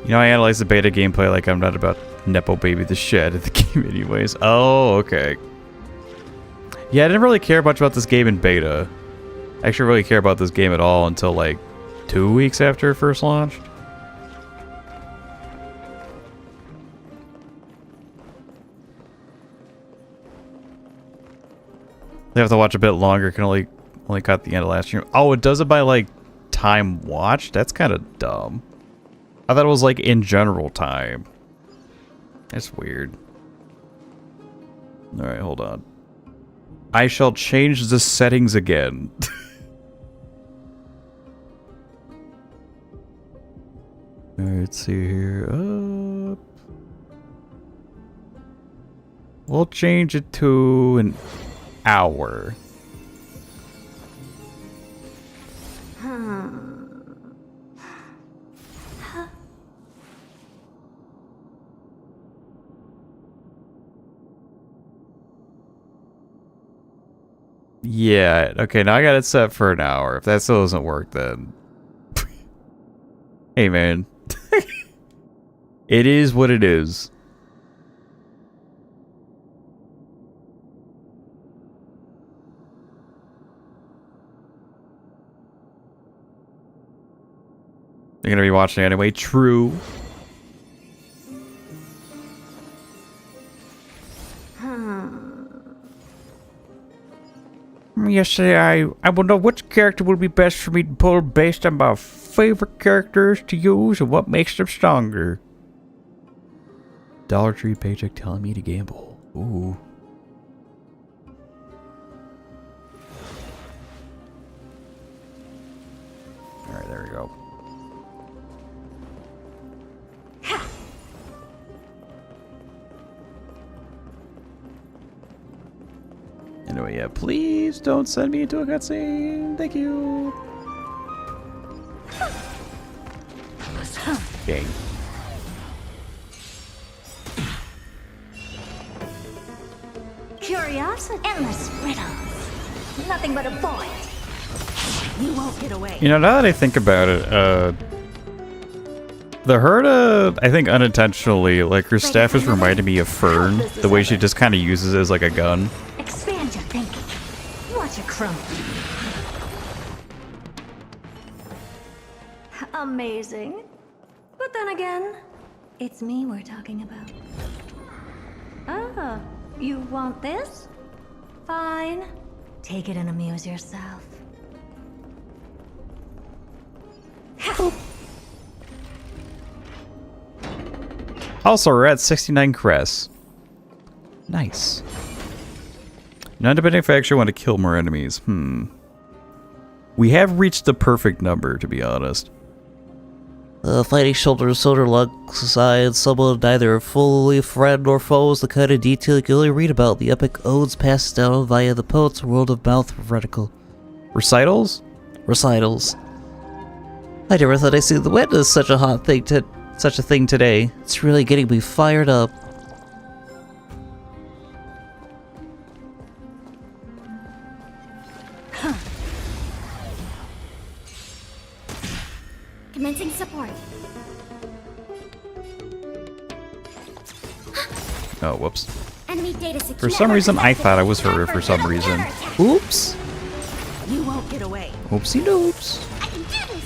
You know, I analyze the beta gameplay like I'm not about Nepo Baby the Shed at the game anyways. Oh, okay. Yeah, I didn't really care much about this game in beta. I actually really care about this game at all until like 2 weeks after it first launched. They have to watch a bit longer. Can only caught the end of last stream. Oh, it does it by like time watched? That's kind of dumb. I thought it was like in general time. That's weird. All right, hold on. I shall change the settings again. Let's see here. We'll change it to an hour. Yeah, okay, now I got it set for an hour. If that still doesn't work, then... Hey, man. It is what it is. You're gonna be watching anyway. True. Yesterday, I will know which character will be best for me to pull based on my favorite characters to use and what makes them stronger. Dollar Tree paycheck telling me to gamble. Ooh. Alright, there we go. Anyway, yeah, please don't send me into a cutscene. Thank you. Dang. Curiosity, endless riddles. Nothing but a void. You won't get away. You know, now that I think about it, the Herda, I think unintentionally, like her staff is reminding me of Fern, the way she just kind of uses it as like a gun. Expand your thinking. Watch it crumble. Amazing. But then again, it's me we're talking about. Ah, you want this? Fine. Take it and amuse yourself. Also, we're at 69 crests. Nice. Non-dependent if I actually want to kill more enemies. We have reached the perfect number, to be honest. Fighting shoulder to shoulder alongside someone neither fully friend nor foe is the kind of detail you can only read about the epic odes passed down via the poet's word-of-mouth Recitals? Recitals. I never thought I'd see the witness such a thing today. It's really getting me fired up. Commencing support. Oh, whoops. Enemy data secure. For some reason, I thought I was her for some reason. Oops. You won't get away. Oopsie doops.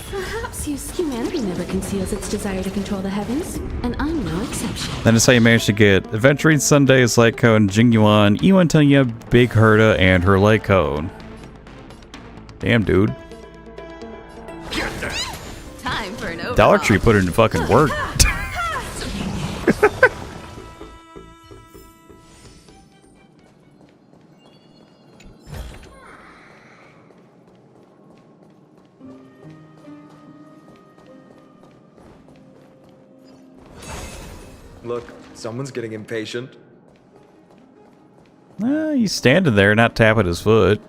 Perhaps humanity never conceals its desire to control the heavens, and I'm no exception. That is how you managed to get Adventuring Sunday's Light Cone, Jingyuan, Iwantanya, Big Herda, and her Light Cone. Damn, dude. Time for an overhaul. Dollar Tree put in fucking work. Look, someone's getting impatient. He's standing there, not tapping his foot.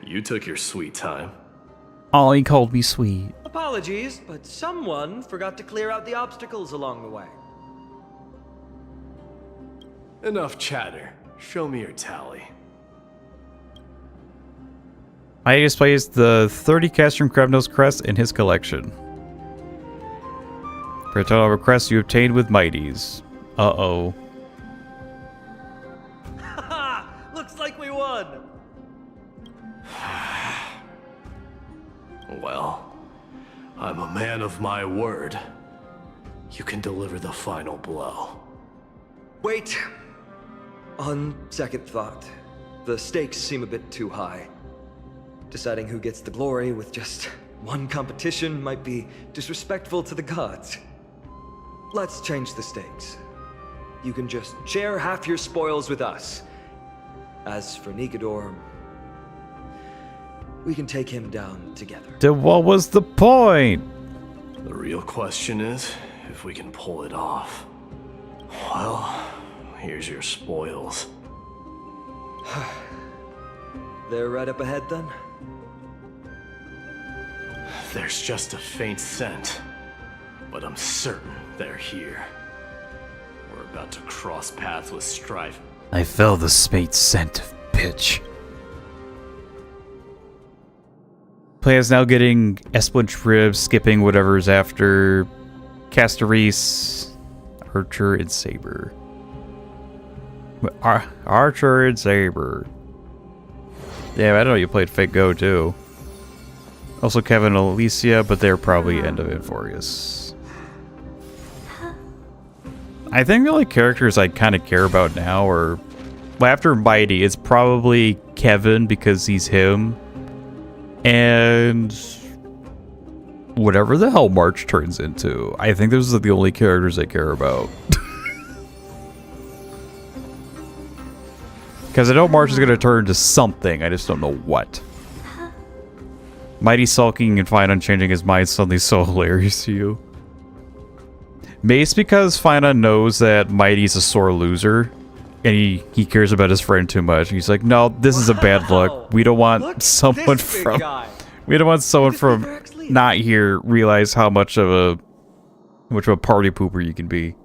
You took your sweet time. Oh, he called me sweet. Apologies, but someone forgot to clear out the obstacles along the way. Enough chatter. Show me your tally. I displays the 30 casts from Kremnoans crest in his collection. For a total of requests you obtained with Mighties. Uh-oh. Haha! Looks like we won! Well, I'm a man of my word. You can deliver the final blow. Wait. On second thought, the stakes seem a bit too high. Deciding who gets the glory with just one competition might be disrespectful to the gods. Let's change the stakes. You can just share half your spoils with us. As for Nikador, we can take him down together. Then what was the point? The real question is if we can pull it off. Well, here's your spoils. They're right up ahead then? There's just a faint scent, but I'm certain they're here. We're about to cross paths with Strife. I felt the faint scent of bitch. Player's now getting Esplinch Ribs, skipping whatever's after Castaris, Archer, and Saber. Archer and Saber. Damn, I know you played Fate Go too. Also Kevin and Alicia, but they're probably end of Inforius. I think the only characters I kind of care about now are... Well, after Mighty, it's probably Kevin because he's him. And... whatever the hell March turns into. I think those are the only characters I care about. Because I know March is going to turn into something, I just don't know what. Mighty sulking and Phainon changing his mind suddenly so hilarious to you. Maybe it's because Phainon knows that Mighty's a sore loser. And he cares about his friend too much. He's like, no, this is a bad look. We don't want someone from... We don't want someone from not here realize how much of a party pooper you can be.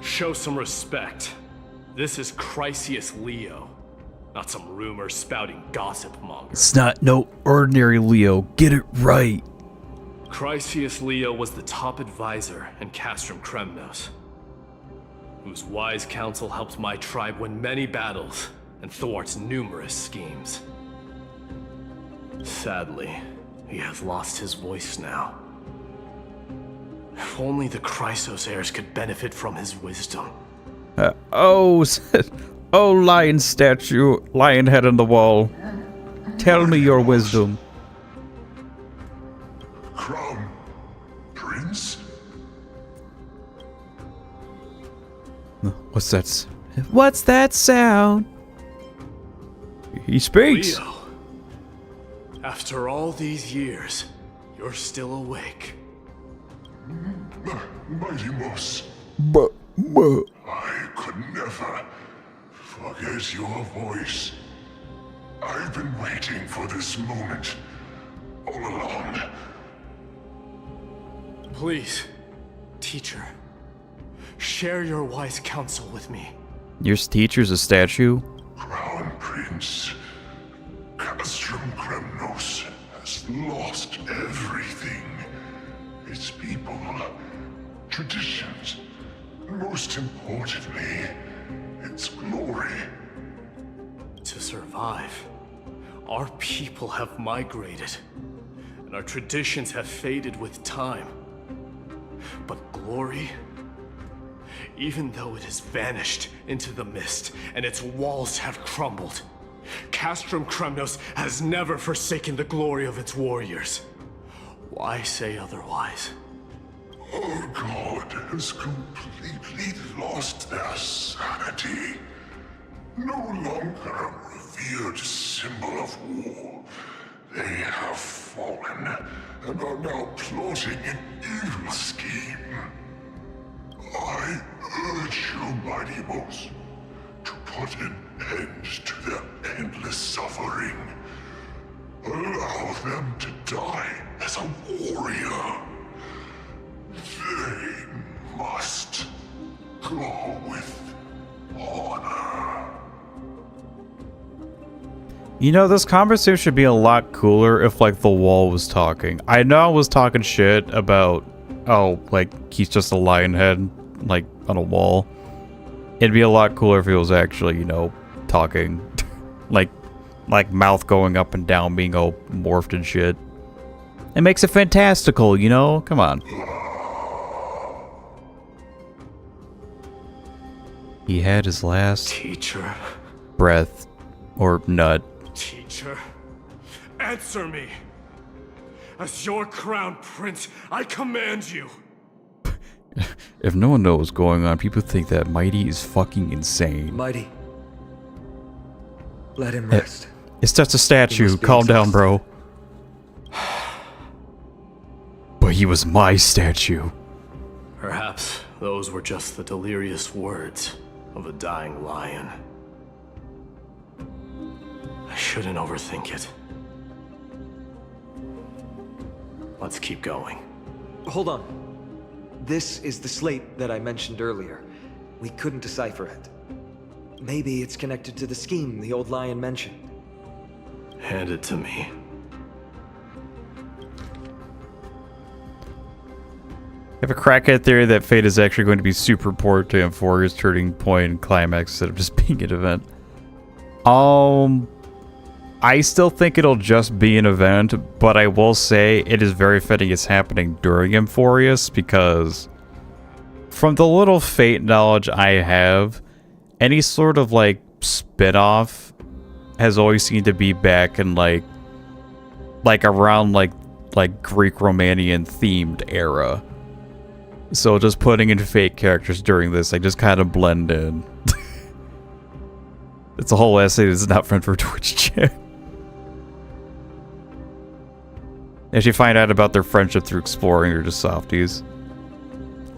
Show some respect. This is Chrysius Leo, not some rumor-spouting gossip monger. It's not no ordinary Leo. Get it right. Chrysius Leo was the top advisor in Castrum Kremnos, whose wise counsel helped my tribe win many battles and thwart numerous schemes. Sadly, he has lost his voice now. If only the Chrysos heirs could benefit from his wisdom. Oh, lion statue, lion head on the wall. Tell me your wisdom. Crown Prince? What's that? What's that sound? He speaks. Leo, after all these years, you're still awake. Mighty Moss. I could never forget your voice. I've been waiting for this moment all along. Please, teacher, share your wise counsel with me. Your teacher's a statue? Crown Prince, Castrum Kremnos has lost everything. Its people, traditions, and most importantly, its glory. To survive, our people have migrated, and our traditions have faded with time. But glory, even though it has vanished into the mist and its walls have crumbled, Castrum Kremnos has never forsaken the glory of its warriors. Why say otherwise? Our god has completely lost their sanity. No longer a revered symbol of war. They have fallen and are now plotting an evil scheme. I urge you, Mighty Moss, to put an end to their endless suffering. Allow them to die as a warrior. They must go with honor. You know, this conversation should be a lot cooler if, like, the wall was talking. I know I was talking shit about, oh, like, he's just a lion head, like, on a wall. It'd be a lot cooler if he was actually, you know, talking. like mouth going up and down, being all morphed and shit. It makes it fantastical, you know? Come on. He had his last Teacher. breath or nut. Teacher, answer me. As your crown prince, I command you. If no one knows what's going on, people think that Mighty is fucking insane. Mighty. Let him rest. It's just a statue. Calm down, bro. But he was my statue. Perhaps those were just the delirious words of a dying lion. I shouldn't overthink it. Let's keep going. Hold on. This is the slate that I mentioned earlier. We couldn't decipher it. Maybe it's connected to the scheme the old lion mentioned. Hand it to me. I have a crackhead theory that Fate is actually going to be super important to Amphoria's turning point and climax instead of just being an event. I still think it'll just be an event, but I will say it is very fitting it's happening during Amphorius because from the little Fate knowledge I have, any sort of like spin-off has always seemed to be back in like around like Greek Romanian themed era. So just putting in Fate characters during this, they just kind of blend in. It's a whole essay that's not meant for Twitch chat. As you find out about their friendship through exploring, they're just softies.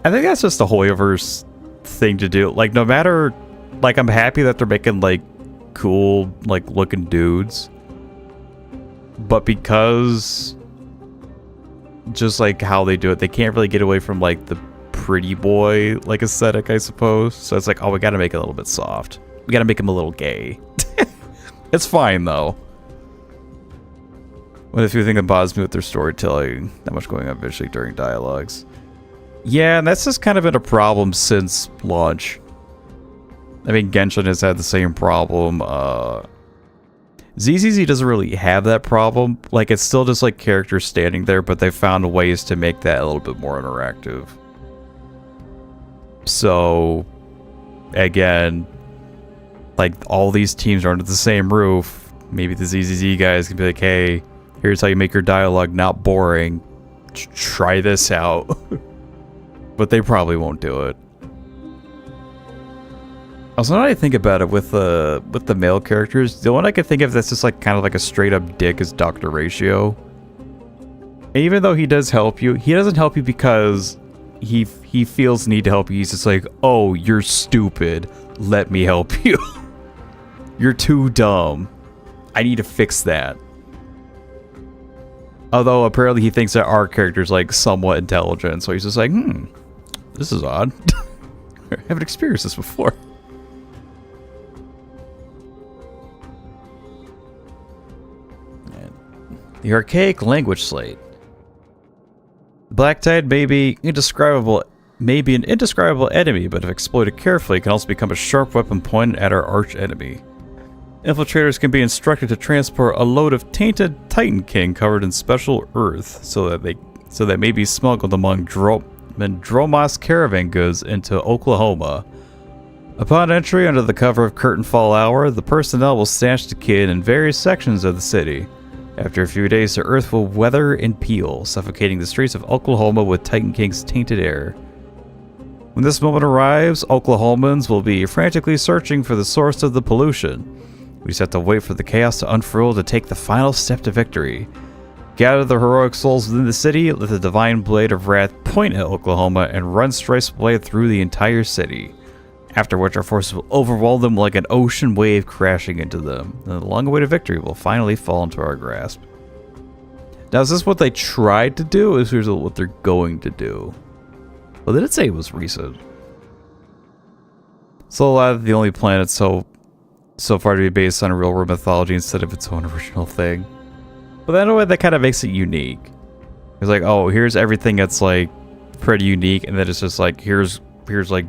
I think that's just the Hoyoverse thing to do. Like, no matter... Like, I'm happy that they're making, like, cool, like, looking dudes. But because... just, like, how they do it, they can't really get away from, like, the pretty boy, like, aesthetic, I suppose. So it's like, oh, we gotta make it a little bit soft. We gotta make him a little gay. It's fine, though. One of the few things that bothers me with their storytelling, not much going on visually during dialogues. Yeah, and that's just kind of been a problem since launch. I mean, Genshin has had the same problem. ZZZ doesn't really have that problem. Like, it's still just like characters standing there, but they found ways to make that a little bit more interactive. So, again, like, all these teams are under the same roof. Maybe the ZZZ guys can be like, hey, here's how you make your dialogue not boring. Try this out. But they probably won't do it. Also, now that I think about it with the male characters, the one I can think of that's just like kind of like a straight up dick is Dr. Ratio. And even though he does help you, he doesn't help you because he feels the need to help you. He's just like, oh, you're stupid. Let me help you. You're too dumb. I need to fix that. Although apparently he thinks that our character's like somewhat intelligent, so he's just like, this is odd. I haven't experienced this before. The archaic language slate. Black Tide may be an indescribable enemy, but if exploited carefully, it can also become a sharp weapon pointed at our arch enemy. Infiltrators can be instructed to transport a load of tainted Titan King covered in special earth, so that may be smuggled among Mendromos caravan goods into Oklahoma. Upon entry under the cover of Curtain Fall Hour, the personnel will stash the kid in various sections of the city. After a few days, the earth will weather and peel, suffocating the streets of Oklahoma with Titan King's tainted air. When this moment arrives, Oklahomans will be frantically searching for the source of the pollution. We just have to wait for the chaos to unfurl to take the final step to victory. Gather the heroic souls within the city, let the divine blade of wrath point at Oklahoma, and run Strife's blade through the entire city. After which our forces will overwhelm them like an ocean wave crashing into them. And the long-awaited victory will finally fall into our grasp. Now, is this what they tried to do, or is this what they're going to do? Well, they did say it was recent. So a lot of the only planet so far to be based on a real-world mythology instead of its own original thing. But then in a way that kind of makes it unique. It's like, oh, here's everything that's like pretty unique, and then it's just like here's like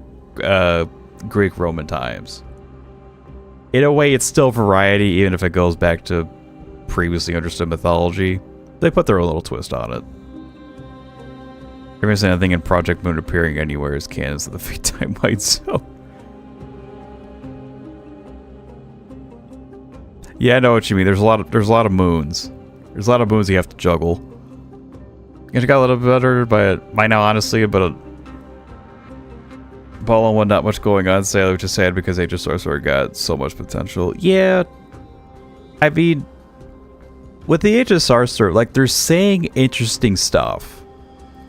Greek Roman times. In a way, it's still variety, even if it goes back to previously understood mythology. They put their own little twist on it. There isn't anything in Project Moon appearing anywhere as canon to the Fate timeline, so. Yeah, I know what you mean. There's a lot of moons. There's a lot of moons you have to juggle. It got a little bit better by now, honestly, but Ball on one, not much going on. Sailor, which is sad because Age of Sorcerer got so much potential. Yeah, I mean, with the HSR story, like, they're saying interesting stuff.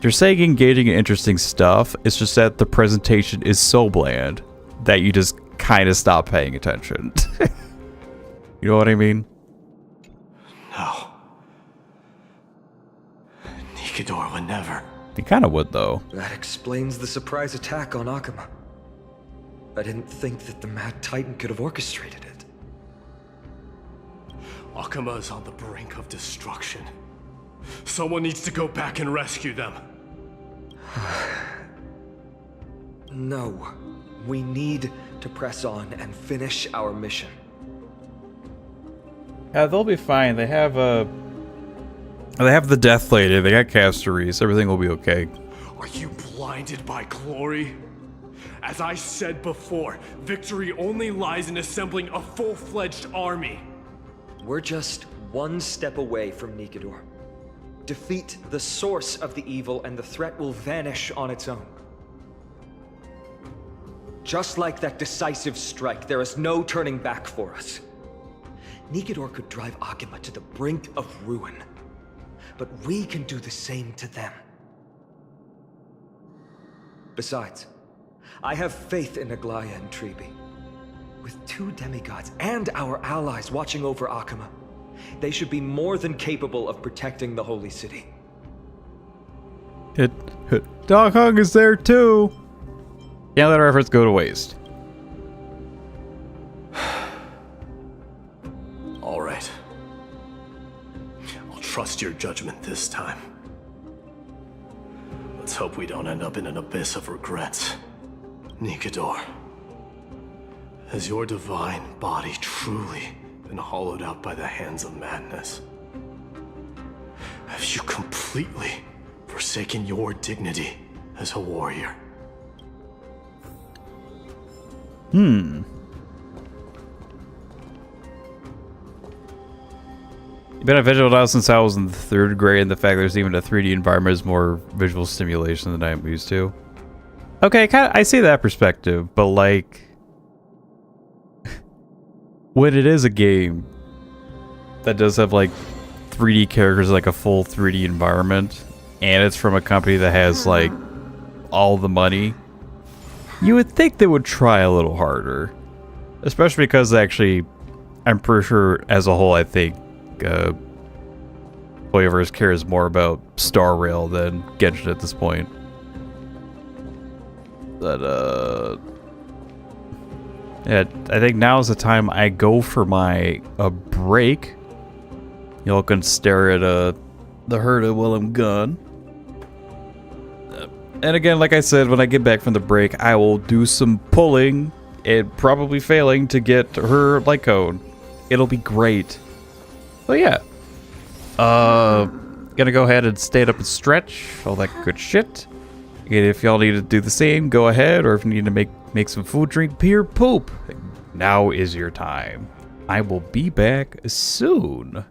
They're saying engaging and interesting stuff. It's just that the presentation is so bland that you just kind of stop paying attention. You know what I mean? No. Nikador would never. He kind of would, though. That explains the surprise attack on Akama. I didn't think that the Mad Titan could have orchestrated it. Akama is on the brink of destruction. Someone needs to go back and rescue them. No. We need to press on and finish our mission. Yeah, they'll be fine. They have the Death Lady. They got Casteries. Everything will be okay. Are you blinded by glory? As I said before, victory only lies in assembling a full-fledged army. We're just one step away from Nikador. Defeat the source of the evil and the threat will vanish on its own. Just like that decisive strike, there is no turning back for us. Nikador could drive Akama to the brink of ruin, but we can do the same to them. Besides, I have faith in Aglaya and Tribi. With 2 demigods and our allies watching over Akama, they should be more than capable of protecting the Holy City. Dog Hung is there too. Can't let our efforts go to waste. All right. I'll trust your judgment this time. Let's hope we don't end up in an abyss of regrets. Nikador, has your divine body truly been hollowed out by the hands of madness? Have you completely forsaken your dignity as a warrior? You've been a visual now since I was in the 3rd grade, and the fact there's even a 3D environment is more visual stimulation than I'm used to. Okay, I see that perspective, but like, when it is a game that does have like 3D characters, like a full 3D environment, and it's from a company that has like all the money, you would think they would try a little harder. Especially because actually, I'm pretty sure as a whole, I think Toyoverse cares more about Star Rail than Genshin at this point. But yeah, I think now is the time I go for my break. Y'all can stare at the herd while I'm gone. And again, like I said, when I get back from the break, I will do some pulling and probably failing to get her light cone. It'll be great. So yeah. Gonna go ahead and stand up and stretch, all that good shit. And if y'all need to do the same, go ahead. Or if you need to make some food, drink, pee, or poop, now is your time. I will be back soon.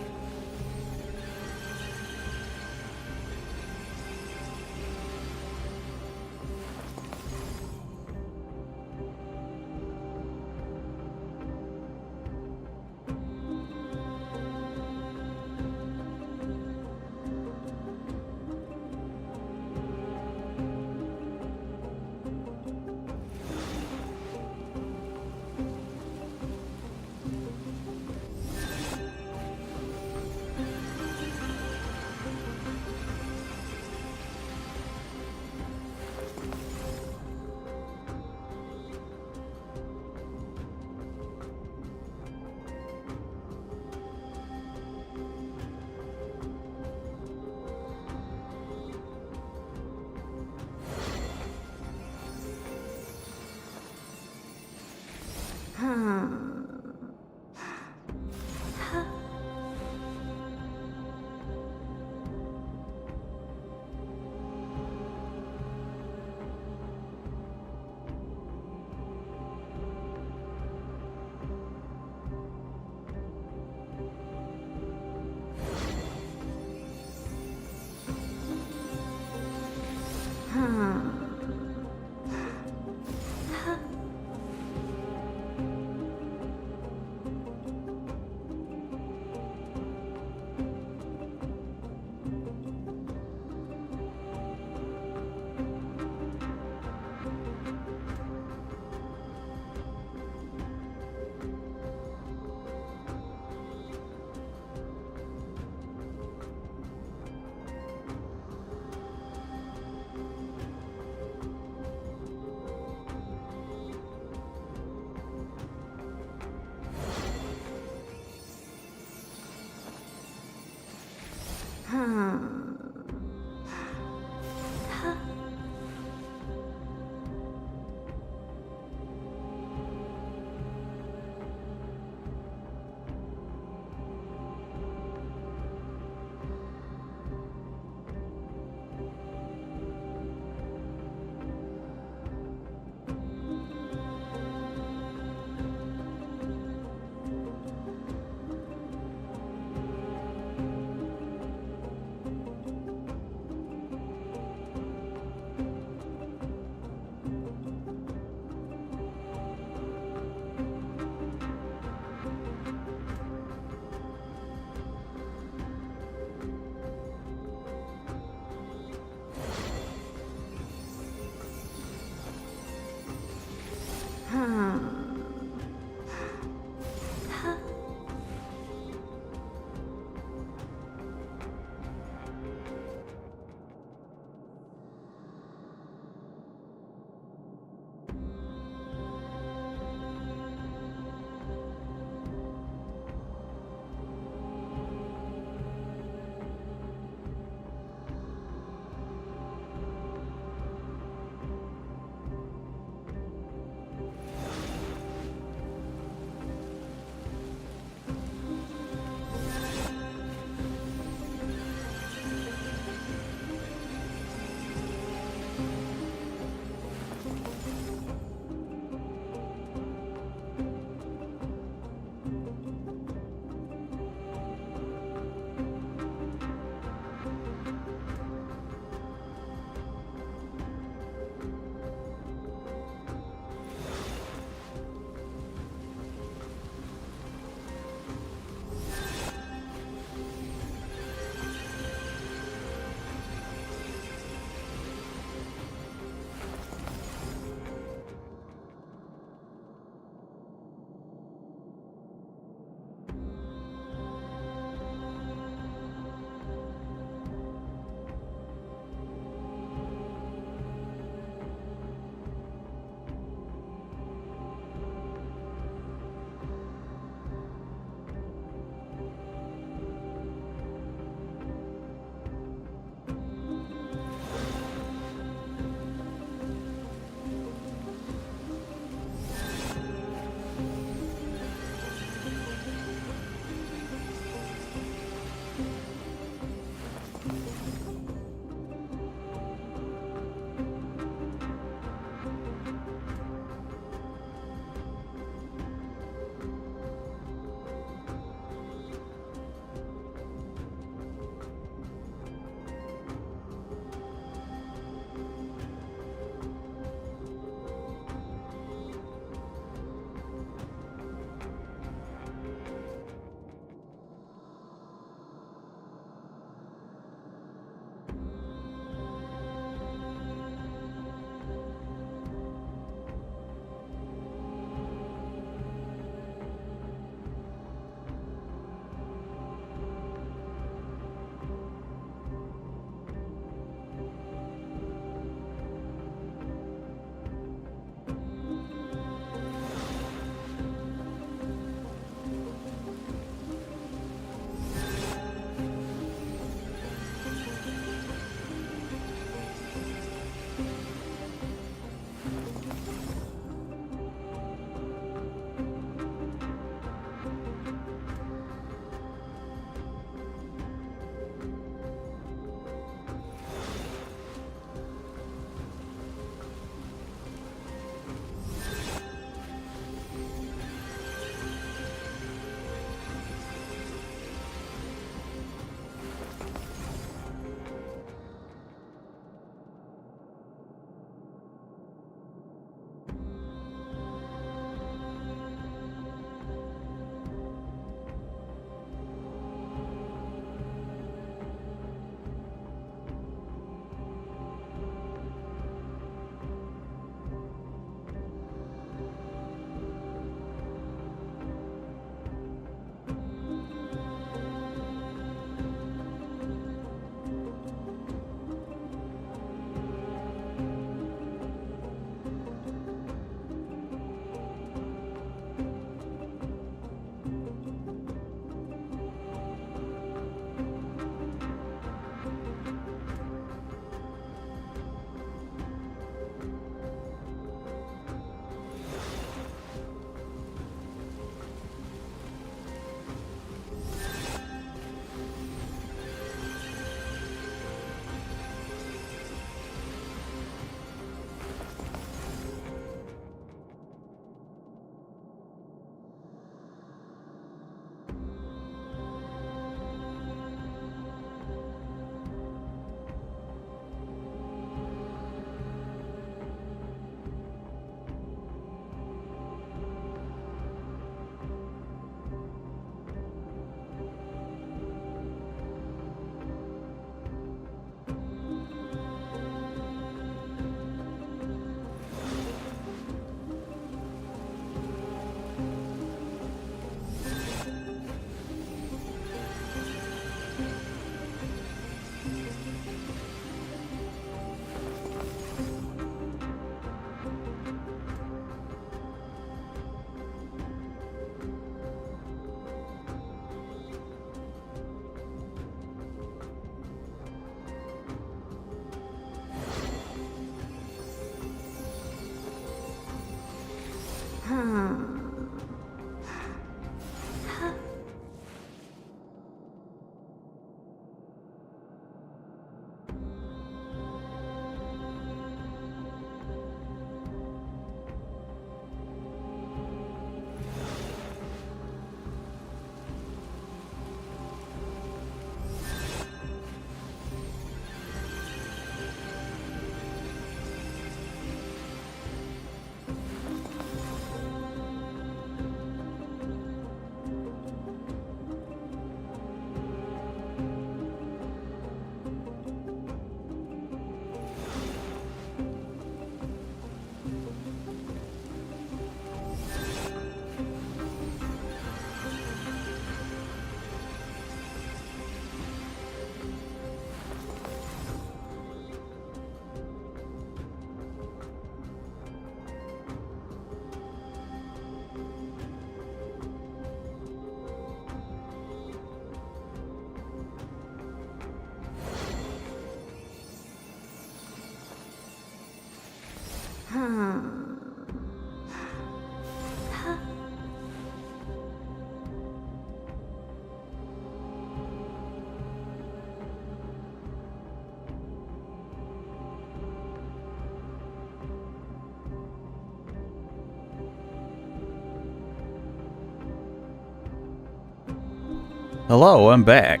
Hello, I'm back.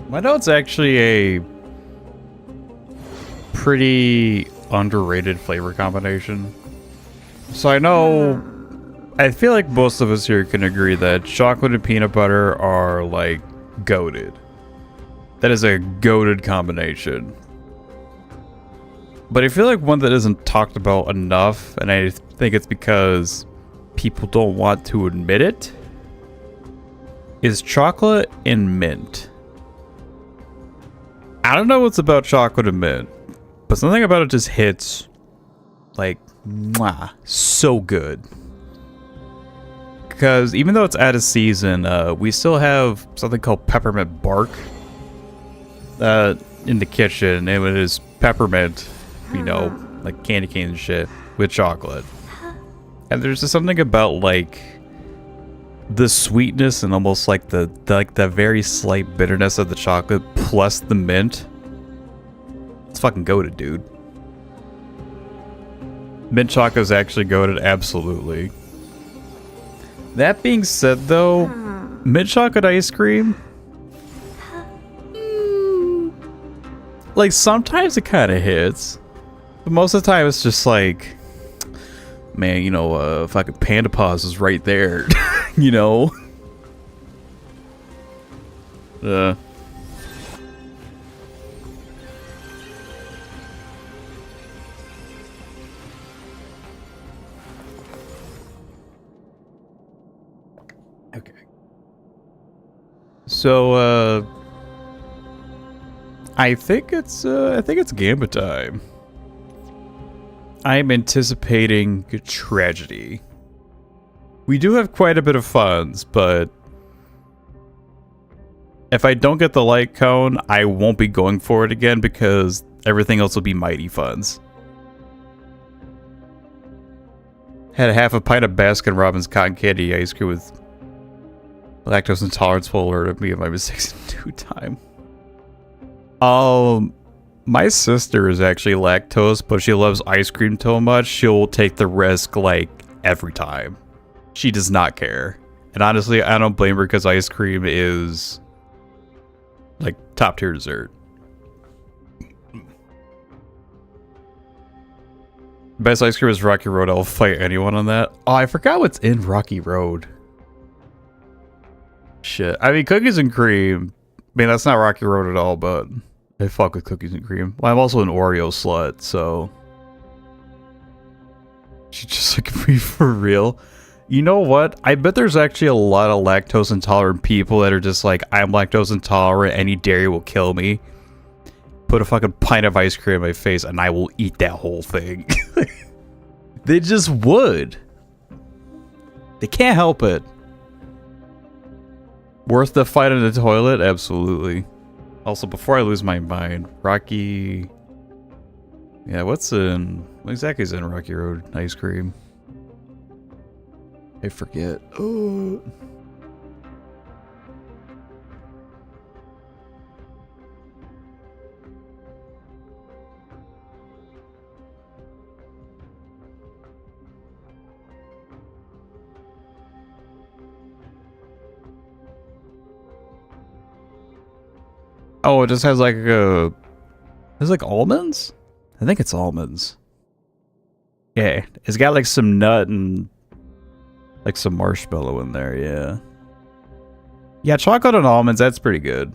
My note's actually a pretty underrated flavor combination. So I feel like most of us here can agree that chocolate and peanut butter are like goated. That is a goated combination. But I feel like one that isn't talked about enough, and I think it's because people don't want to admit it, is chocolate and mint. I don't know what's about chocolate and mint, but something about it just hits like mwah, so good. Because even though it's out of season, we still have something called peppermint bark in the kitchen, and it is peppermint, you know, like candy cane and shit with chocolate. And there's just something about like the sweetness and almost like the very slight bitterness of the chocolate plus the mint. It's fucking goated, dude. Mint chocolate is actually goated, absolutely. That being said, though, mint chocolate ice cream, like sometimes it kind of hits, but most of the time it's just like, man, you know, fucking Panda Paws is right there, you know? Okay. So, I think it's Gambit time. I'm anticipating tragedy. We do have quite a bit of funds, but if I don't get the light cone, I won't be going for it again because everything else will be mighty funds. Had a half a pint of Baskin Robbins cotton candy ice cream with lactose intolerance will alert me of my mistakes in due time. My sister is actually lactose, but she loves ice cream so much, she'll take the risk, like, every time. She does not care. And honestly, I don't blame her because ice cream is, like, top tier dessert. Best ice cream is Rocky Road. I'll fight anyone on that. Oh, I forgot what's in Rocky Road. Shit. I mean, cookies and cream. I mean, that's not Rocky Road at all, but I fuck with cookies and cream. Well, I'm also an Oreo slut, so she's just looking at me for real. You know what? I bet there's actually a lot of lactose intolerant people that are just like, I'm lactose intolerant, any dairy will kill me. Put a fucking pint of ice cream in my face and I will eat that whole thing. They just would. They can't help it. Worth the fight in the toilet? Absolutely. Also, before I lose my mind, Rocky Yeah, what exactly is in Rocky Road ice cream? I forget. Oh. Oh, it just has like there's like almonds? I think it's almonds. Yeah, it's got like some nut and like some marshmallow in there, yeah. Yeah, chocolate and almonds, that's pretty good.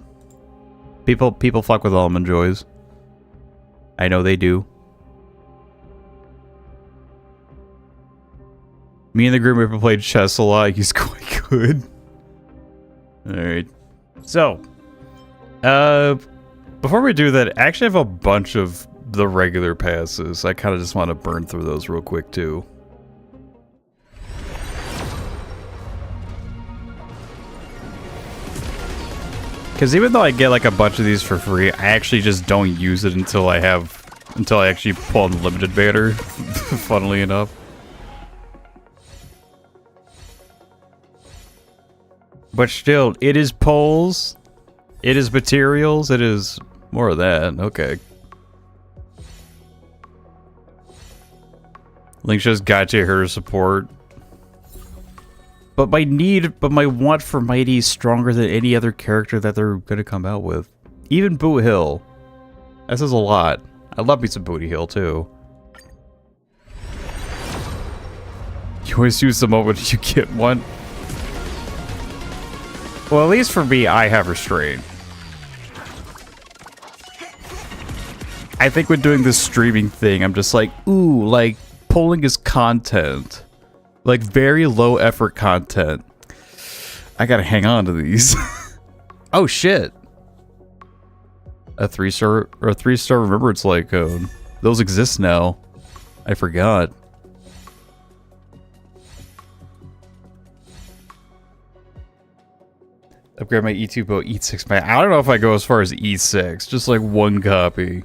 People fuck with almond joys. I know they do. Me and the Grim Reaper played chess a lot. He's quite good. Alright. So, before we do that, I actually have a bunch of the regular passes. I kind of just want to burn through those real quick, too. Because even though I get like a bunch of these for free, I actually just don't use it until I actually pull unlimited banner, funnily enough. But still, it is polls, it is materials, it is more of that. Okay. Link's just gotcha her support. But my want for Mighty is stronger than any other character that they're gonna come out with. Even Boot Hill. That says a lot. I love me some Booty Hill too. You always use the moment you get one. Well, at least for me, I have restraint. I think when doing this streaming thing, I'm just like, ooh, like, pulling is content. Like, very low effort content. I gotta hang on to these. Oh, shit. A 3-star remembrance like code. Those exist now. I forgot. Upgrade my E2 boat, E6 man. I don't know if I go as far as E6. Just like one copy.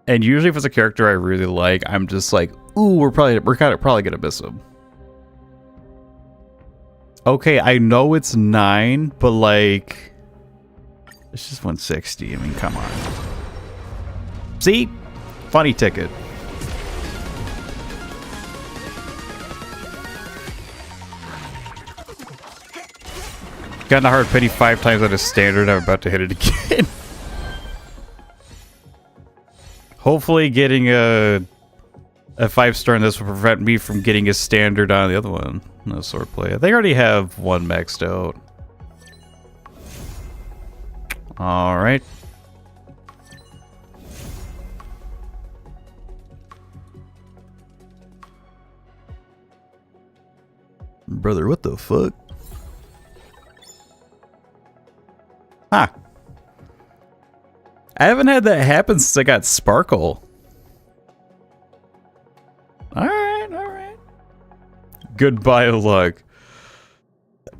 And usually if it's a character I really like, I'm just like, ooh, we're probably gonna miss him. Okay, I know it's 9, but like, it's just 160. I mean, come on. See? Funny ticket. Gotten a hard penny 5 times on a standard. I'm about to hit it again. Hopefully getting a 5-star in this will prevent me from getting a standard on the other one. No swordplay. I think I already have one maxed out. Alright. Brother, what the fuck? Huh. I haven't had that happen since I got Sparkle. Alright, alright. Goodbye, luck.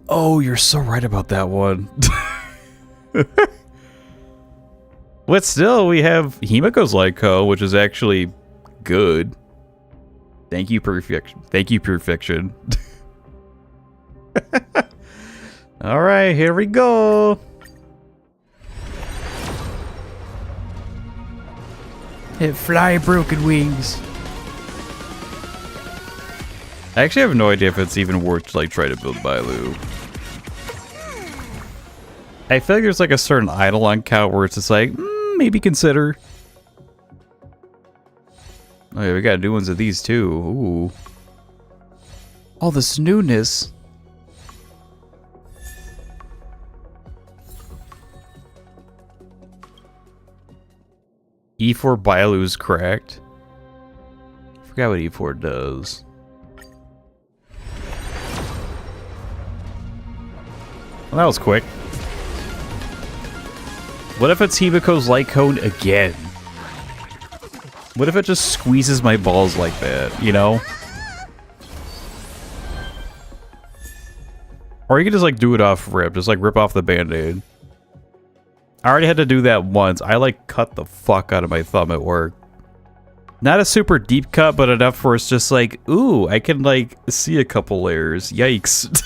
Oh, you're so right about that one. But still, we have Himiko's Lyco, which is actually good. Thank you, perfection. Thank you, perfection. Alright, here we go. Hit fly, broken wings. I actually have no idea if it's even worth to like try to build Bailu. I feel like there's like a certain Eidolon count where it's just like, maybe consider. Oh yeah, we got new ones of these too. Ooh. All this newness. E4 Bailu is cracked. I forgot what E4 does. Well, that was quick. What if it's Himiko's Light Cone again? What if it just squeezes my balls like that, you know? Or you can just like do it off rip, just like rip off the band-aid. I already had to do that once. I like cut the fuck out of my thumb at work. Not a super deep cut, but enough where it's just like, ooh, I can like see a couple layers. Yikes.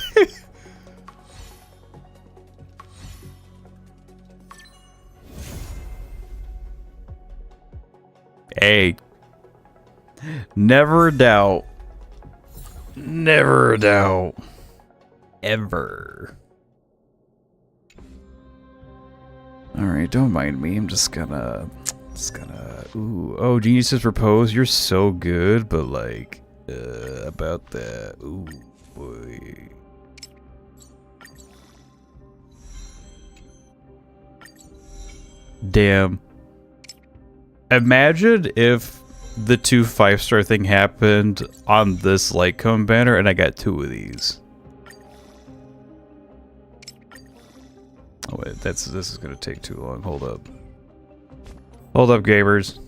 Hey. Never doubt. Never doubt. Ever. Alright, don't mind me. I'm just gonna... Ooh. Oh, Geniuses Propose. You're so good, but like... about that. Ooh, boy. Damn. Imagine if the 2 5-star thing happened on this light cone banner and I got 2 of these. Oh wait, this is gonna take too long. Hold up. Hold up, gamers.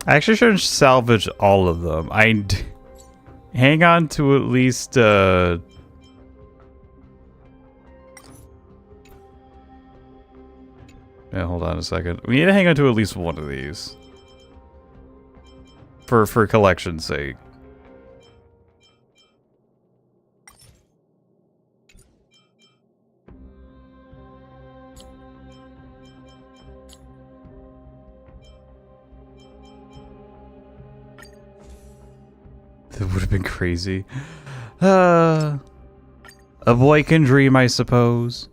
I actually shouldn't salvage all of them. Hang on to at least yeah, hold on a second. We need to hang on to at least one of these. For collection's sake. That would have been crazy. A boy can dream, I suppose.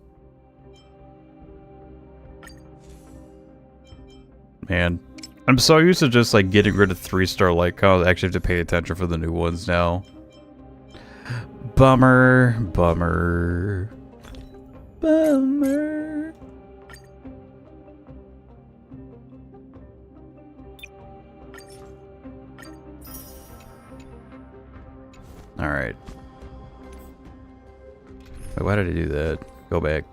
Man, I'm so used to just like getting rid of 3-star light cones. I actually have to pay attention for the new ones now. Bummer, bummer, bummer. All right. Wait, why did I do that? Go back.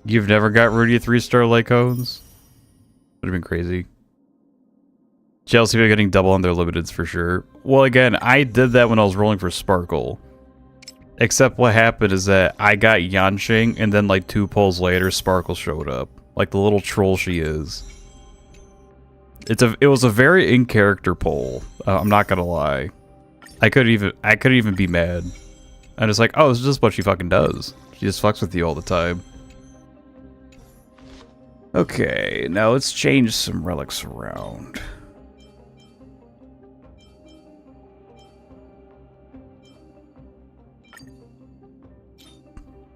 You've never got Rudy 3-star Lycones? Would have been crazy. Chelsea are getting double on their limiteds for sure. Well, again, I did that when I was rolling for Sparkle. Except what happened is that I got Yanqing, and then like 2 pulls later, Sparkle showed up. Like the little troll she is. It was a very in-character pull. I'm not gonna lie. I could even be mad. I'm just like, oh, this is just what she fucking does. She just fucks with you all the time. Okay, now let's change some relics around.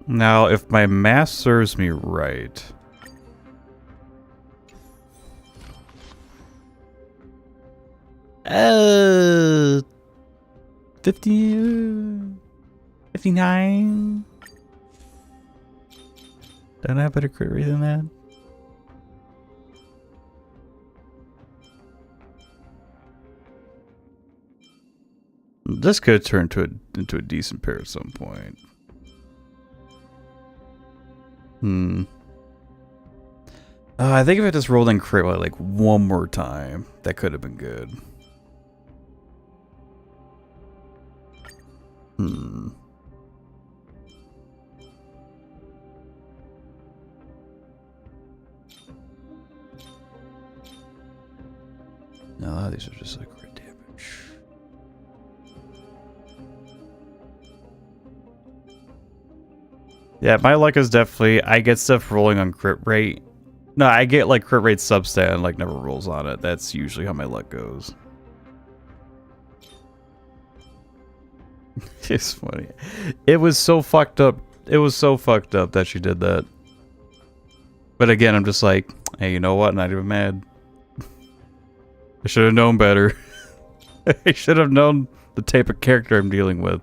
Now, if my math serves me right... 59? Don't I have better crit rate than that? This could turn into a decent pair at some point. I think if I just rolled in crit like one more time, that could have been good. No, these are just like crit damage. Yeah, my luck is definitely, I get stuff rolling on crit rate. No, I get like crit rate substat and like never rolls on it. That's usually how my luck goes. It's funny. It was so fucked up. It was so fucked up that she did that. But again, I'm just like, hey, you know what? Not even mad. I should have known better. I should have known the type of character I'm dealing with.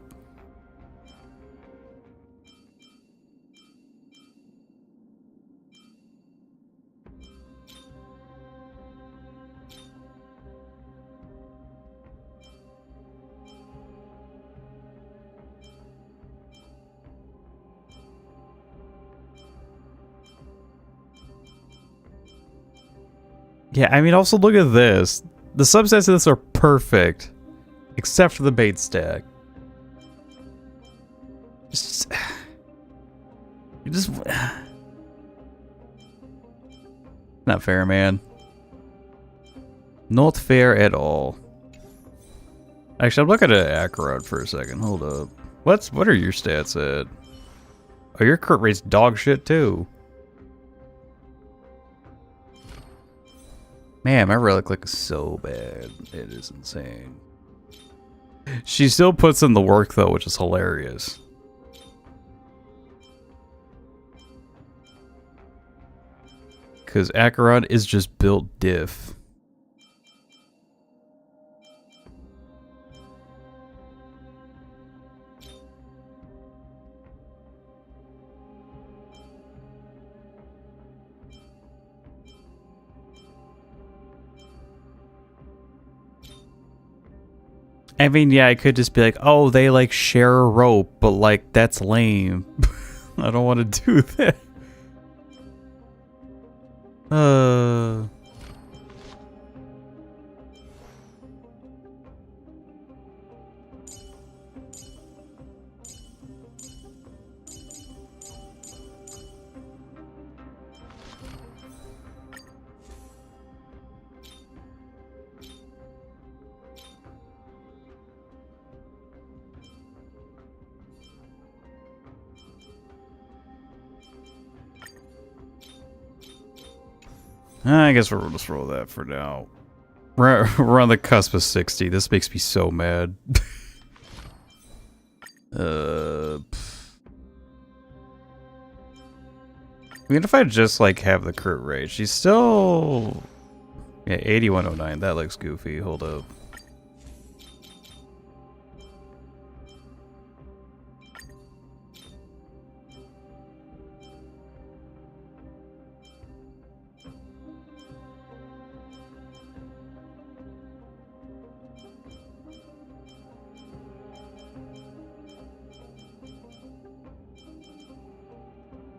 Yeah, I mean, also look at this. The subsets of this are perfect, except for the bait stack. You just not fair, man. Not fair at all. Actually, I'm looking at Acroad for a second. Hold up. What are your stats at? Oh, your crit rate's dog shit too. Man, my relic click is so bad. It is insane. She still puts in the work though, which is hilarious. Because Acheron is just built diff. I mean, yeah, I could just be like, oh, they like share a rope, but like, that's lame. I don't want to do that. I guess we'll just roll that for now. We're on the cusp of 60. This makes me so mad. I mean, if I just like have the crit rate, she's still... Yeah, 8109. That looks goofy. Hold up.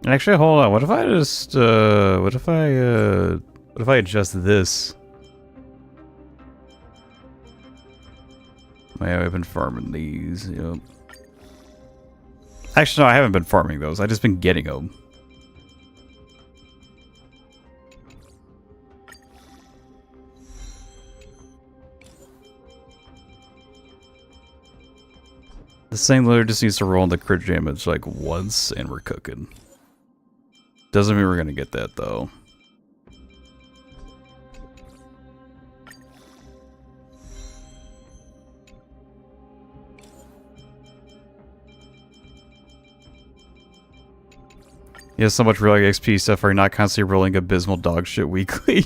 Actually, hold on. What if I just, what if I adjust this? Yeah, I've been farming these, yep. Actually, no, I haven't been farming those. I've just been getting them. This thing literally just needs to roll on the crit damage like once and we're cooking. Doesn't mean we're gonna get that though. You have so much real XP stuff. Are you not constantly rolling abysmal dog shit weekly?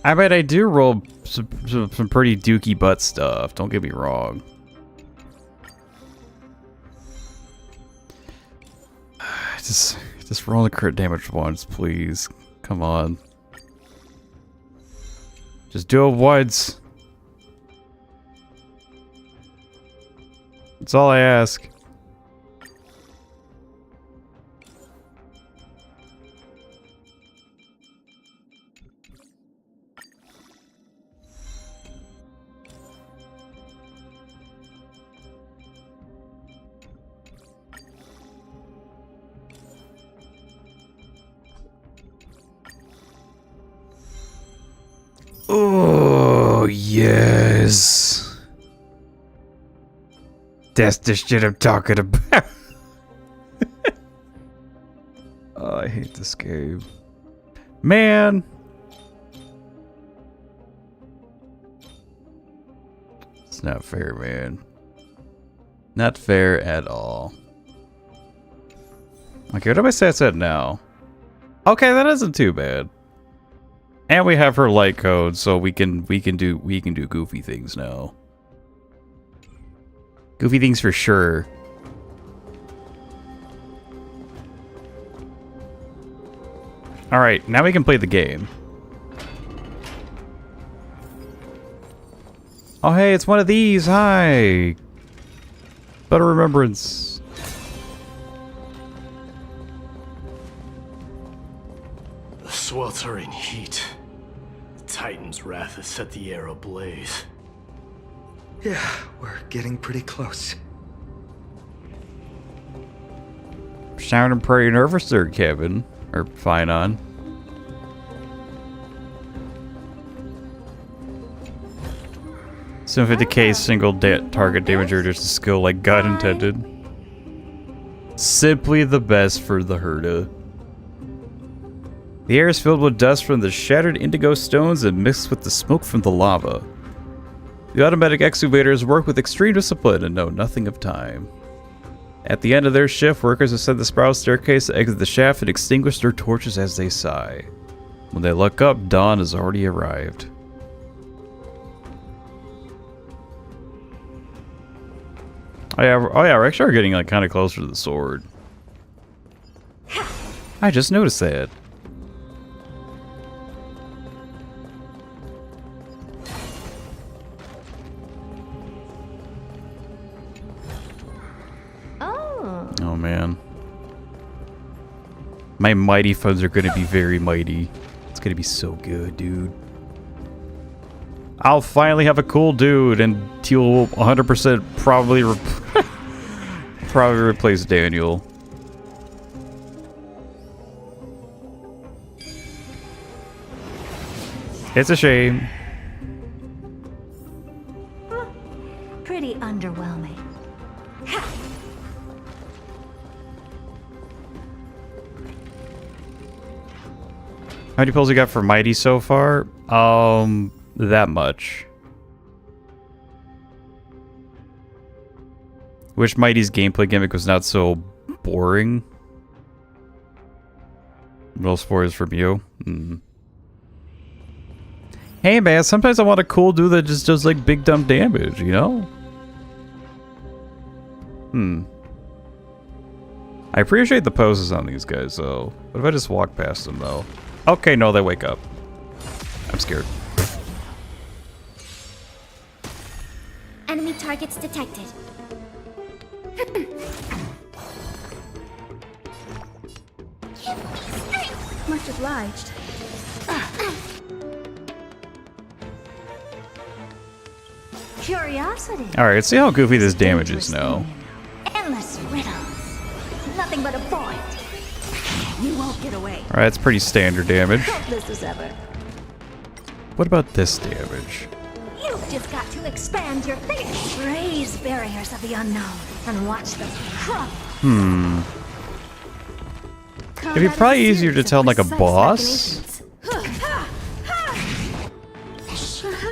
I bet I do roll some pretty dookie butt stuff. Don't get me wrong. Just roll the crit damage once, please. Come on. Just do it once. That's all I ask. Oh, yes. That's the shit I'm talking about. Oh, I hate this game. Man. It's not fair, man. Not fair at all. Okay, what are my stats at now? Okay, that isn't too bad. And we have her light code, so we can do goofy things now. Goofy things for sure. Alright, now we can play the game. Oh hey, it's one of these! Hi! Better remembrance. The sweltering heat. The Titan's wrath has set the air ablaze. Yeah, we're getting pretty close. Sounding pretty nervous there, Kevin. Or Phainon. So 50k single target damage reduces skill like God intended. Simply the best for the Herda. The air is filled with dust from the shattered indigo stones and mixed with the smoke from the lava. The automatic excavators work with extreme discipline and know nothing of time. At the end of their shift, workers ascend the spiral staircase, exit the shaft, and extinguish their torches as they sigh. When they look up, dawn has already arrived. Oh yeah, we're actually getting like kind of closer to the sword. I just noticed that. Oh man. My mighty foes are gonna be very mighty. It's gonna be so good, dude. I'll finally have a cool dude, and he'll 100% probably probably replace Daniel. It's a shame. Pretty underwhelming. How many pulls you got for Mighty so far? That much. Wish Mighty's gameplay gimmick was not so boring. No spoilers from you. Hey man, sometimes I want a cool dude that just does like big dumb damage, you know? I appreciate the poses on these guys though. What if I just walk past them though? Okay, no, they wake up. I'm scared. Enemy targets detected. Much obliged. Curiosity. Alright, let's see how goofy this damage is now. Endless riddles. Nothing but a void. You won't get away. Alright, that's pretty standard damage. Hopeless as ever. What about this damage? You've just got to expand your thinking. Raise barriers of the unknown and watch them crumble. It'd be probably easier to tell like a boss.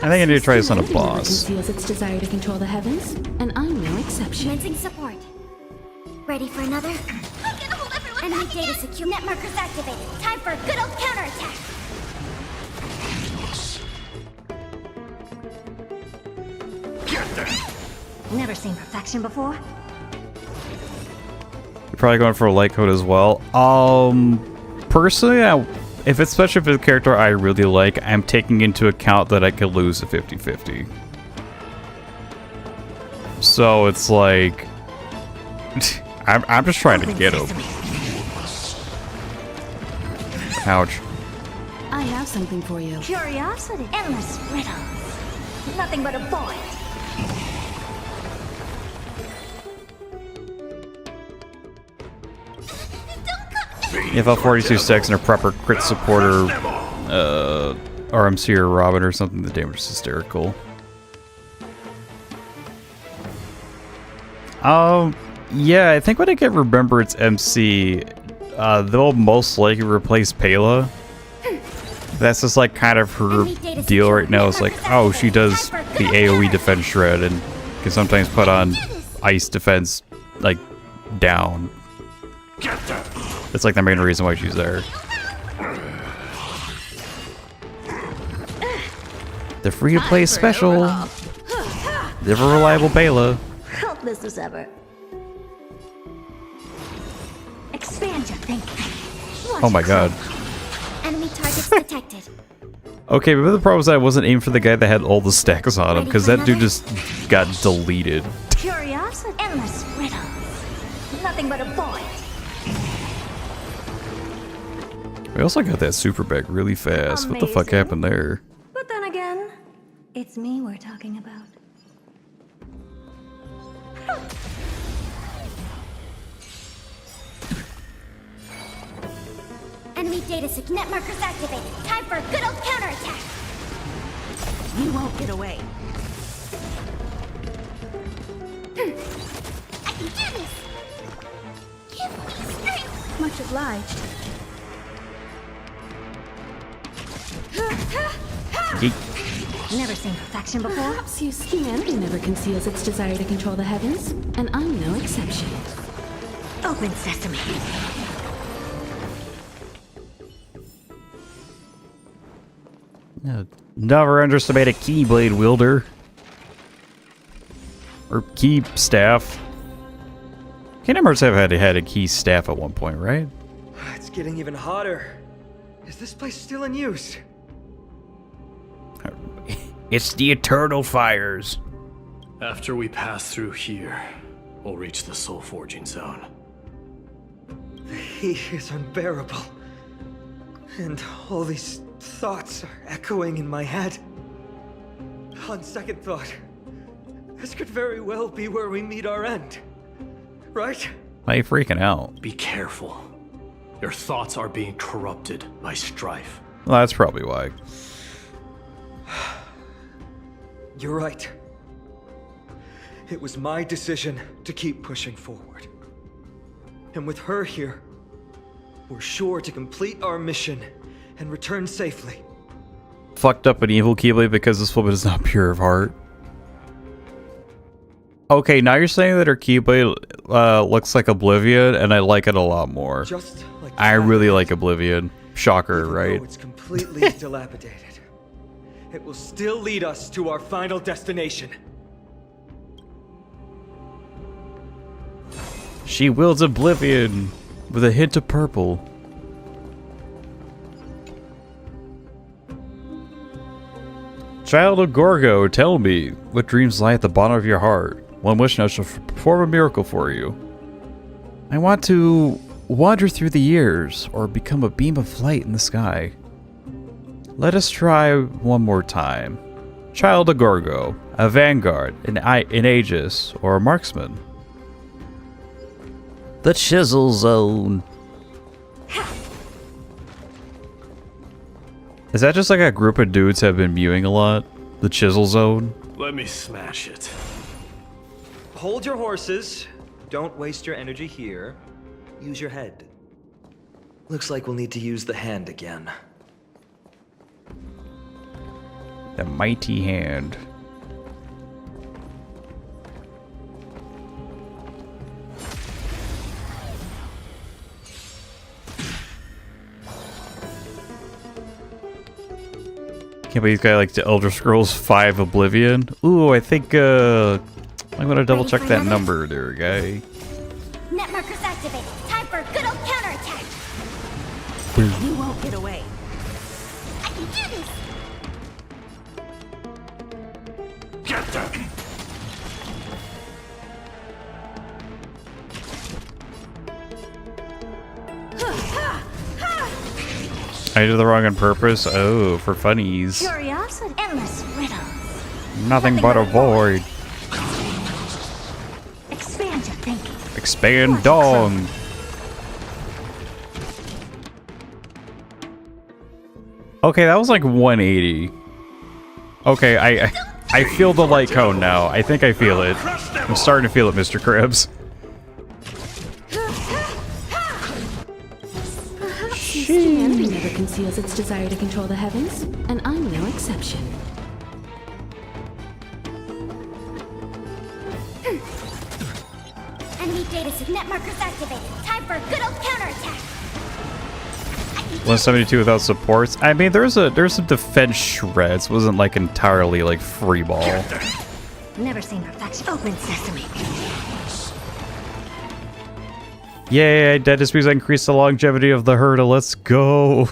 I think I need to try this on a boss. Conceals its desire to control the heavens, and I'm no exception. Commencing support. Ready for another? Enemy data secure. Net markers activated. Time for a good old counterattack. Never seen perfection before? You're probably going for a light code as well. Personally, if it's especially for the character I really like, I'm taking into account that I could lose a 50-50. So it's like, I'm just trying to get him. Ouch. I have something for you. Curiosity. Endless riddles. Nothing but a void. If a 42 stacks and a proper crit supporter, RMC or Robin or something, the damage is hysterical. Yeah, I think when I get Remembrance MC, they'll most likely replace Pela. That's just like kind of her deal right now. It's like, oh, she does the AoE defense shred and can sometimes put on ice defense, like, down. That's like the main reason why she's there. The free-to-play special. Never reliable Pela. Helpless as ever. Expand your thinking. Oh my god. Targets detected. Okay, but the problem was I wasn't aiming for the guy that had all the stacks on him, because that dude just got deleted. Curiosity. Endless riddles. Nothing but a void. We also got that super back really fast. What the fuck Amazing. happened there? But then again, it's me we're talking about. Enemy data net markers activated. Time for a good old counterattack. You won't get away. I can do this. Give me strength. Much obliged. Never seen perfection before. Perhaps humanity never conceals its desire to control the heavens, and I'm no exception. Open sesame. Never underestimate a keyblade wielder. Or key staff. Kingdom Hearts have had a key staff at one point, right? It's getting even hotter. Is this place still in use? It's the eternal fires. After we pass through here, we'll reach the soul forging zone. The heat is unbearable. And all these thoughts are echoing in my head. On second thought, this could very well be where we meet our end. Right? Why are you freaking out? Be careful. Your thoughts are being corrupted by strife. Well, that's probably why. You're right. It was my decision to keep pushing forward. And with her here, we're sure to complete our mission and return safely. Fucked up an evil keyblade because this woman is not pure of heart. Okay, now you're saying that her keyblade looks like Oblivion, and I like it a lot more. Just like I really like Oblivion. Shocker, even right? though it's completely dilapidated. It will still lead us to our final destination. She wields Oblivion with a hint of purple. Child of Gorgo, tell me, what dreams lie at the bottom of your heart? One wish and I shall perform a miracle for you. I want to wander through the years, or become a beam of light in the sky. Let us try one more time. Child of Gorgo, a vanguard, an Aegis, or a marksman. The Chisel Zone. Is that just like a group of dudes have been mewing a lot? The Chisel Zone? Let me smash it. Hold your horses. Don't waste your energy here. Use your head. Looks like we'll need to use the hand again. The mighty hand. Can't believe this guy likes the Elder Scrolls 5 Oblivion. Ooh, I think I'm gonna double check that number there, guy. Net markers activated. Time for a good old counterattack. You won't get away. I can do this. Get them! I did the wrong on purpose. Oh, for funnies. Curiosity. Endless riddles. Nothing but a void. Expand your thinking. Expand dong. Okay, that was like 180. Okay, I feel the light cone now. I think I feel it. I'm starting to feel it, Mr. Krebs. Humanity never conceals its desire to control the heavens, and I'm no exception. Enemy data net markers activated. Time for a good old counterattack. 172 without supports. I mean, there's some defense shreds. It wasn't like entirely like free ball. Never seen perfection. Open sesame. Yay! Dead disputes increase the longevity of the hurdle. Let's go.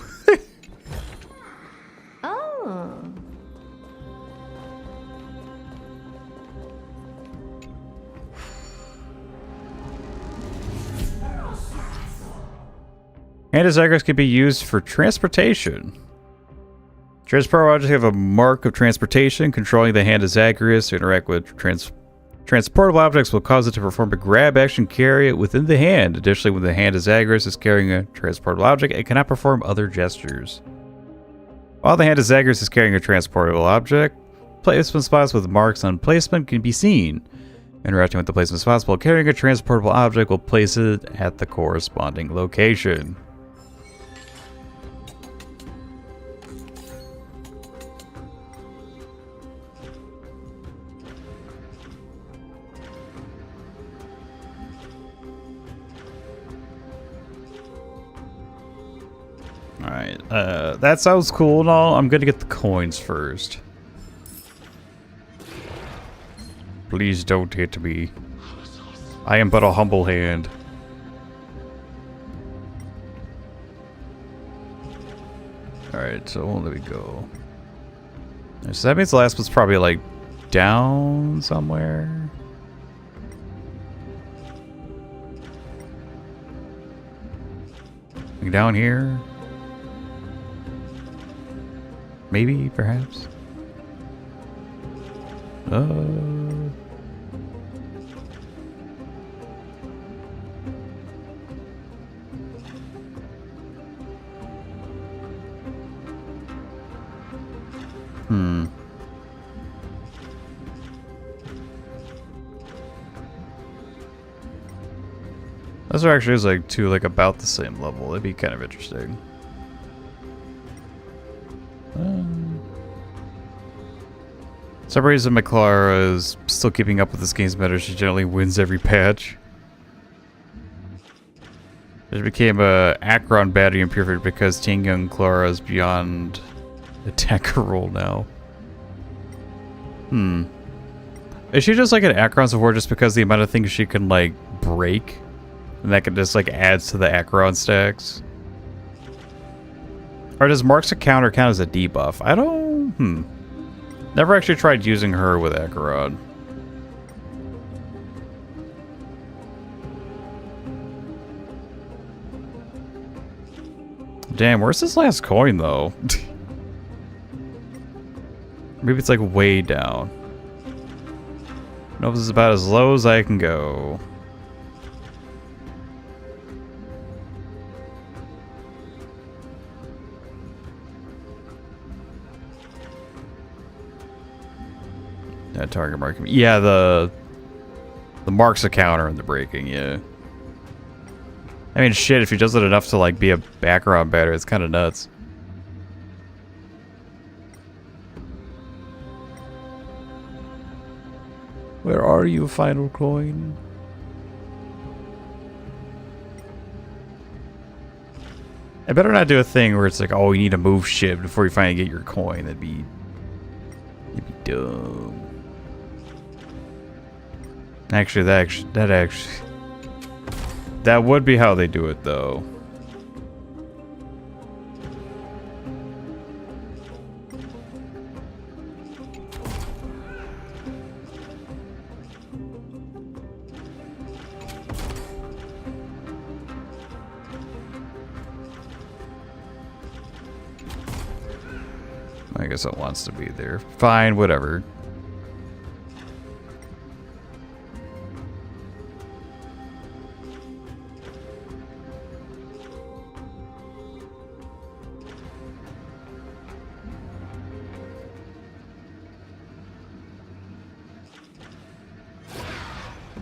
Hand daggers can be used for transportation. Transportable objects have a mark of transportation. Controlling the hand Zagreus to interact with transportable objects will cause it to perform a grab action, carry it within the hand. Additionally, when the hand Zagreus is carrying a transportable object, it cannot perform other gestures. While the hand Zagreus is carrying a transportable object, placement spots with marks on placement can be seen. Interacting with the placement spots while carrying a transportable object will place it at the corresponding location. Alright, that sounds cool and all. I'm gonna get the coins first. Please don't hit me. I am but a humble hand. Alright, so there we go. So that means the last one's probably like down somewhere. Like down here. Maybe, perhaps. Those are actually like two like about the same level. That'd be kind of interesting. For some reason, McClara is still keeping up with this game's meta. She generally wins every patch. It became a Akron battery imperfect because Tingyun Clara is beyond attacker role now. Is she just like an Akron support just because the amount of things she can like break? And that can just like adds to the Akron stacks? Or does Mark's counter count as a debuff? I don't... Never actually tried using her with Acheron. Damn, where's this last coin though? Maybe it's like way down. Nope, this is about as low as I can go. That target mark. Yeah, the marks a counter in the breaking, yeah. I mean, shit, if he does it enough to, like, be a background batter, it's kind of nuts. Where are you, final coin? I better not do a thing where it's like, oh, you need to move shit before you finally get your coin. That'd be dumb. Actually, that would be how they do it, though. I guess it wants to be there. Fine, whatever.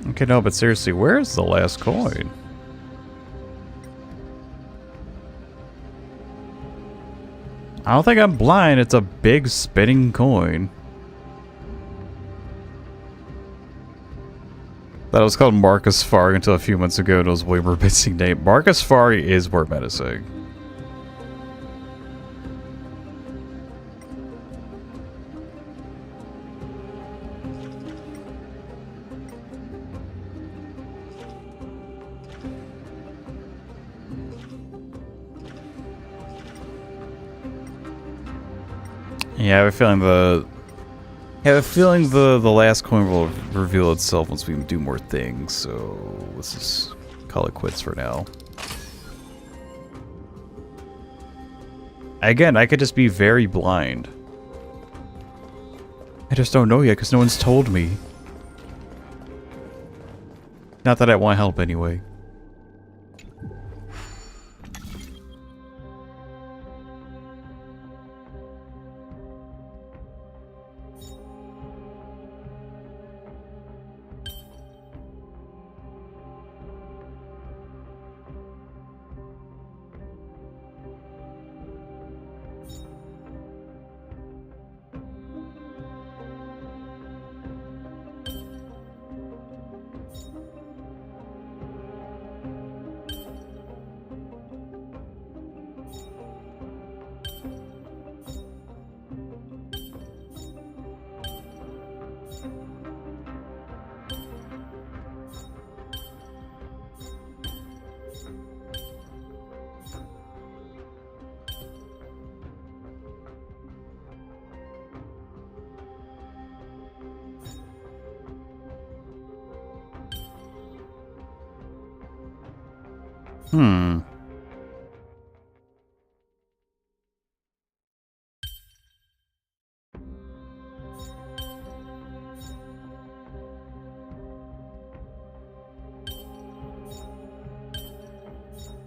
Okay, no, but seriously, where's the last coin? I don't think I'm blind. It's a big spinning coin. That was called Marcus Fari until a few months ago, and it was way more menacing name. Marcus Fari is more menacing. Yeah, I have a feeling the last coin will reveal itself once we do more things, so let's just call it quits for now. Again, I could just be very blind. I just don't know yet because no one's told me. Not that I want help anyway.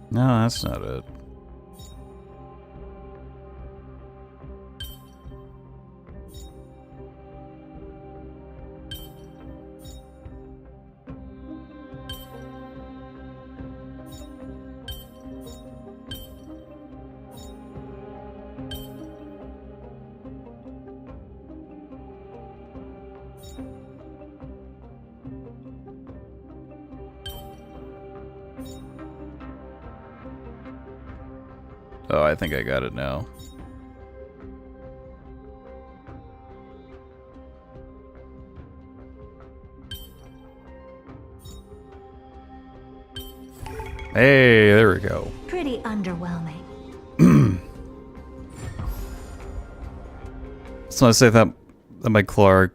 No, that's not it. Oh, I think I got it now. Hey, there we go. Pretty underwhelming. So I say that my Clark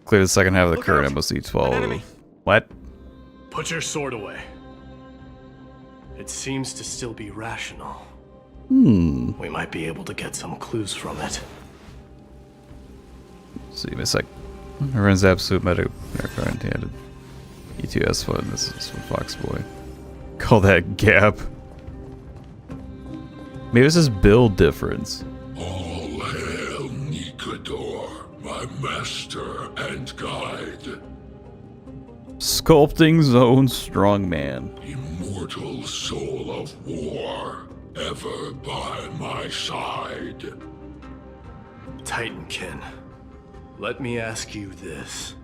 clear the second half of the current MOC-12. What? Put your sword away. It seems to still be rational. We might be able to get some clues from it. See, it's like everyone's absolute meta oriented. E2S fun. This is from Foxboy. Call that gap. Maybe it's this build difference. All hail Nikador, my master and guide. Sculpting Zone Strongman. Immortal soul of war, ever by my side. Titankin, let me ask you this.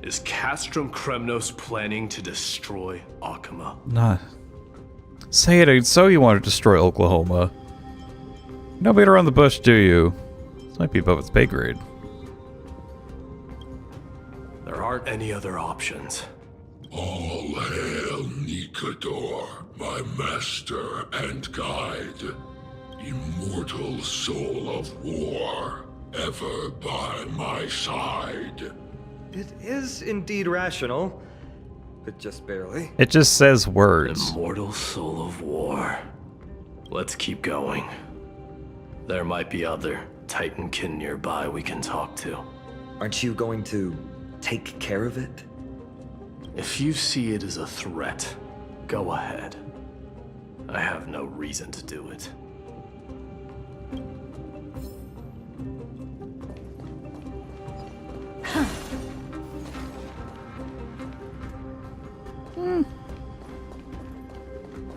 Is Castrum Kremnos planning to destroy Akama? Nah. Say it, so you want to destroy Oklahoma. No beat around the bush, do you? This might be above its pay grade. There aren't any other options. All hail Nikador, my master and guide. Immortal soul of war, ever by my side. It is indeed rational, but just barely. It just says words. Immortal soul of war. Let's keep going. There might be other Titankin nearby we can talk to. Aren't you going to take care of it? If you see it as a threat, go ahead. I have no reason to do it.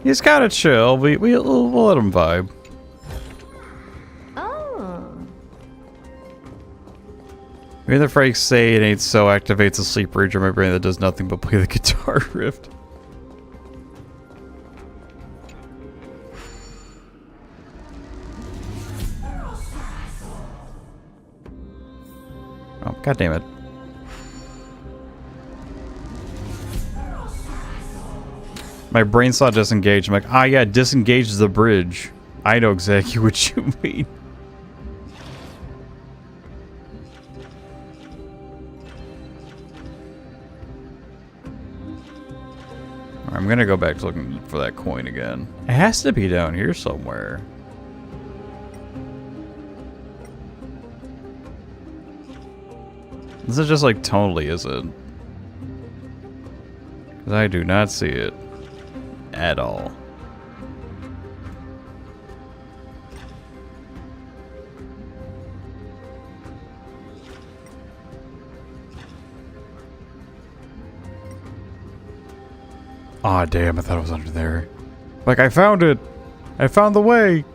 He's kind of chill. We'll let him vibe. Oh. Maybe the Frakes say it ain't so activates a sleep region in my brain that does nothing but play the guitar riff. Oh, god damn it. My brain saw disengage. I'm like, ah, yeah, disengage the bridge. I know exactly what you mean. I'm gonna go back to looking for that coin again. It has to be down here somewhere. This is just like totally isn't. 'Cause I do not see it at all. Aw, damn, I thought it was under there. Like, I found it! I found the way!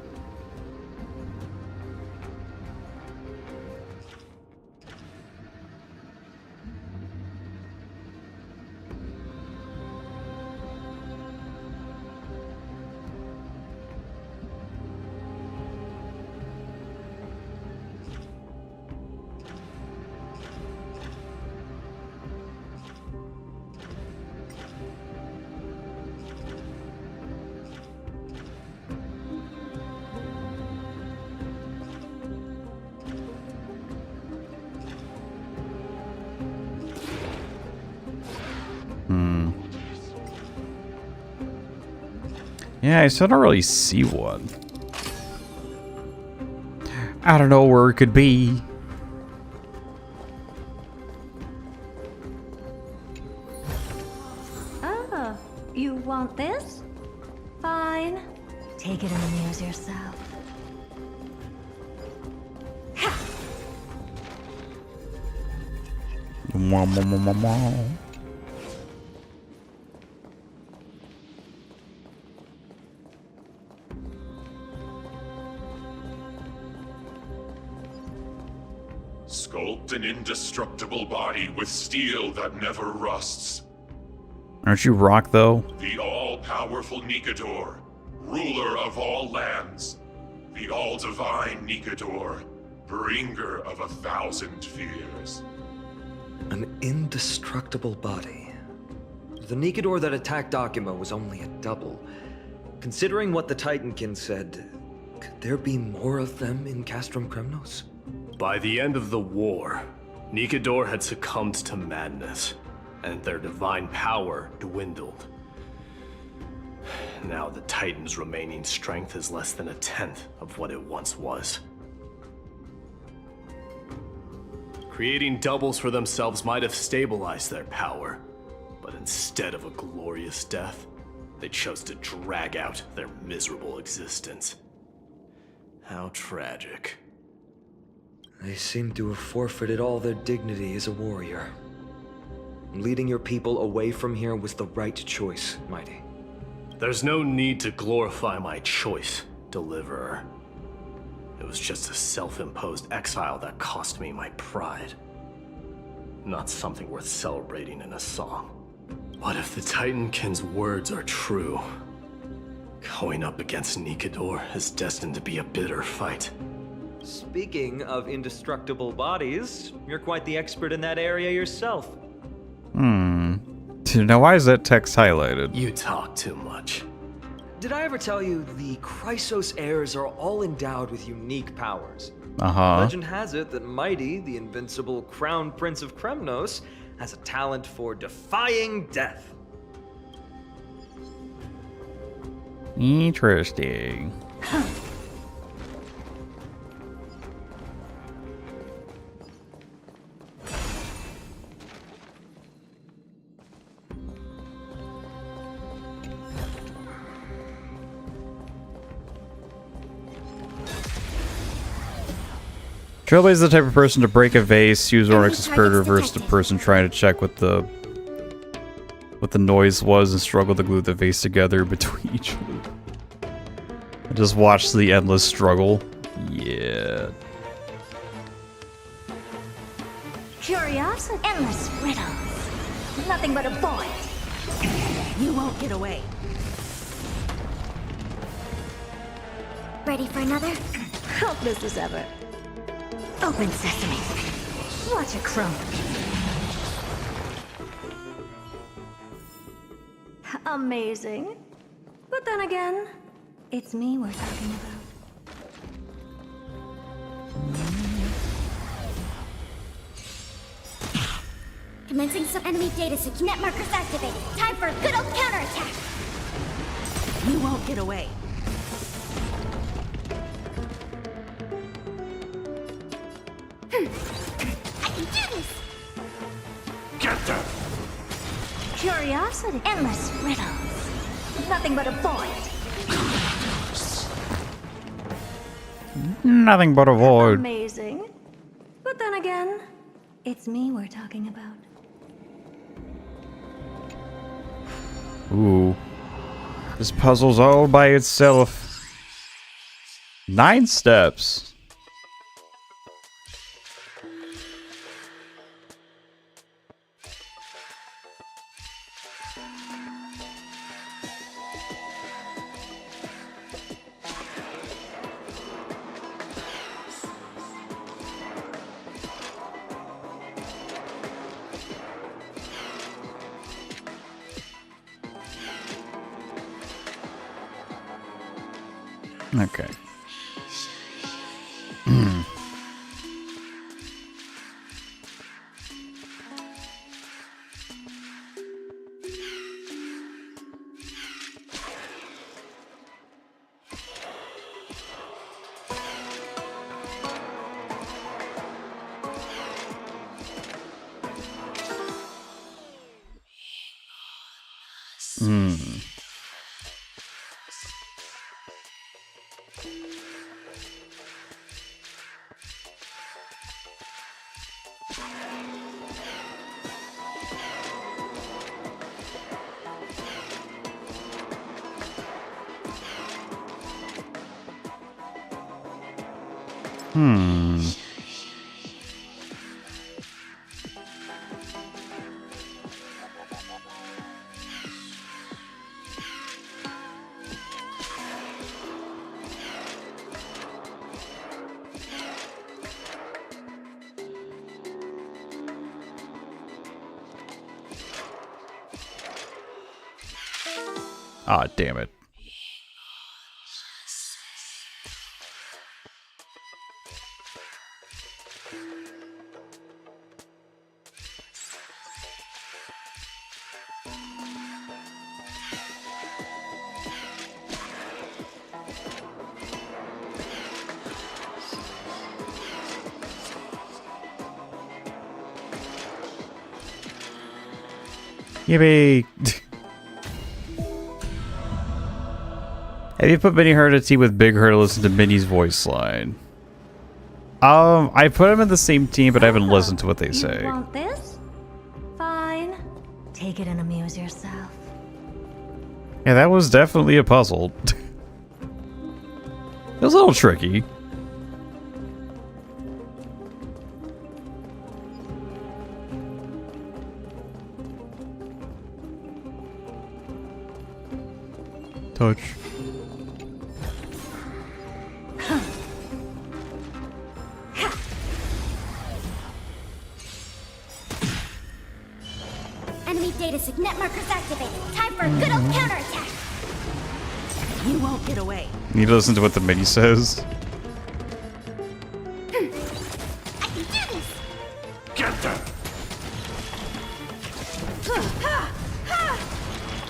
Yeah, I still don't really see one. I don't know where it could be. Ah, you want this? Fine. Take it and amuse yourself. Mwah, mwah, mwah, mwah, mwah. Sculpt an indestructible body with steel that never rusts. Aren't you Rock, though? The all-powerful Nikador, ruler of all lands. The all-divine Nikador, bringer of 1,000 fears. An indestructible body. The Nikador that attacked Akima was only a double. Considering what the Titankin said, could there be more of them in Castrum Kremnos? By the end of the war, Nikador had succumbed to madness, and their divine power dwindled. Now the Titan's remaining strength is less than 1/10 of what it once was. Creating doubles for themselves might have stabilized their power, but instead of a glorious death, they chose to drag out their miserable existence. How tragic. They seem to have forfeited all their dignity as a warrior. Leading your people away from here was the right choice, Mighty. There's no need to glorify my choice, Deliverer. It was just a self-imposed exile that cost me my pride. Not something worth celebrating in a song. What if the Titankin's words are true? Going up against Nikador is destined to be a bitter fight. Speaking of indestructible bodies, you're quite the expert in that area yourself. Now why is that text highlighted? You talk too much. Did I ever tell you the Chrysos heirs are all endowed with unique powers? Uh-huh. Legend has it that Mighty, the invincible crown prince of Kremnos, has a talent for defying death. Interesting. Trailblaze is the type of person to break a vase, use Ornix's spirit to reverse the person trying to check what the noise was and struggle to glue the vase together between each other. And just watch the endless struggle. Yeah. Curiosity. Endless riddles. Nothing but a void. You won't get away. Ready for another? Hopeless as ever. Open sesame. Watch a crumb. Amazing. But then again, it's me we're talking about. Commencing some enemy data sync. Net markers activated. Time for a good old counterattack. You won't get away. I can do this! curiosity. Endless riddles. Nothing but a void. Nothing but a void. Amazing. But then again, it's me we're talking about. Ooh. This puzzle's all by itself. 9 steps. Okay. Ah, damn it. Yippee! Have you put Minnie Her to tea with Big Her to listen to Minnie's voice line? I put them in the same team, but I haven't listened to what they say. You want this? Fine. Take it and amuse yourself. Yeah, that was definitely a puzzle. It was a little tricky. Touch. Enemy data signet markers activated. Time for a good old counterattack. You won't get away. You need to listen to what the mini says. I can do this. Get them!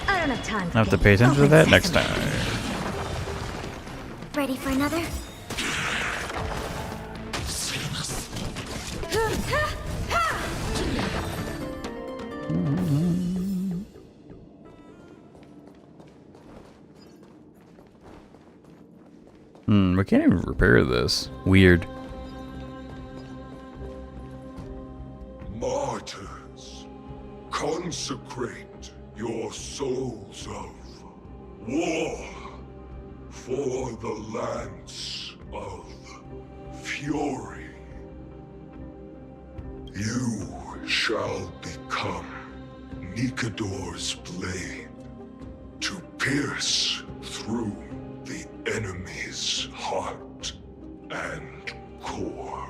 I don't have time. I'll have to pay attention to that next time. Ready for another? We can't even repair this. Weird. Martyrs, consecrate your souls of war for the lance of fury. You shall become Nikador's blade to pierce through the enemy's heart and core.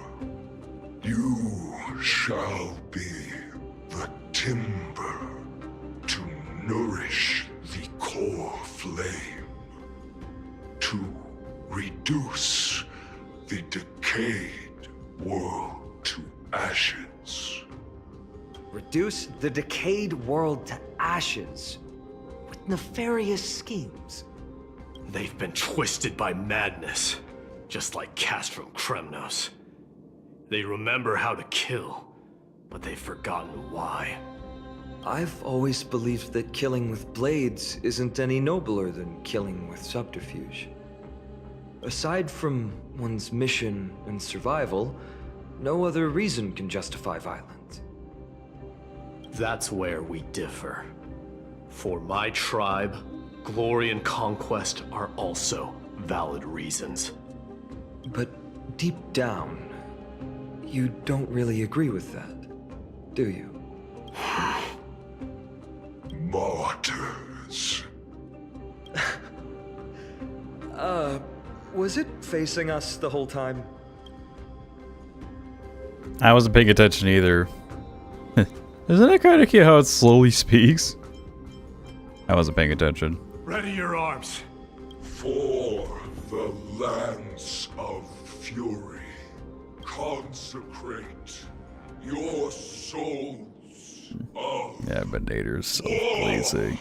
You shall be the timber to nourish the core flame, to reduce the decayed world to ashes. Reduce the decayed world to ashes with nefarious schemes. They've been twisted by madness, just like Castrum Kremnos. They remember how to kill, but they've forgotten why. I've always believed that killing with blades isn't any nobler than killing with subterfuge. Aside from one's mission and survival, no other reason can justify violence. That's where we differ. For my tribe, glory and conquest are also valid reasons. But deep down, you don't really agree with that, do you? Martyrs. Was it facing us the whole time? I wasn't paying attention either. Isn't it kind of cute how it slowly speaks? I wasn't paying attention. Ready your arms. For the lance of fury, consecrate your souls of Yeah, but Nader's so lazy.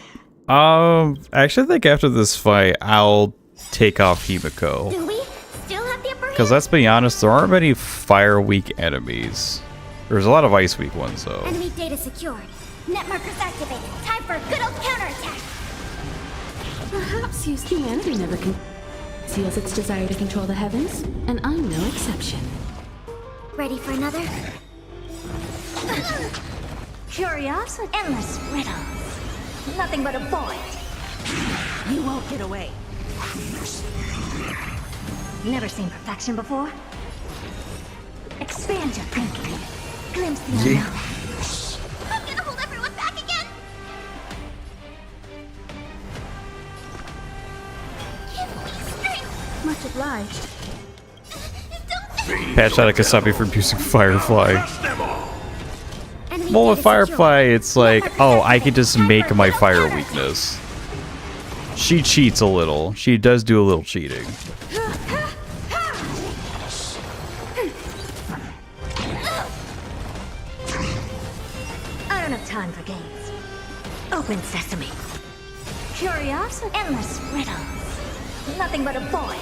I actually think after this fight, I'll take off Himiko. Do we still have the upper hand? Because let's be honest, there aren't many fire-weak enemies. There's a lot of ice-weak ones, though. Enemy data secured. Net markers activated. Time for a good old counterattack. Perhaps humanity never conceals its desire to control the heavens, and I'm no exception. Ready for another? Curiosity, endless riddles. Nothing but a void. You won't get away. Never seen perfection before? Expand your thinking. Glimpse the Yeah. unknown. I'm gonna hold everyone back again. Give me strength. Much obliged. Patch out a Kasabi for abusing Firefly. Enemy Well, with data Firefly, secured. it's like, oh, I can just make my fire weakness. She cheats a little. She does do a little cheating. I don't have time for games. Open sesame. Curiosity, endless riddles. Nothing but a void.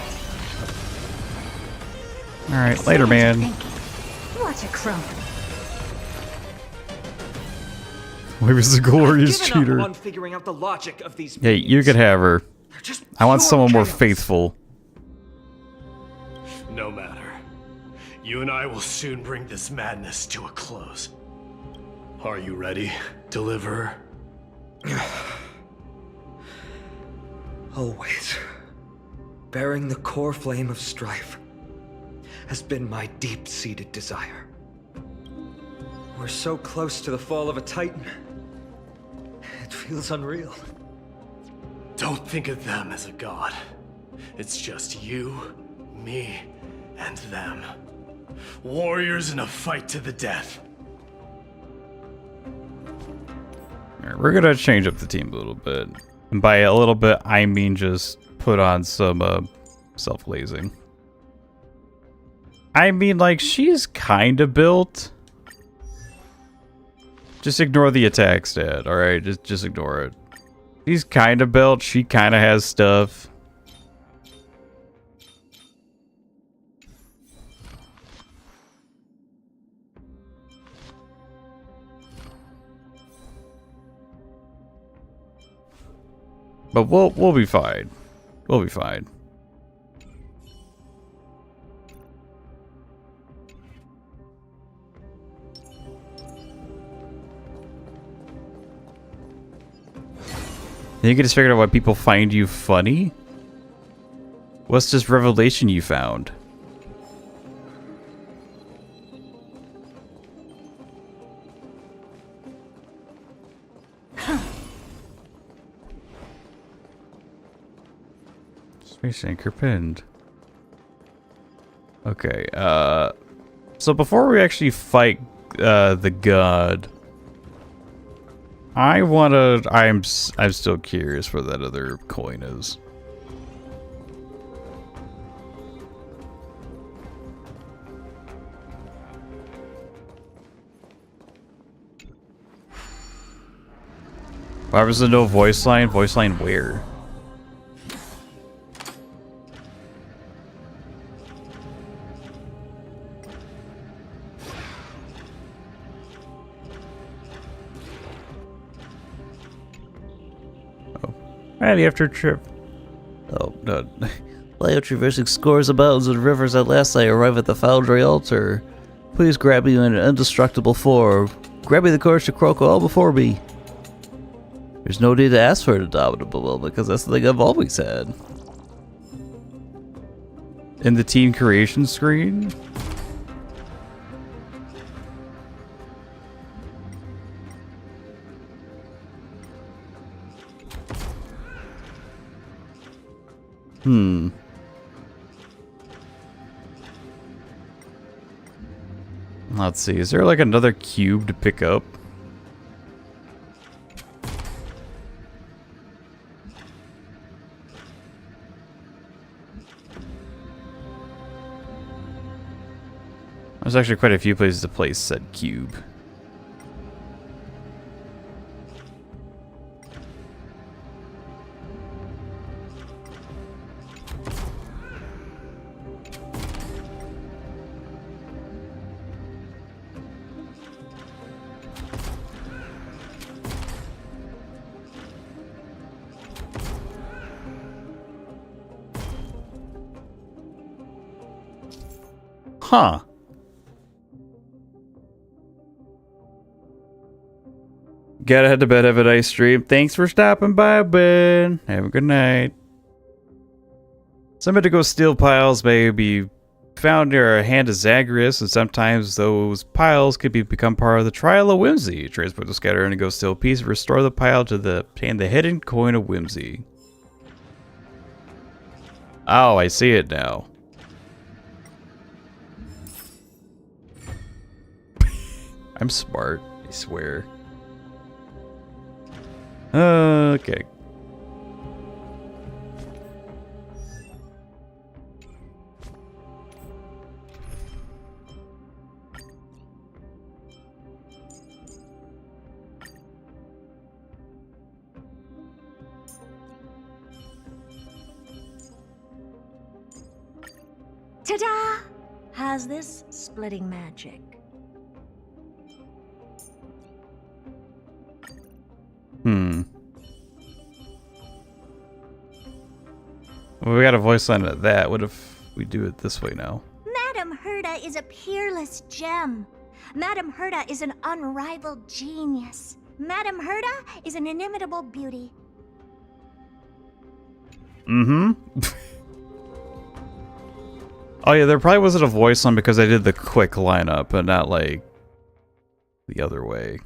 Alright, later, Expand your man. thinking. Watch it crumble. He was the glorious I've given cheater. up on figuring out the logic of these Hey, you could have her. They're just I want pure someone more chaos. faithful. No matter. You and I will soon bring this madness to a close. Are you ready, Deliverer? Always. Bearing the core flame of strife has been my deep-seated desire. We're so close to the fall of a Titan. It feels unreal. Don't think of them as a god. It's just you, me, and them. Warriors in a fight to the death. Alright, we're gonna change up the team a little bit. And by a little bit, I mean just put on some self-glazing. I mean, like, she's kind of built. Just ignore the attack stat, alright? Just ignore it. She's kind of built. She kind of has stuff. But we'll be fine. We'll be fine. You can just figure out why people find you funny? What's this revelation you found? Space anchor pinned. Okay, so before we actually fight the god, I'm still curious where that other coin is. Why was there no voice line? Voice line where? And after trip. Oh, no. While traversing scores of mountains and rivers, at last I arrive at the Foundry altar. Please grab me in an indestructible form. Grab me the courage to croak all before me. There's no need to ask for an indomitable will, because that's the thing I've always had. In the team creation screen? Let's see, is there like another cube to pick up? There's actually quite a few places to place said cube. Huh. Gotta head to bed, have a nice stream. Thanks for stopping by, Ben. Have a good night. Some of the ghost steel piles may be found near a hand of Zagreus, and sometimes those piles could become part of the Trial of Whimsy. Transport the scatter and a ghost steel piece, restore the pile to the hidden coin of Whimsy. Oh, I see it now. I'm smart, I swear. Okay. Ta-da! How's this splitting magic? Well, we got a voice line at that. What if we do it this way now? Madame Herda is a peerless gem. Madame Herda is an unrivaled genius. Madame Herda is an inimitable beauty. Mm-hmm. Oh yeah, there probably wasn't a voice line because I did the quick lineup, but not like the other way.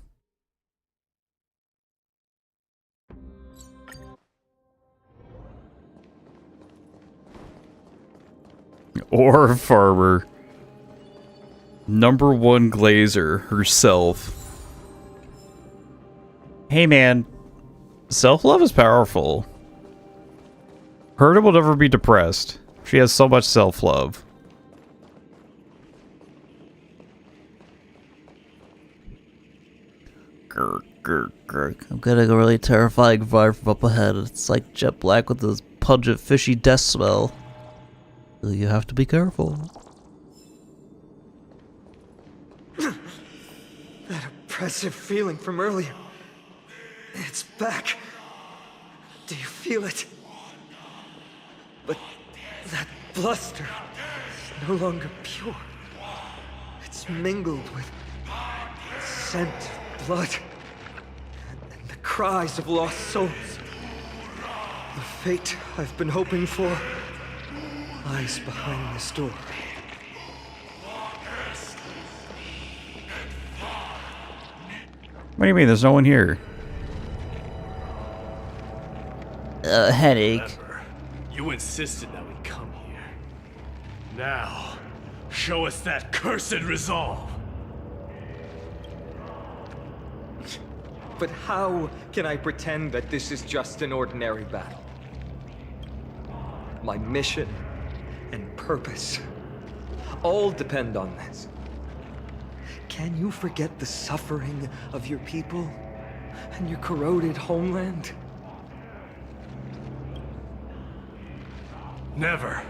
Or farmer. #1 glazer herself. Hey man, self-love is powerful. Herda will never be depressed. She has so much self-love. I'm getting a really terrifying vibe from up ahead. It's like jet black with this pungent, fishy death smell. You have to be careful. That oppressive feeling from earlier. It's back. Do you feel it? But that bluster is no longer pure. It's mingled with scent of blood and the cries of lost souls. The fate I've been hoping for lies behind this door. What do you mean? There's no one here. Headache. Remember, you insisted that we come here. Now, show us that cursed resolve. But how can I pretend that this is just an ordinary battle? My mission and purpose all depend on this. Can you forget the suffering of your people and your corroded homeland? Never.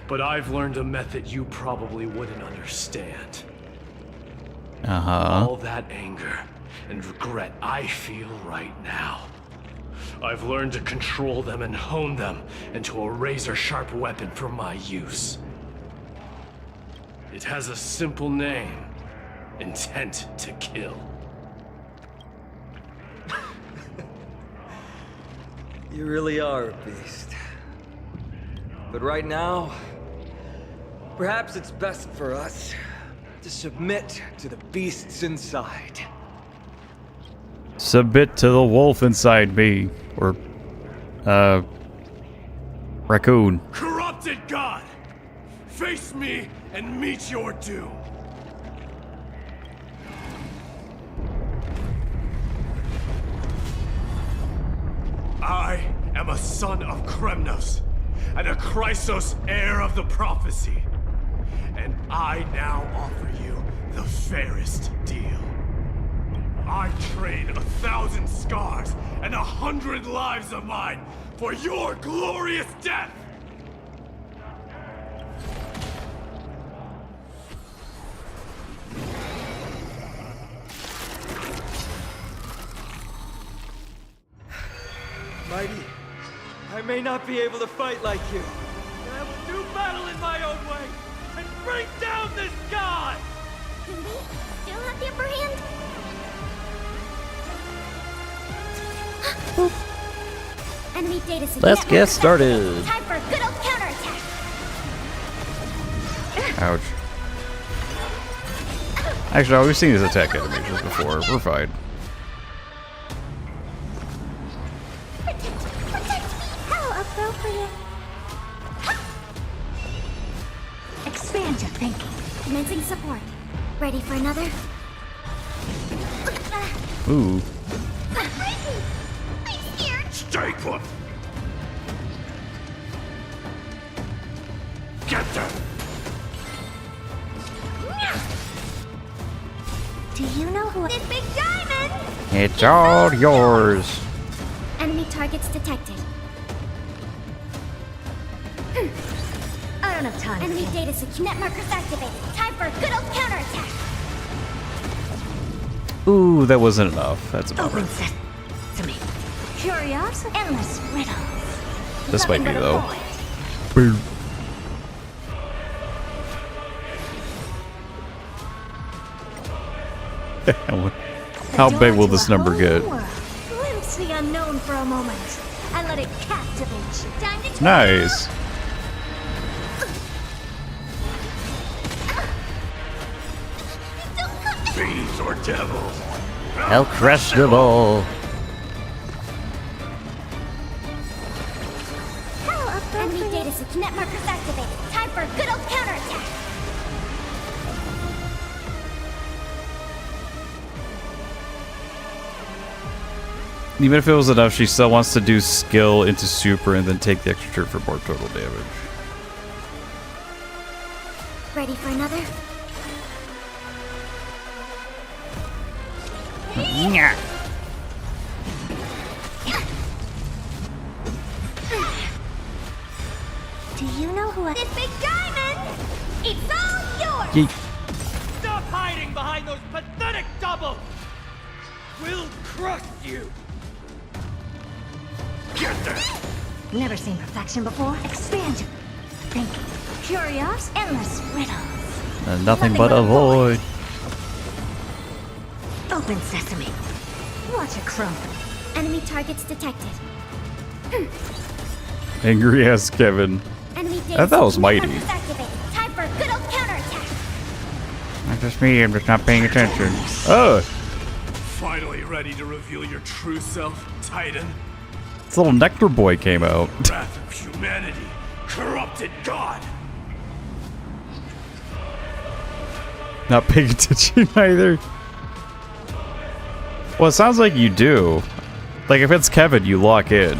But I've learned a method you probably wouldn't understand. Uh-huh. All that anger and regret I feel right now I've learned to control them and hone them into a razor-sharp weapon for my use. It has a simple name. Intent to kill. You really are a beast. But right now, perhaps it's best for us to submit to the beasts inside. Submit to the wolf inside me. Or, raccoon. Corrupted god! Face me and meet your doom. I am a son of Kremnos, and a Chrysos heir of the prophecy. And I now offer you the fairest deal. I trade 1,000 scars and 100 lives of mine for your glorious death! Mighty, I may not be able to fight like you, but I will do battle in my own way and bring down this god! Do we still have the upper hand? Enemy data system. Let's get started. Time for a good old counterattack. Ouch. Actually, no, we've seen these attack animations before. We're fine. Protect me. How appropriate. Expand your thinking. Commencing support. Ready for another? Ooh. I'm scared. Stay put! Get them! Do you know who This big diamond! It's all yours. Enemy targets detected. I don't have time. Enemy data secure. Net markers activated. Time for a good old counterattack. Ooh, that wasn't enough. That's a bummer. Open sesame. Curious, endless riddles. This might Nothing be but a though. void. Boom. How big will this number get? Glimpse the unknown for a moment and let it captivate you. Time to Nice. Fiends or devils? I'll crush them all. Enemy data secure. Net markers activated. Time for a good old counterattack. Even if it was enough, she still wants to do skill into super and then take the extra turn for more total damage. Ready for another? Yeah. Do you know who I... This big diamond! It's all yours! Yeet. Stop hiding behind those pathetic doubles! We'll crush you! Get them! Never seen perfection before? Expand your thinking. Curious, endless riddles. Nothing but a void. Open sesame. Watch it crumble. Enemy targets detected. Angry ass Kevin. Enemy I thought it was secure. Net mighty. markers activated. Time for a good old counterattack. Not just me, I'm just not paying attention. Oh! Finally ready to reveal your true self, Titan? This little nectar boy came out. Wrath of humanity, corrupted god! Not paying attention either. Well, it sounds like you do. Like, if it's Kevin, you lock in.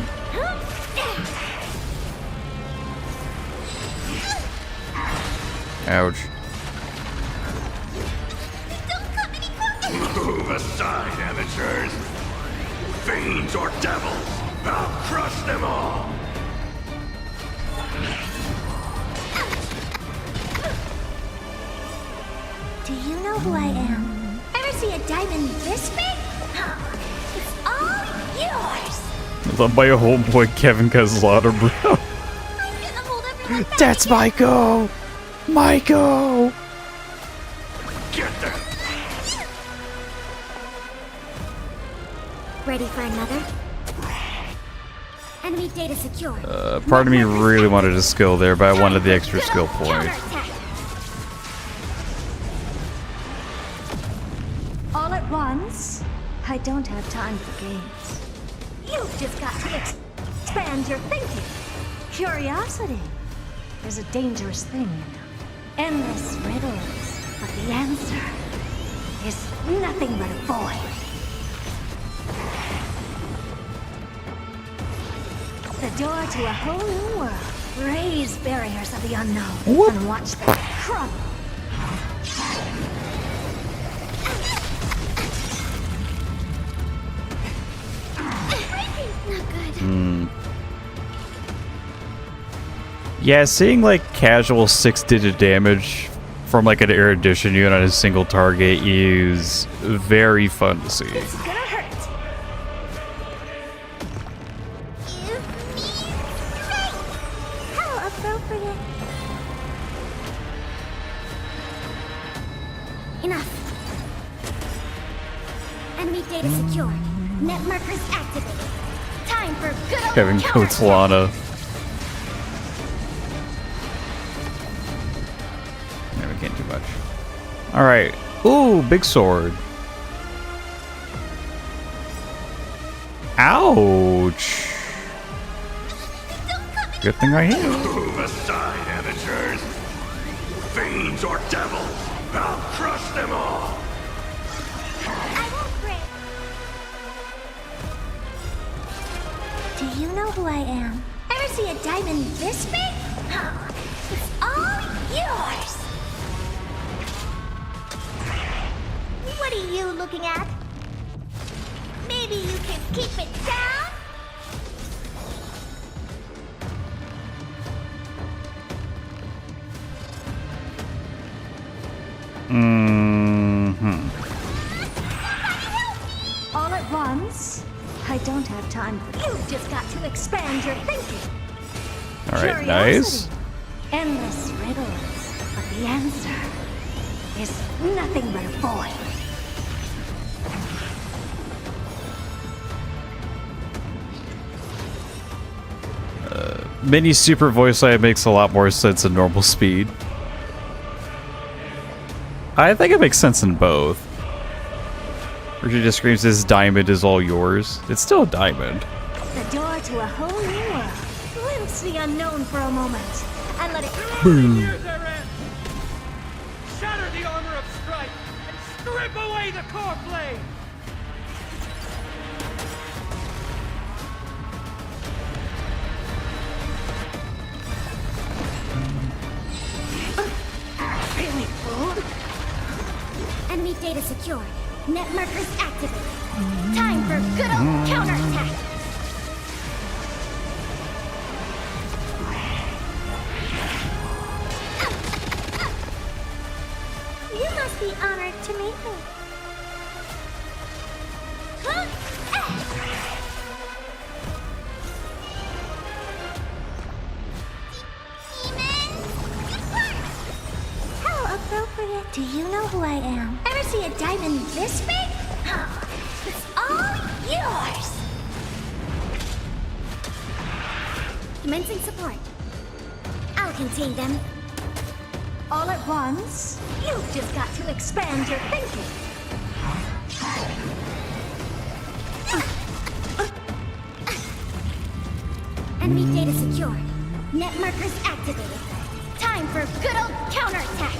Ouch. Move aside, amateurs! Fiends or devils, I'll crush them all! Do you know who I am? Ever see a diamond this big? It's all yours. Done by a homeboy Kevin Caslata, bro. That's Maiko! Maiko! Get there! Ready for another? Enemy data secure. Part of me really wanted a skill there, but I wanted the extra skill point. All at once? I don't have time for games. You've just got to expand your thinking. Curiosity. There's a dangerous thing, you know. Endless riddles, but the answer is nothing but a void. The door to a whole new world. Raise barriers of the unknown and watch them crumble. Yeah, seeing like casual 6-digit damage from like an erudition unit on a single target is very fun to see. It's gonna hurt. How appropriate. Enough. Enemy data secure. Net markers activated. Time for good old Kevin Coates Lana. No, we can't do much. Alright. Ooh, big sword. Ouch. Good thing I hit. Move aside, amateurs. Fiends or devils, I'll crush them all. I won't break. Do you know who I am? Ever see a diamond this big? Oh, it's all yours. What are you looking at? Maybe you can keep it down? All at once? I don't have time for You've just got to expand your thinking. Alright, nice. Endless riddles, but the answer is nothing but a void. Mini super voice line makes a lot more sense than normal speed. I think it makes sense in both. Or she just screams, "This diamond is all yours." It's still a diamond. The door to a whole new world. Glimpse the unknown for a moment, and let it Here's their end. Shatter the armor of strife and strip away the core blade. really fool. Enemy data secured. Net markers activated. Time for good old counterattack. You must be honored to meet me. How appropriate. Do you know who I am? Ever see a diamond this big? Oh, it's all yours. Commencing support. I'll contain them. All at once? You've just got to expand your thinking. Enemy data secured. Net markers activated. Time for good old counterattack.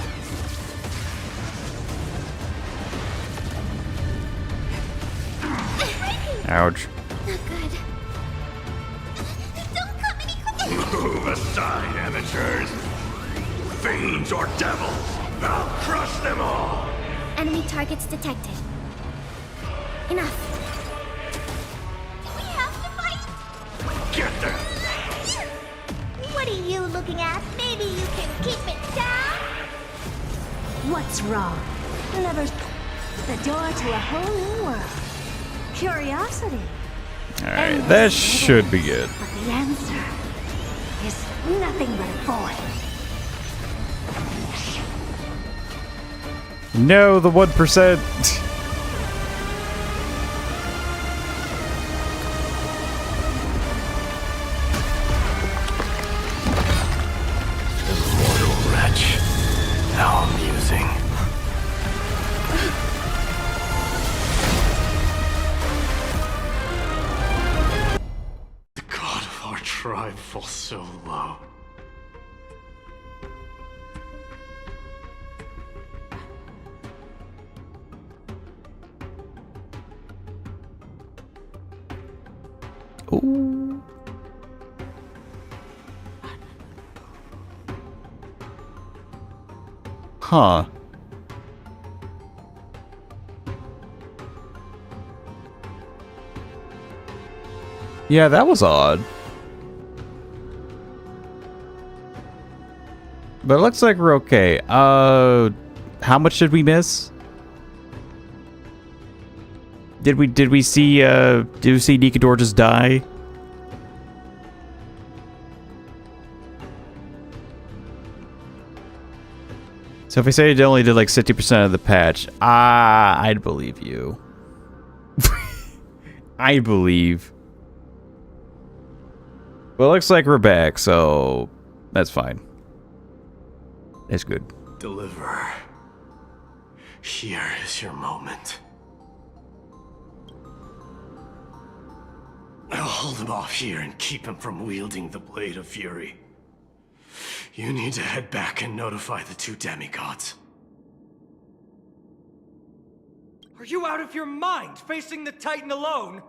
Ouch. Not good. Don't come any closer. Move aside, amateurs. Fiends or devils, I'll crush them all. Enemy targets detected. Enough. Do we have to fight? Get them. What are you looking at? Maybe you can keep it down? What's wrong? Never. The door to a whole new world. Curiosity. Alright, that should be good. But the answer is nothing but a void. No, the 1%. Immortal wretch. How amusing. The god of our tribe falls so low. Ooh. Huh. Yeah, that was odd. But it looks like we're okay. How much did we miss? Did we see Nikador just die? So if I say it only did like 60% of the patch, I'd believe you. I believe. Well, it looks like we're back, so that's fine. It's good. Deliverer. Here is your moment. I'll hold him off here and keep him from wielding the Blade of Fury. You need to head back and notify the two demigods. Are you out of your mind, facing the Titan alone?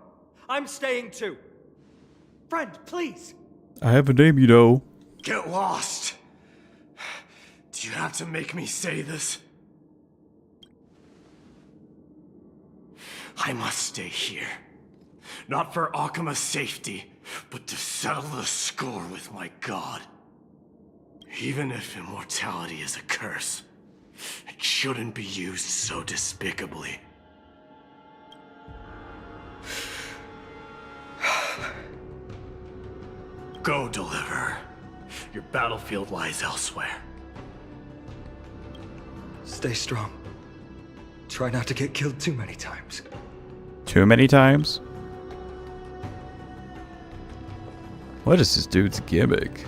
I'm staying too. Friend, please. I have a name, you know. Get lost! Do you have to make me say this? I must stay here. Not for Akima's safety, but to settle the score with my god. Even if immortality is a curse, it shouldn't be used so despicably. Go, Deliverer. Your battlefield lies elsewhere. Stay strong. Try not to get killed too many times. Too many times? What is this dude's gimmick?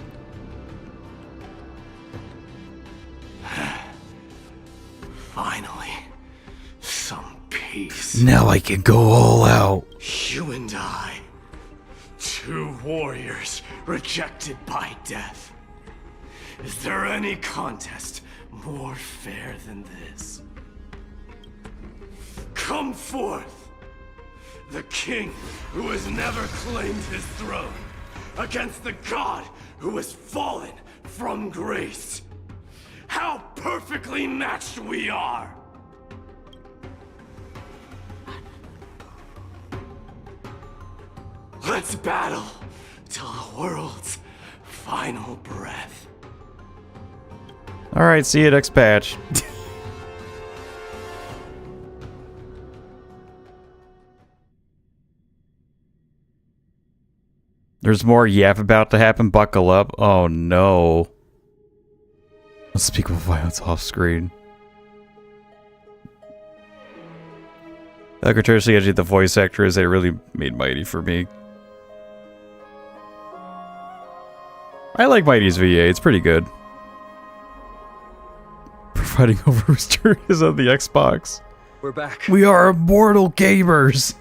Finally, some peace. Now I can go all out. You and I, two warriors rejected by death. Is there any contest more fair than this? Come forth, the king who has never claimed his throne, against the god who has fallen from grace. How perfectly matched we are! Let's battle till the world's final breath. Alright, see you next patch. There's more yap about to happen. Buckle up. Oh no. Unspeakable violence off screen. Courteously edgy the voice actors, they really made Mighty for me. I like Mighty's VA, it's pretty good. Fighting over whose turn is on the Xbox. We're back. We are immortal gamers.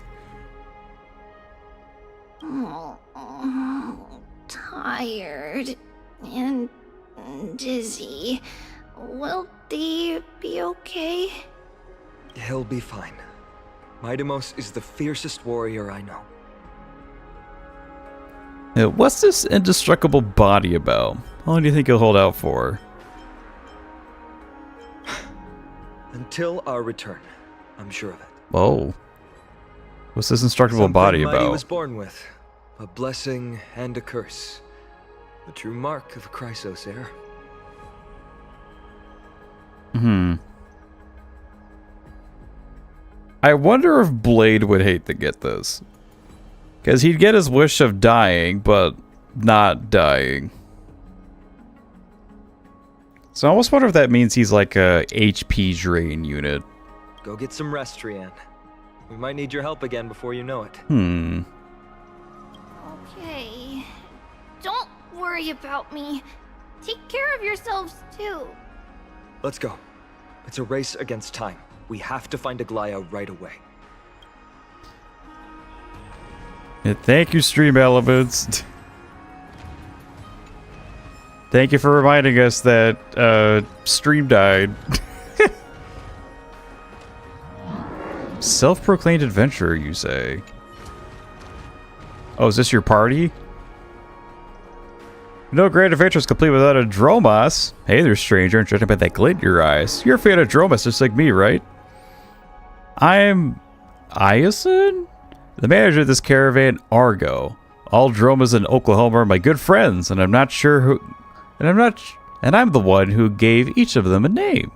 Tired and dizzy. Will they be okay? He'll be fine. Midamos is the fiercest warrior I know. What's this indestructible body about? How long do you think he'll hold out for? Until our return, I'm sure of it. Whoa. What's this indestructible body Mighty about? was born with. A blessing and a curse. The true mark of a Chrysos heir. I wonder if Blade would hate to get this. Because he'd get his wish of dying, but not dying. So I almost wonder if that means he's like a HP drain unit. Go get some rest, Trianne. We might need your help again before you know it. Okay. Don't worry about me. Take care of yourselves, too. Let's go. It's a race against time. We have to find Aglaya right away. Yeah, thank you, Stream Elements. Thank you for reminding us that stream died. Self-proclaimed adventurer, you say? Oh, is this your party? No great adventure is complete without a Dromos. Hey there, stranger, and judging by that glint in your eyes. You're a fan of Dromos just like me, right? I'm Iason? The manager of this caravan, Argo. All Dromas in Oklahoma are my good friends, and I'm not sure who... And I'm the one who gave each of them a name.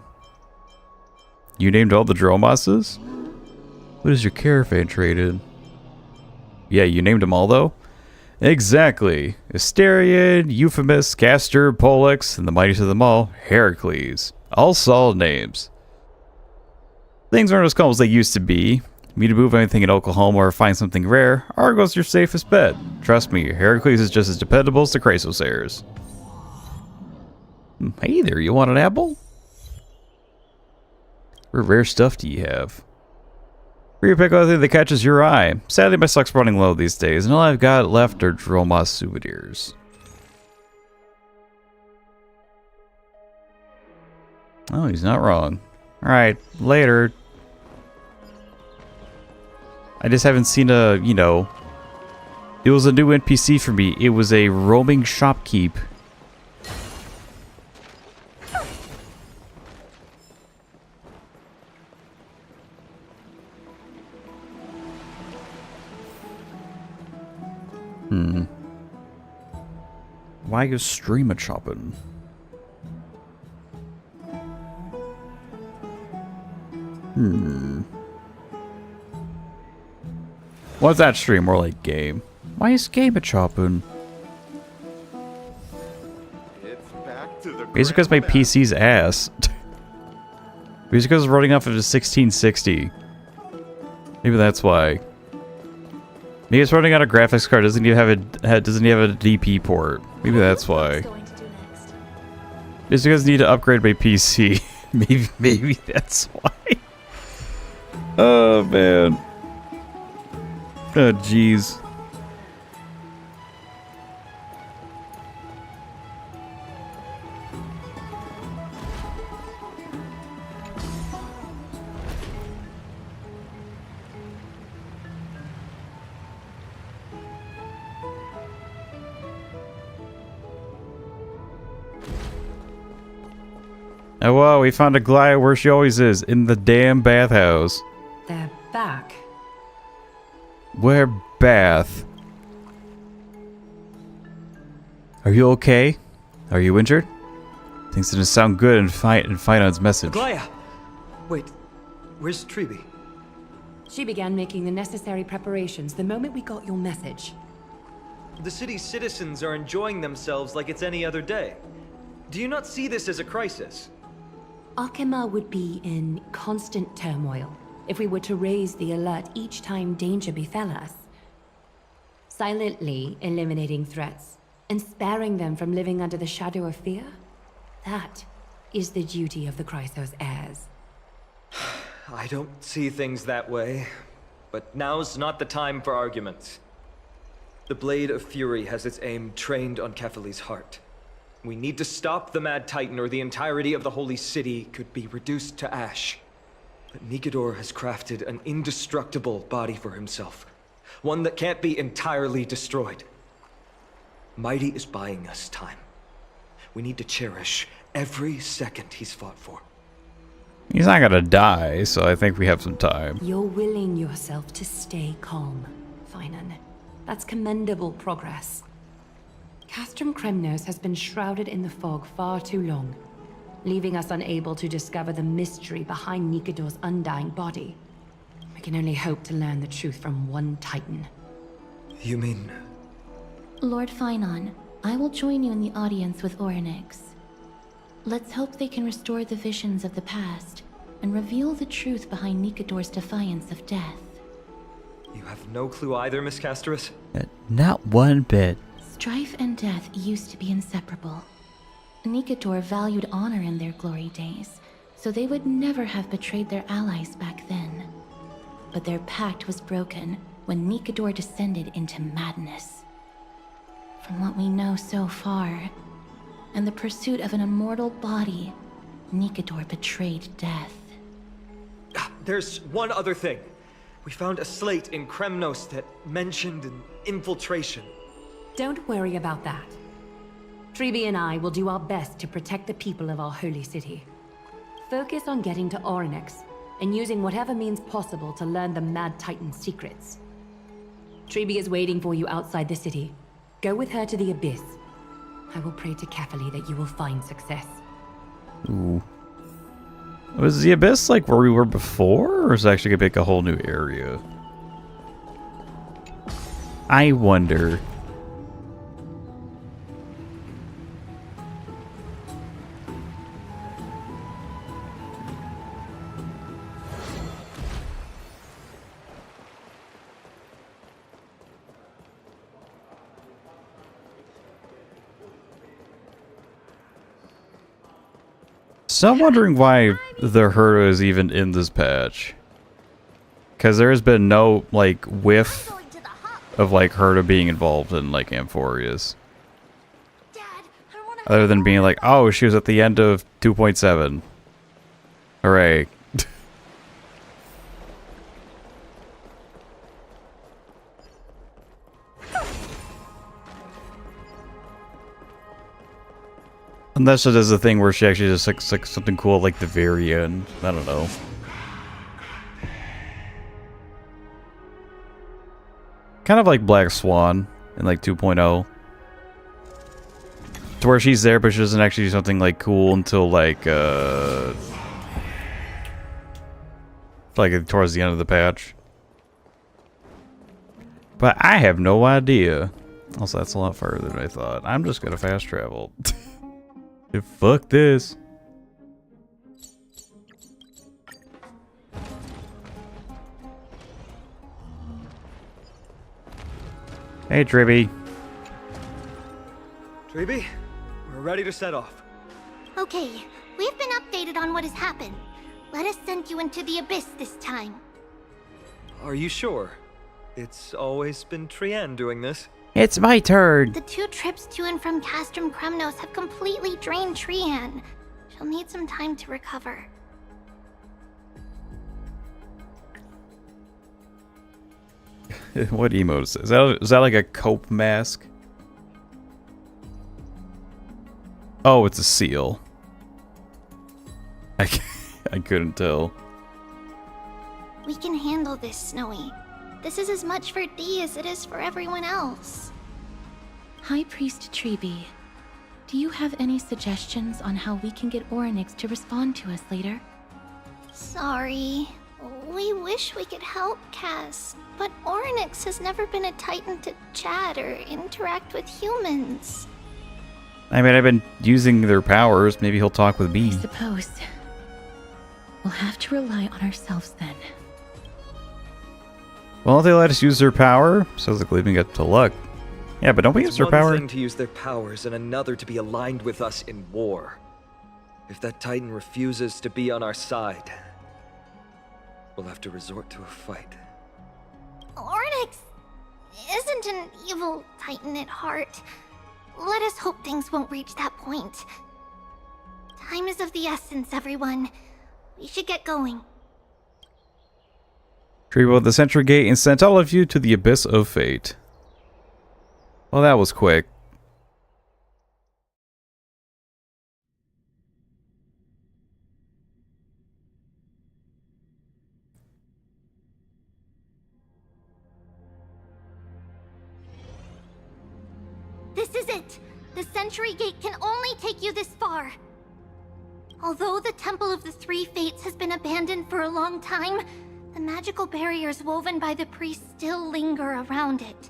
You named all the Dromoses? What is your caravan traded? Yeah, you named them all, though? Exactly. Asterion, Euphemus, Castor, Pollux, and the mightiest of them all, Heracles. All solid names. Things aren't as calm as they used to be. Me to move anything in Oklahoma or find something rare, Argo's your safest bet. Trust me, Heracles is just as dependable as the Chrysosairs. Hey there, you want an apple? What rare stuff do you have? You pick anything that catches your eye. Sadly, my stock's running low these days, and all I've got left are Dromos souvenirs. Oh, he's not wrong. Alright, later. I just haven't seen a, you know... It was a new NPC for me. It was a roaming shopkeep. Why you stream a chopping? What's that stream? More like game. Why is game a chopping? Basically because my PC's ass. Basically because it's running off of a 1660. Maybe that's why. Maybe it's running out of graphics card. Doesn't even have a DP port. Maybe that's why. It's because I need to upgrade my PC. maybe that's why. Oh man. Oh jeez. Oh wow, we found Aglaya where she always is, in the damn bathhouse. They're back. Where bath? Are you okay? Are you injured? Things didn't sound good in Phainon's message. Aglaya! Wait, where's Treeby? She began making the necessary preparations the moment we got your message. The city's citizens are enjoying themselves like it's any other day. Do you not see this as a crisis? Arkema would be in constant turmoil if we were to raise the alert each time danger befell us. Silently eliminating threats and sparing them from living under the shadow of fear, that is the duty of the Chrysos heirs. I don't see things that way, but now's not the time for arguments. The Blade of Fury has its aim trained on Kefali's heart. We need to stop the Mad Titan or the entirety of the Holy City could be reduced to ash. But Nikador has crafted an indestructible body for himself. One that can't be entirely destroyed. Mighty is buying us time. We need to cherish every second he's fought for. He's not gonna die, so I think we have some time. You're willing yourself to stay calm, Phainon. That's commendable progress. Castrum Kremnos has been shrouded in the fog far too long, leaving us unable to discover the mystery behind Nikador's undying body. We can only hope to learn the truth from one Titan. You mean... Lord Phainon, I will join you in the audience with Orynyx. Let's hope they can restore the visions of the past and reveal the truth behind Nikador's defiance of death. You have no clue either, Miss Casterus? Not one bit. Strife and death used to be inseparable. Nikador valued honor in their glory days, so they would never have betrayed their allies back then. But their pact was broken when Nikador descended into madness. From what we know so far, in the pursuit of an immortal body, Nikador betrayed death. There's one other thing. We found a slate in Kremnos that mentioned an infiltration. Don't worry about that. Treeby and I will do our best to protect the people of our holy city. Focus on getting to Orynyx and using whatever means possible to learn the Mad Titan's secrets. Treeby is waiting for you outside the city. Go with her to the Abyss. I will pray to Cathali that you will find success. Ooh. Was the Abyss like where we were before, or is it actually gonna make a whole new area? I wonder. So I'm wondering why the Herda is even in this patch. Because there has been no, like, whiff of, like, Herda being involved in, like, Amphorius. Other than being like, oh, she was at the end of 2.7. Hooray. Unless it is a thing where she actually just like something cool like the very end. I don't know. Kind of like Black Swan in like 2.0. To where she's there but she doesn't actually do something like cool until like towards the end of the patch. But I have no idea. Also, that's a lot farther than I thought. I'm just gonna fast travel. Fuck this. Hey, Tribby. Treeby, we're ready to set off. Okay, we've been updated on what has happened. Let us send you into the Abyss this time. Are you sure? It's always been Trienne doing this. It's my turn. The 2 trips to and from Castrum Kremnos have completely drained Trienne. She'll need some time to recover. What emote is this? Is that like a cope mask? Oh, it's a seal. I couldn't tell. We can handle this, Snowy. This is as much for Dee as it is for everyone else. High Priest Treeby, do you have any suggestions on how we can get Orynyx to respond to us later? Sorry. We wish we could help, Cass, but Orynyx has never been a Titan to chat or interact with humans. I mean, I've been using their powers. Maybe he'll talk with me. I suppose. We'll have to rely on ourselves then. Well, they let us use their power. Sounds like leaving it to luck. Yeah, but don't we use their power? It's one thing to use their powers and another to be aligned with us in war. If that Titan refuses to be on our side, we'll have to resort to a fight. Orynyx isn't an evil Titan at heart. Let us hope things won't reach that point. Time is of the essence, everyone. We should get going. Treebo the Sentry Gate and sent all of you to the Abyss of Fate. Well, that was quick. This is it! The Sentry Gate can only take you this far. Although the Temple of the Three Fates has been abandoned for a long time, the magical barriers woven by the priests still linger around it.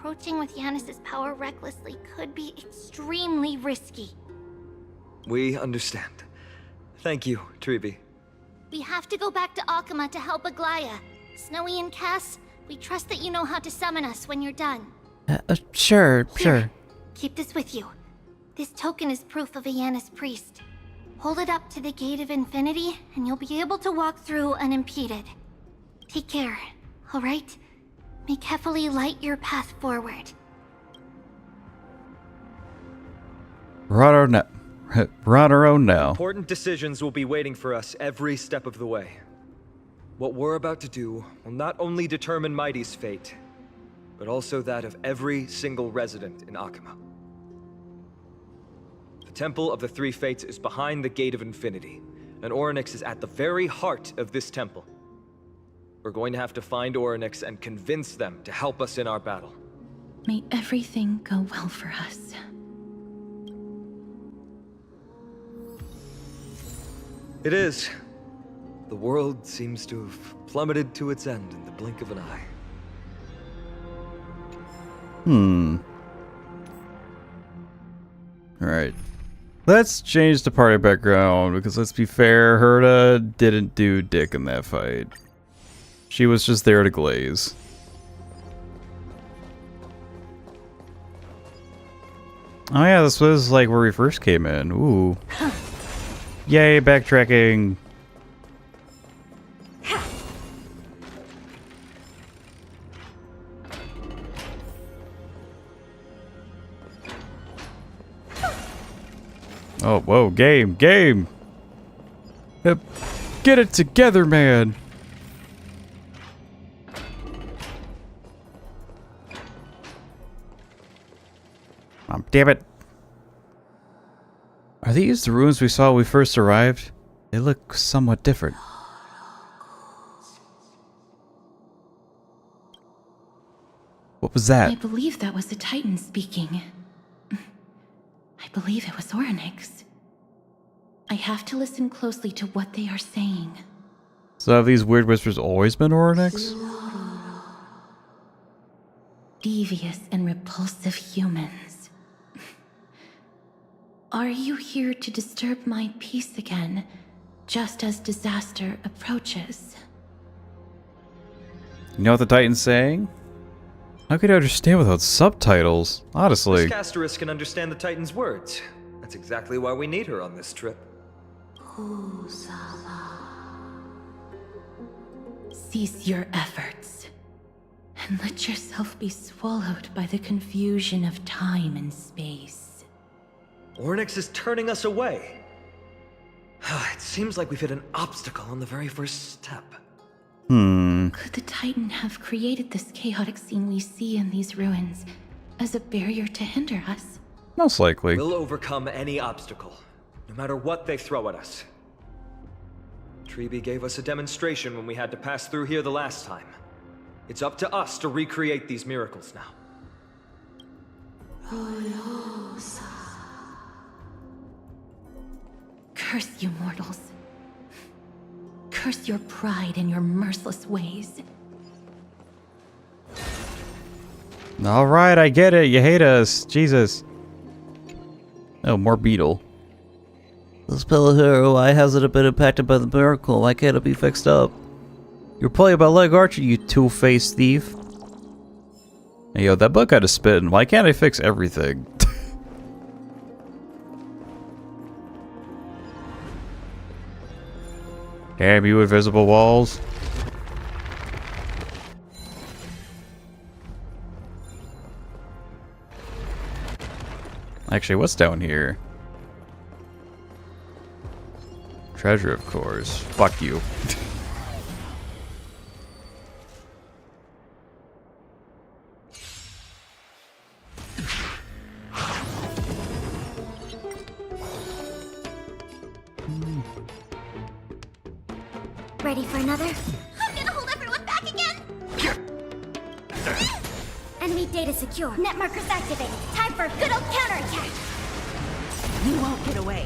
approaching with Yanis's power recklessly could be extremely risky. We understand. Thank you, Treeby. We have to go back to Akama to help Aglaya. Snowy and Cass, we trust that you know how to summon us when you're done. Sure. Keep this with you. This token is proof of a Yanis priest. Hold it up to the Gate of Infinity, and you'll be able to walk through unimpeded. Take care, alright? May Kefali light your path forward. We're on our own now. Important decisions will be waiting for us every step of the way. What we're about to do will not only determine Mighty's fate, but also that of every single resident in Akama. The Temple of the Three Fates is behind the Gate of Infinity, and Orynyx is at the very heart of this temple. We're going to have to find Orynyx and convince them to help us in our battle. May everything go well for us. It is. The world seems to have plummeted to its end in the blink of an eye. Alright. Let's change the party background, because let's be fair, Herta didn't do dick in that fight. She was just there to glaze. Oh yeah, this was like where we first came in. Ooh. Yay, backtracking. Oh, whoa, game. Yep. Get it together, man. Damn it. Are these the ruins we saw when we first arrived? They look somewhat different. What was that? I believe that was the Titan speaking. I believe it was Orynyx. I have to listen closely to what they are saying. So have these weird whispers always been Orynyx? Devious and repulsive humans. Are you here to disturb my peace again, just as disaster approaches? You know what the Titan's saying? How could I understand without subtitles? Honestly. Miss Casterus can understand the Titan's words. That's exactly why we need her on this trip. Cease your efforts, and let yourself be swallowed by the confusion of time and space. Orynyx is turning us away. It seems like we've hit an obstacle on the very first step. Could the Titan have created this chaotic scene we see in these ruins as a barrier to hinder us? Most likely. We'll overcome any obstacle, no matter what they throw at us. Treeby gave us a demonstration when we had to pass through here the last time. It's up to us to recreate these miracles now. Curse you mortals. Curse your pride and your merciless ways. Alright, I get it. You hate us. Jesus. Oh, more beetle. This pillow here, why hasn't it been impacted by the miracle? Why can't it be fixed up? You're playing about leg, aren't you, you two-faced thief? Hey, yo, that book had a spin. Why can't I fix everything? Damn you, invisible walls. Actually, what's down here? Treasure, of course. Fuck you. Ready for another? I'm gonna hold everyone back again! Enemy data secure. Net markers activated. Time for a good old counterattack! You won't get away.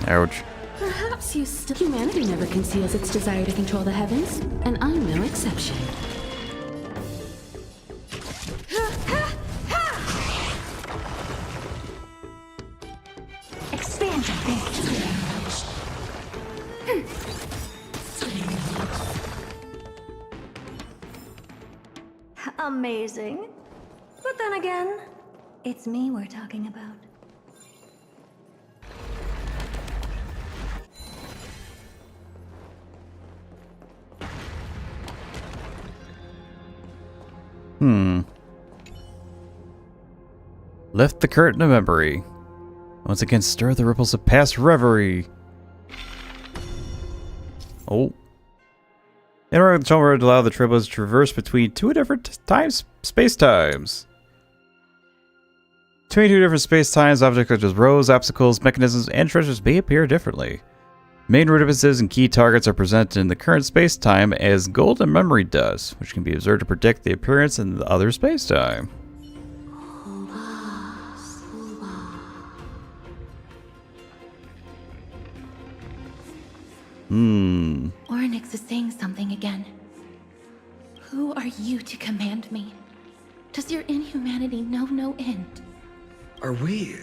Ouch. Perhaps Perhaps you still... Humanity never conceals its desire to control the heavens, and I'm no exception. Expand your thinking. Amazing. But then again, it's me we're talking about. Lift the curtain of memory. Once again, stir the ripples of past reverie. Oh. Interrupt the chamber to allow the travelers to traverse between two different space-times. Between two different space-times, objects such as roads, obstacles, mechanisms, and treasures may appear differently. Main route differences and key targets are presented in the current space-time as golden memory does, which can be observed to predict the appearance in the other space-time. Oryx is saying something again. Who are you to command me? Does your inhumanity know no end? Are we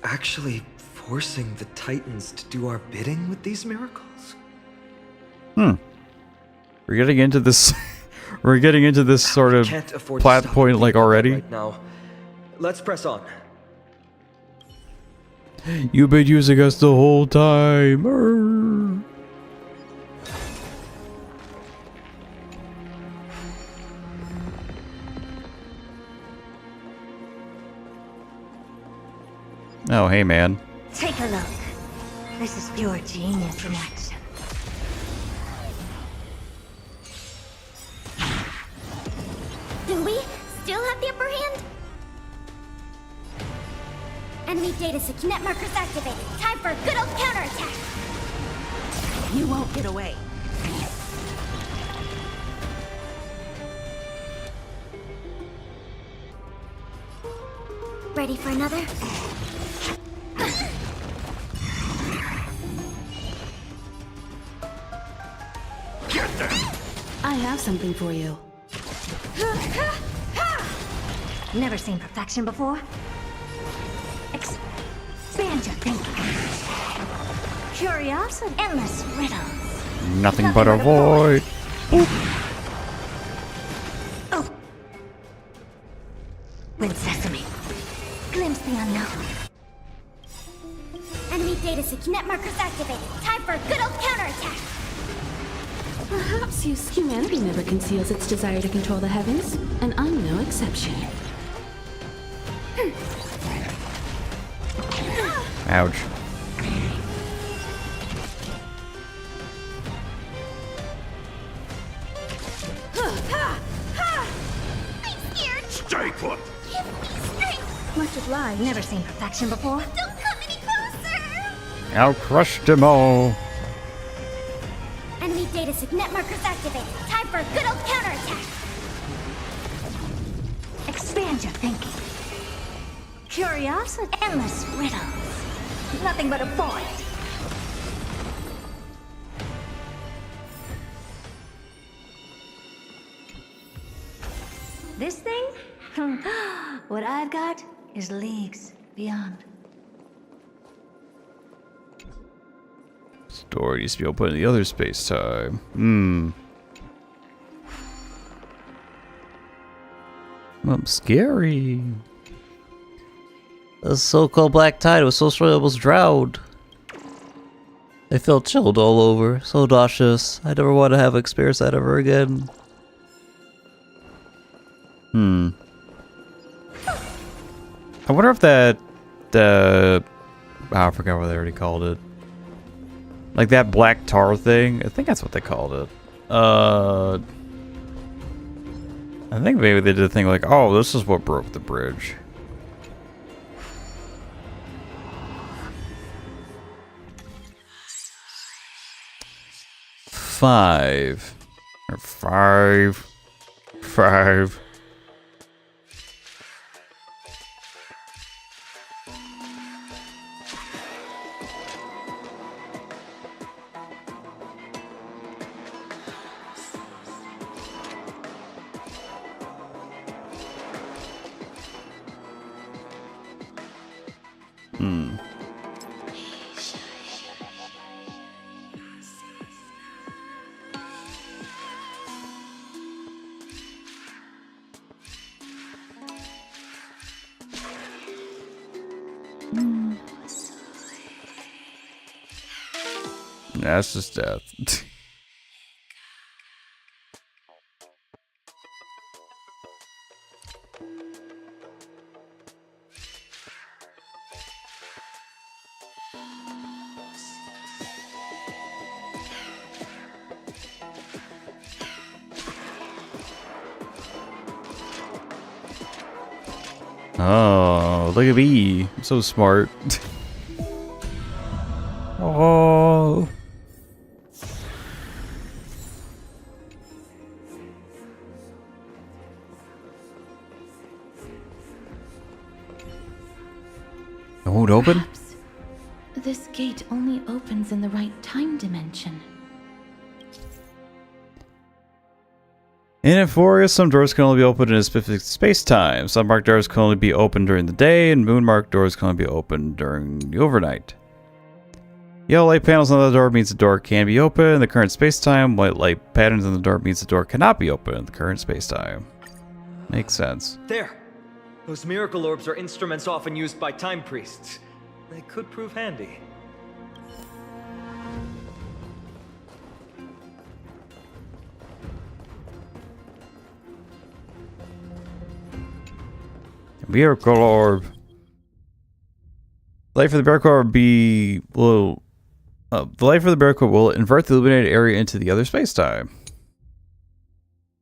actually forcing the Titans to do our bidding with these miracles? We're getting into this. We're getting into this sort of plot point like already. Right now, let's press on. You've been using us the whole time. Arr. Oh, hey, man. Take a look. This is pure genius in action. Do we still have the upper hand? Enemy data signet markers activated. Time for a good old counterattack. You won't get away. Ready for another? Get them! I have something for you. Never seen perfection before? Expand your thinking. Curiosity. Endless riddles. Nothing but a void. Oh. Wind sesame. Glimpse the unknown. Enemy data signet markers activated. Time for a good old counterattack. Perhaps humanity never conceals its desire to control the heavens, and I'm no exception. Ouch. I'm scared. Stay put! Give me strength. Much obliged. Never seen perfection before? Don't come any closer. I'll crush them all. Enemy data signet markers activated. Time for a good old counterattack. Expand your thinking. Curiosity. Endless riddles. Nothing but a void. This thing? What I've got is leagues beyond. Story needs to be open in the other space-time. Scary. The so-called black tide was so strong I almost drowned. I felt chilled all over, so nauseous. I never want to have experienced that ever again. I wonder if that I forgot what they already called it. Like that black tar thing. I think that's what they called it. I think maybe they did a thing like, oh, this is what broke the bridge. Five. Hmm. That's just death. Oh, look at me. I'm so smart. Oh. It won't open? Perhaps this gate only opens in the right time dimension. In Euphoria, some doors can only be opened in a specific space-time. Some marked doors can only be opened during the day, and moon-marked doors can only be opened during the overnight. Yellow light panels on the door means the door can be open in the current space-time. White light patterns on the door means the door cannot be open in the current space-time. Makes sense. There! Those miracle orbs are instruments often used by time priests. They could prove handy. Miracle orb. The light for the miracle orb the light for the miracle will invert the illuminated area into the other space-time.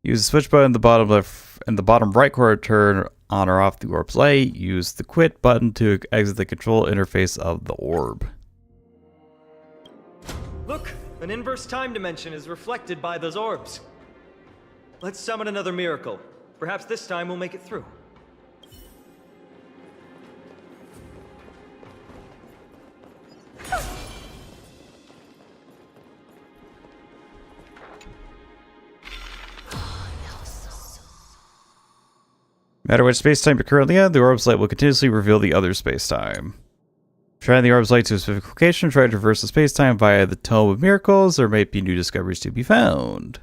Use the switch button in the bottom left and the bottom right corner to turn on or off the orb's light. Use the quit button to exit the control interface of the orb. Look! An inverse time dimension is reflected by those orbs. Let's summon another miracle. Perhaps this time we'll make it through. No matter which space-time you're currently in, the orb's light will continuously reveal the other space-time. Shine the orb's light to a specific location, try to traverse the space-time via the Tome of Miracles. There might be new discoveries to be found.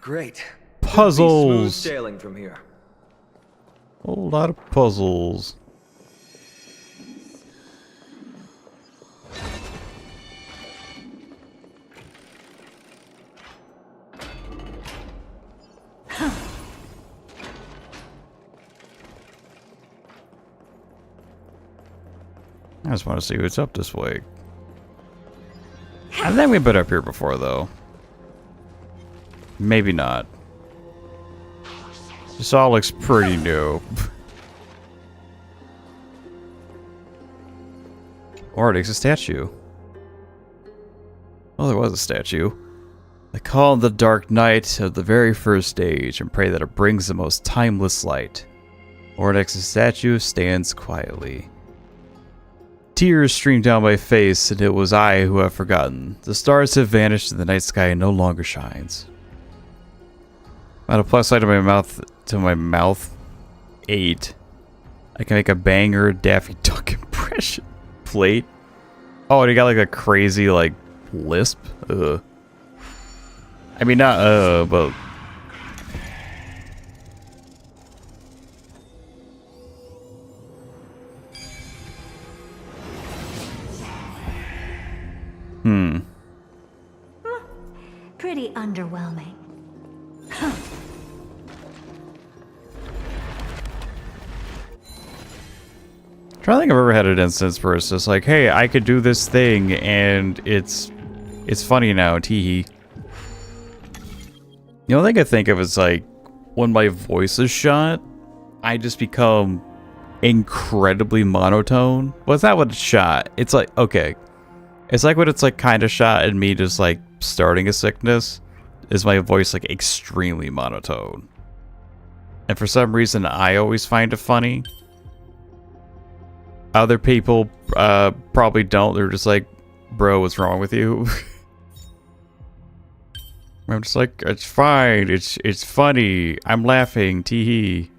Great. Puzzles! Smooth sailing from here. A whole lot of puzzles. I just want to see what's up this way. I think we've been up here before, though. Maybe not. This all looks pretty new. Or it's a statue. Oh, there was a statue. I call on the dark night of the very first stage and pray that it brings the most timeless light. Ordex's statue stands quietly. Tears streamed down my face, and it was I who have forgotten. The stars have vanished, and the night sky no longer shines. Add a plus side to my mouth. 8. I can make a banger Daffy Duck impression. Plate. Oh, and he got like a crazy like lisp. Ugh. I mean, not but. Pretty underwhelming. I'm trying to think I've ever had an instance where it's just like, hey, I could do this thing and it's funny now, teehee. The only thing I think of is like when my voice is shot, I just become incredibly monotone. Well, it's not when it's shot. It's like, okay. It's like when it's like kind of shot and me just like starting a sickness is my voice like extremely monotone. And for some reason, I always find it funny. Other people probably don't. They're just like, bro, what's wrong with you? I'm just like, it's fine. It's funny. I'm laughing. Teehee.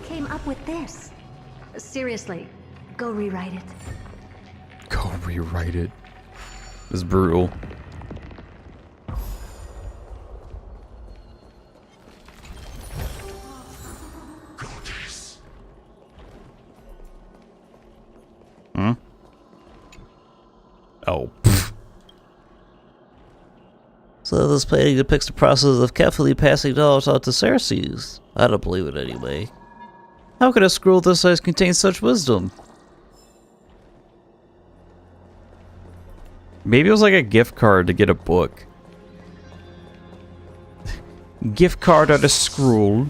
came up with this? Seriously, go rewrite it. Go rewrite it. It's brutal. Hmm? Oh. Pfft. So this painting depicts the process of carefully passing knowledge on to Cersei's. I don't believe it anyway. How could a scroll this size contain such wisdom? Maybe it was like a gift card to get a book. Gift card on a scroll.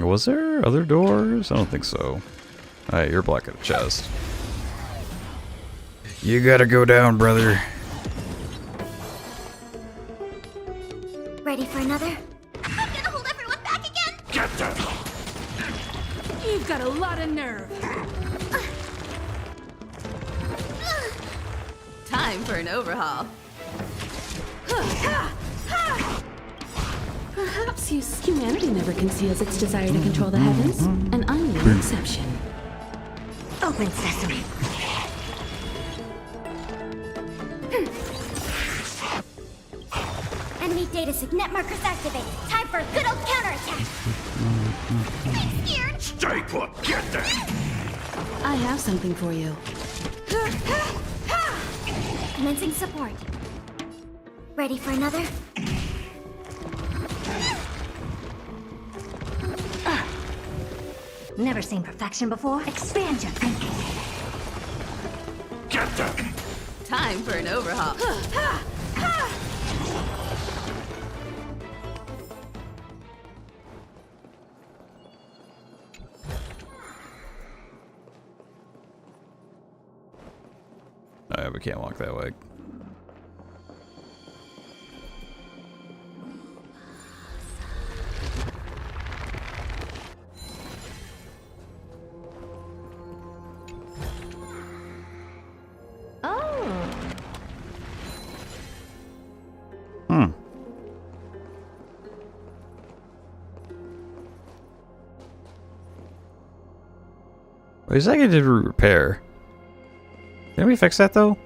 Was there other doors? I don't think so. Alright, you're blocking a chest. You gotta go down, brother. Ready for another? I'm gonna hold everyone back again! Get them! You've got a lot of nerve. Time for an overhaul. Perhaps humanity never conceals its desire to control the heavens, and I'm no exception. Open sesame. Enemy data signet markers activated. Time for a good old counterattack! Scared? Stay put! Get them! I have something for you. Commencing support. Ready for another? Never seen perfection before. Expand your thinking. Get them! Time for an overhaul. Oh, yeah, we can't walk that way. Wait a second, did we repair? Didn't we fix that though?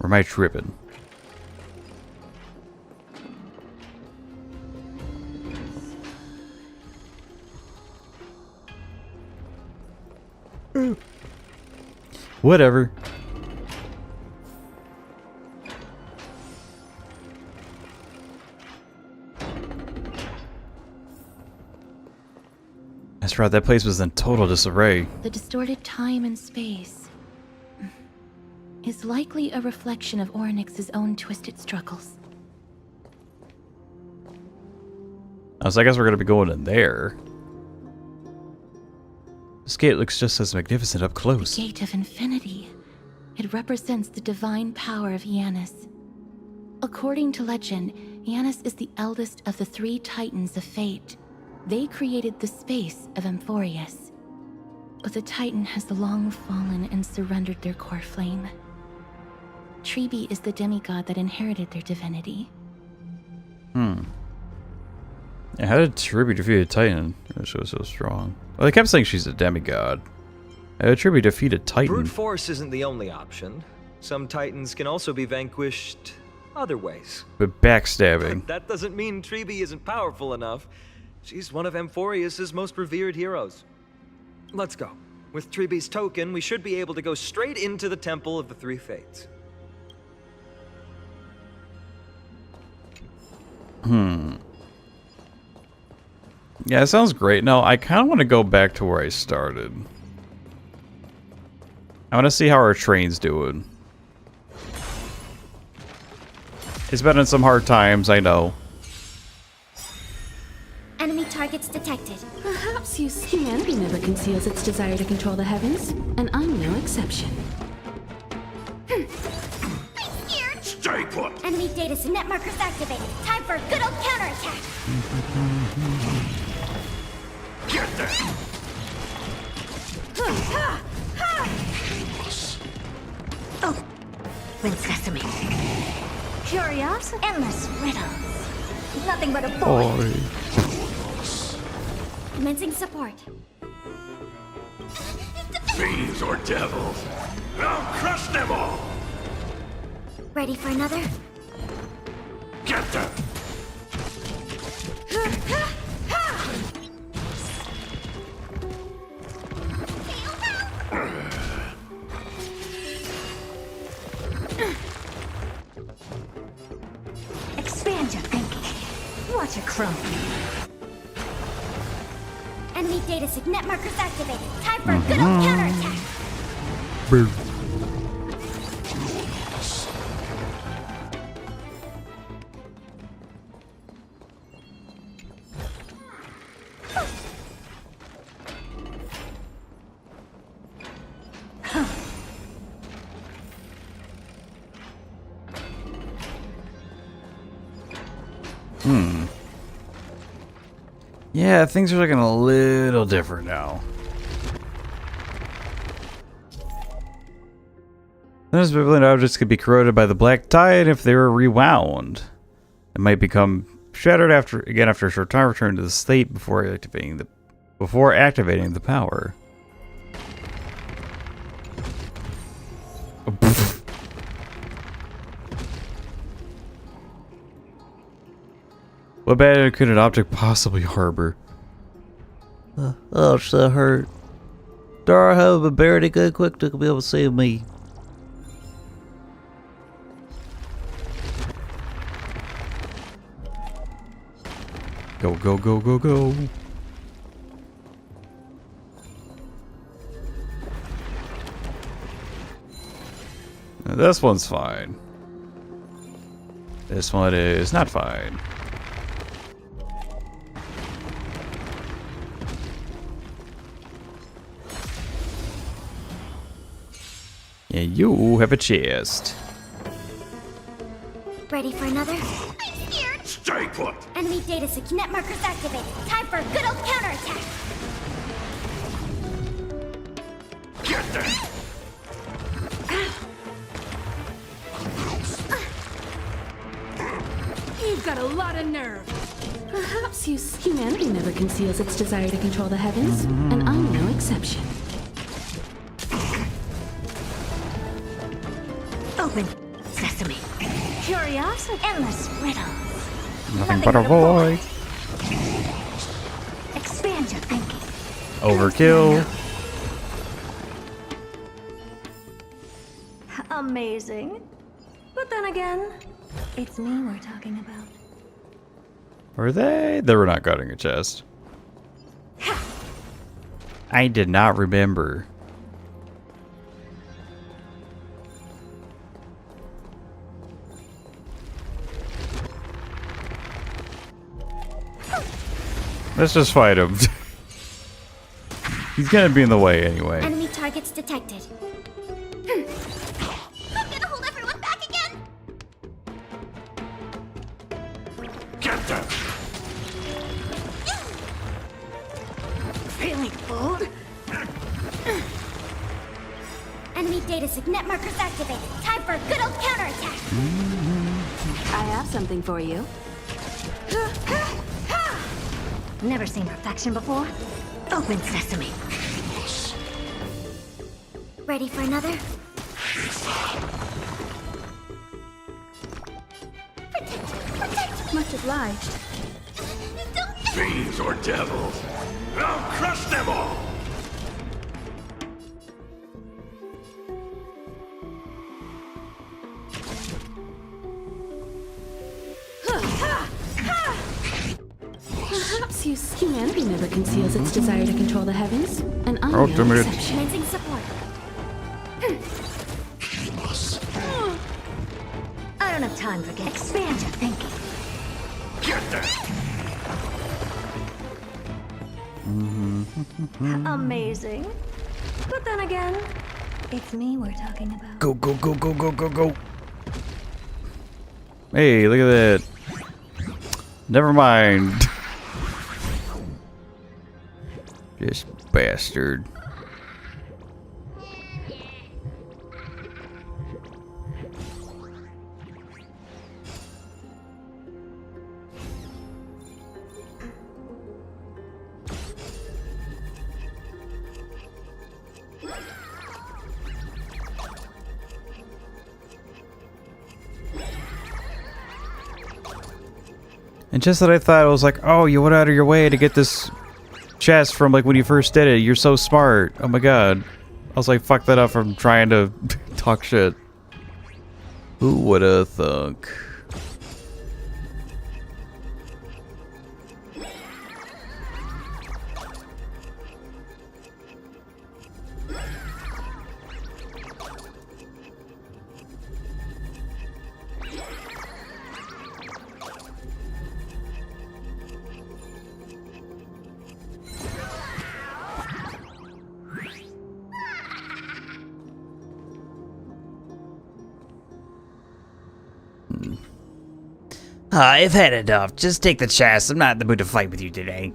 Or am I tripping? Whatever. That's right, that place was in total disarray. The distorted time and space is likely a reflection of Oryx's own twisted struggles. So I guess we're gonna be going in there. This gate looks just as magnificent up close. The Gate of Infinity. It represents the divine power of Janus. According to legend, Janus is the eldest of the 3 Titans of Fate. They created the space of Amphorius. But the Titan has long fallen and surrendered their core flame. Treebe is the demigod that inherited their divinity. Yeah, how did Treebe defeat a Titan? She was so strong. Well, they kept saying she's a demigod. How did Treebe defeat a Titan? Brute force isn't the only option. Some Titans can also be vanquished other ways. But backstabbing. That doesn't mean Treebe isn't powerful enough. She's one of Amphorius' most revered heroes. Let's go. With Treebe's token, we should be able to go straight into the Temple of the 3 Fates. Yeah, it sounds great. No, I kind of want to go back to where I started. I want to see how our train's doing. It's been in some hard times, I know. Enemy targets detected. Perhaps humanity never conceals its desire to control the heavens, and I'm no exception. I'm scared. Stay put! Enemy data signet markers activated. Time for a good old counterattack. Get them! Open sesame. Curious, endless riddles. Nothing but a boy. Commencing support. Fiends or devils, I'll crush them all! Ready for another? Get them! Expand your thinking. Watch it crumble. Enemy data signet markers activated. Time for a good old counterattack. Yeah, things are looking a little different now. Those biblical objects could be corroded by the black tide if they were rewound. It might become shattered after a short time, return to the state before activating the power. What bad could an object possibly harbor? Ouch, that hurt. Dara, have been buried again quick to be able to save me. Go, go, go, go, go. Now this one's fine. This one is not fine. Yeah, you have a chest. Ready for another? I'm scared. Stay put! Enemy data signet markers activated. Time for a good old counterattack. Get them! You've got a lot of nerve. Perhaps humanity never conceals its desire to control the heavens, and I'm no exception. Open sesame. Curiosity, endless riddles. Nothing but a void. Expand your thinking. Overkill. Amazing. But then again, it's me we're talking about. Were they? They were not cutting a chest. I did not remember. Let's just fight him. He's gonna be in the way anyway. Enemy targets detected. I'm gonna hold everyone back again. Get them! Feeling bold? Enemy data signet markers activated. Time for a good old counterattack. I have something for you. Never seen perfection before? Open sesame. Ready for another? Much obliged. Fiends or devils, I'll crush them all! Perhaps humanity never conceals its desire to control the heavens, and I'm no Ultimate. exception. Commencing support. I don't have time for games. Expand your thinking. Get them! Amazing. But then again, it's me we're talking about. Go, go, go, go, go, go, go. Hey, look at that. Never mind. This bastard. And just that I thought, I was like, oh, you went out of your way to get this chest from like when you first did it. You're so smart. Oh my god. I was like, fuck that up from trying to talk shit. Who woulda thunk? I've had enough. Just take the chest. I'm not in the mood to fight with you today.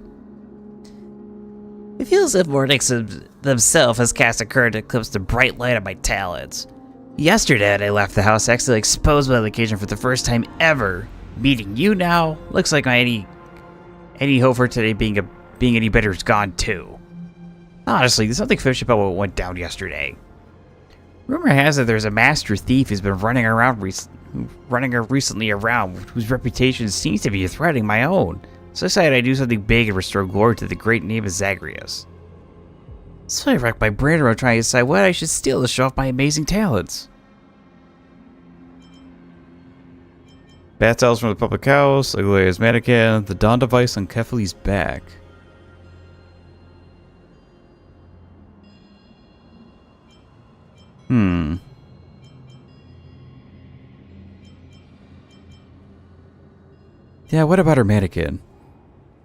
It feels as if Mornix themselves has cast a current to eclipse the bright light of my talents. Yesterday, when I left the house, I actually exposed my location for the first time ever. Meeting you now looks like my any hope for today being any better is gone too. Honestly, there's something fishy about what went down yesterday. Rumor has it there's a master thief who's been running recently around, whose reputation seems to be threatening my own. So I decided I'd do something big and restore glory to the great name of Zagreus. So I wrecked my brain around trying to decide what I should steal to show off my amazing talents. Bat cells from the public house, Aglia's mannequin, the dawn device on Kefali's back. Yeah, what about her mannequin?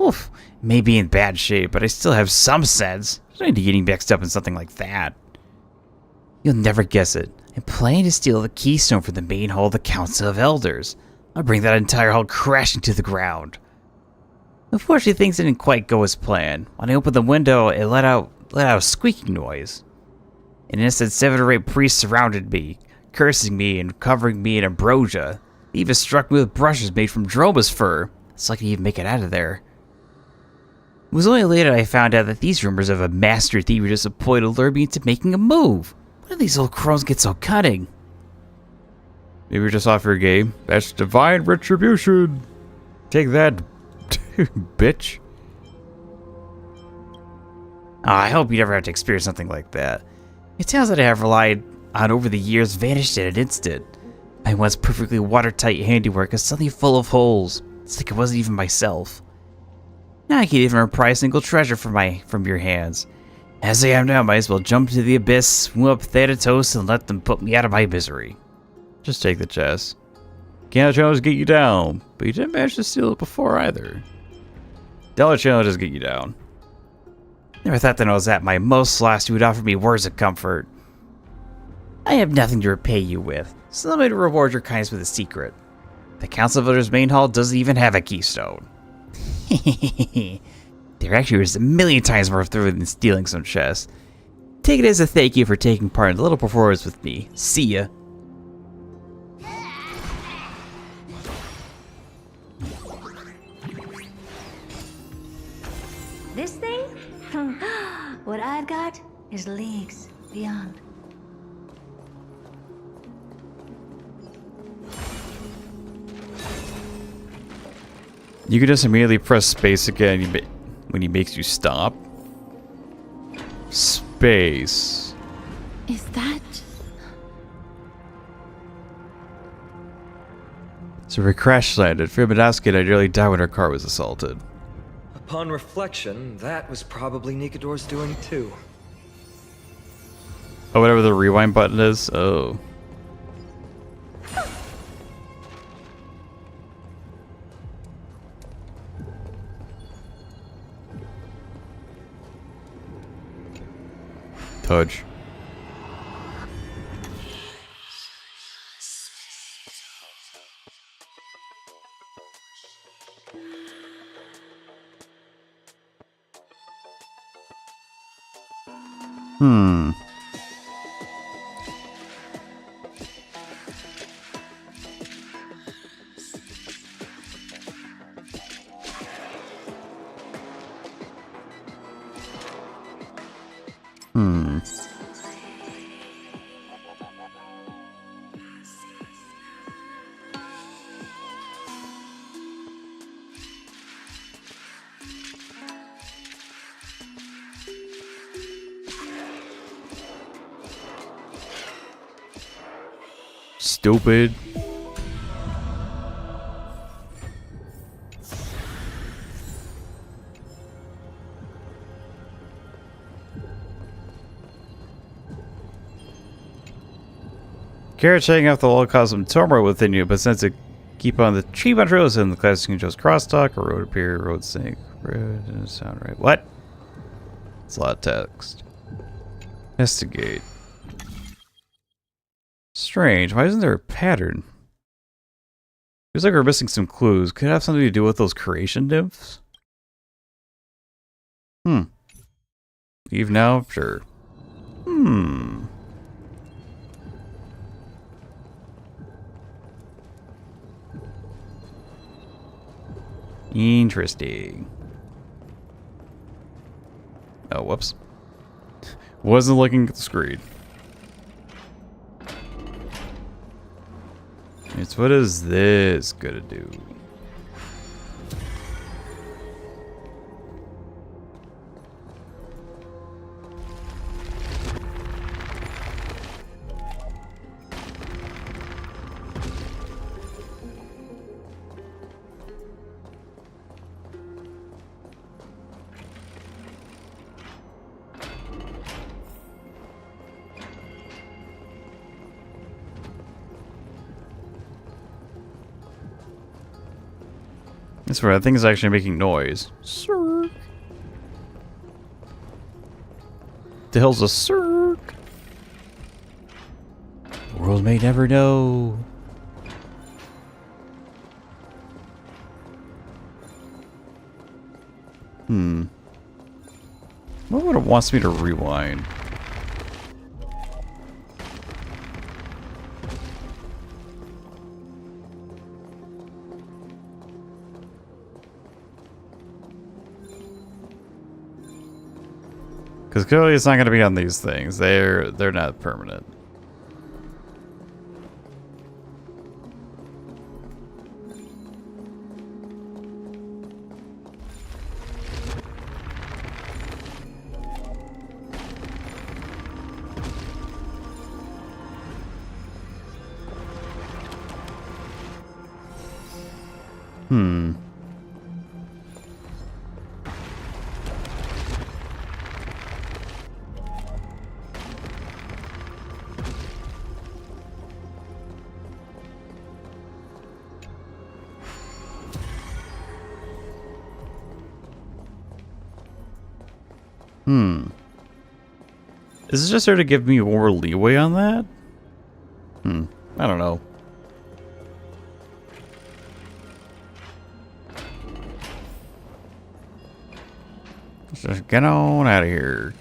Oof, may be in bad shape, but I still have some sense. I don't need to getting mixed up in something like that. You'll never guess it. I'm planning to steal the keystone from the main hall of the Council of Elders. I'll bring that entire hall crashing to the ground. Unfortunately, things didn't quite go as planned. When I opened the window, it let out a squeaking noise. In an instant, 7 or 8 priests surrounded me, cursing me and covering me in ambrosia. They even struck me with brushes made from Droma's fur. It's like I even make it out of there. It was only later I found out that these rumors of a master thief were just a ploy to lure me into making a move. Why do these old crones get so cunning? Maybe you're just off your game. That's divine retribution. Take that, bitch. Oh, I hope you never have to experience something like that. It sounds that I have relied on over the years vanished in an instant. My once perfectly watertight handiwork is suddenly full of holes. It's like it wasn't even myself. Now I can't even reprise a single treasure from your hands. As I am now, I might as well jump into the abyss, swim up Thanatos, and let them put me out of my misery. Just take the chest. Can't challenges get you down, but you didn't manage to steal it before either. Dollar challenges get you down. Never thought that I was at my most lost you would offer me words of comfort. I have nothing to repay you with, so let me reward your kindness with a secret. The Council of Elders main hall doesn't even have a keystone. There actually is a million times more through than stealing some chests. Take it as a thank you for taking part in the little performance with me. See ya. This thing? What I've got is leagues beyond. You can just immediately press space again when he makes you stop. Space. Is that... So we crash landed. McNosky and I nearly died when our car was assaulted. Upon reflection, that was probably Nikador's doing too. Oh, whatever the rewind button is? Oh. Touch. Hmm. Hmm. Stupid. Carrot shaking off the wall caused some turmoil within you, but since it keep on the cheap on trails and the classic controls crosstalk, a road appear, road sync, road doesn't sound right. What? It's a lot of text. Investigate. Strange. Why isn't there a pattern? Feels like we're missing some clues. Could it have something to do with those creation nymphs? Hmm. Leave now? Sure. Hmm. Interesting. Oh, whoops. Wasn't looking at the screen. It's what is this gonna do? That's where I think it's actually making noise. Cirque. The hell's a cirque? The world may never know. Hmm. What would it wants me to rewind? Because clearly it's not going to be on these things. They're not permanent. Hmm. Hmm. Is it just there to give me more leeway on that? Hmm. I don't know. Let's just get on out of here.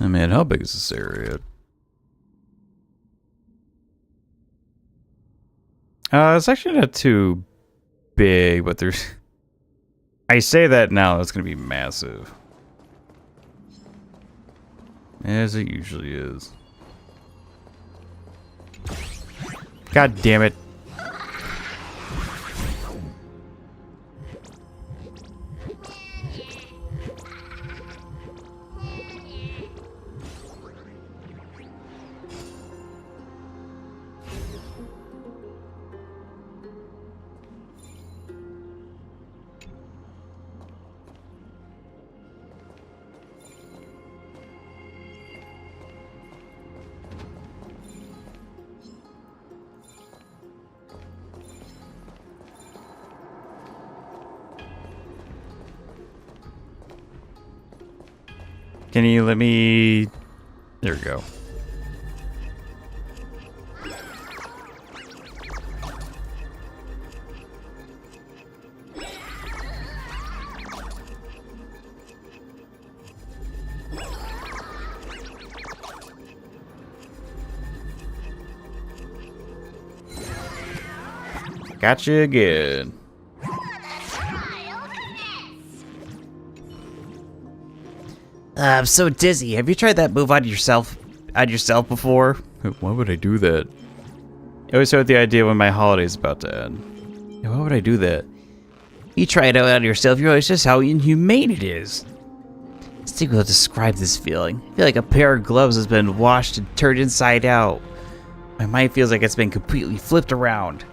Oh man, how big is this area? It's actually not too big, but there's... I say that now, it's gonna be massive. As it usually is. God damn it. Can you let me... There we go. Gotcha again. I'm so dizzy. Have you tried that move on yourself before? Why would I do that? I always start with the idea when my holiday's about to end. Yeah, why would I do that? You try it out on yourself, you realize just how inhumane it is. It's difficult to describe this feeling. I feel like a pair of gloves has been washed and turned inside out. My mind feels like it's been completely flipped around.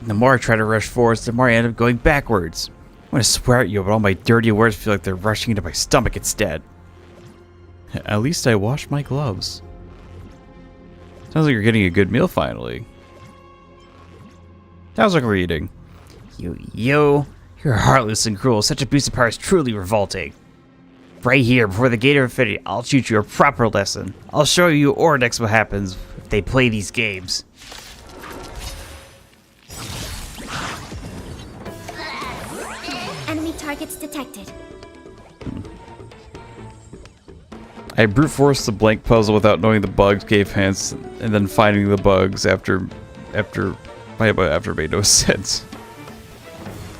The more I try to rush forwards, the more I end up going backwards. I want to swear at you, but all my dirty words feel like they're rushing into my stomach instead. At least I washed my gloves. Sounds like you're getting a good meal finally. How's it reading? You're heartless and cruel. Such abuse of power is truly revolting. Right here, before the Gate of Infinity, I'll teach you a proper lesson. I'll show you Ordex what happens if they play these games. Enemy targets detected. I brute forced the blank puzzle without knowing the bugs gave hints, and then finding the bugs after it made no sense.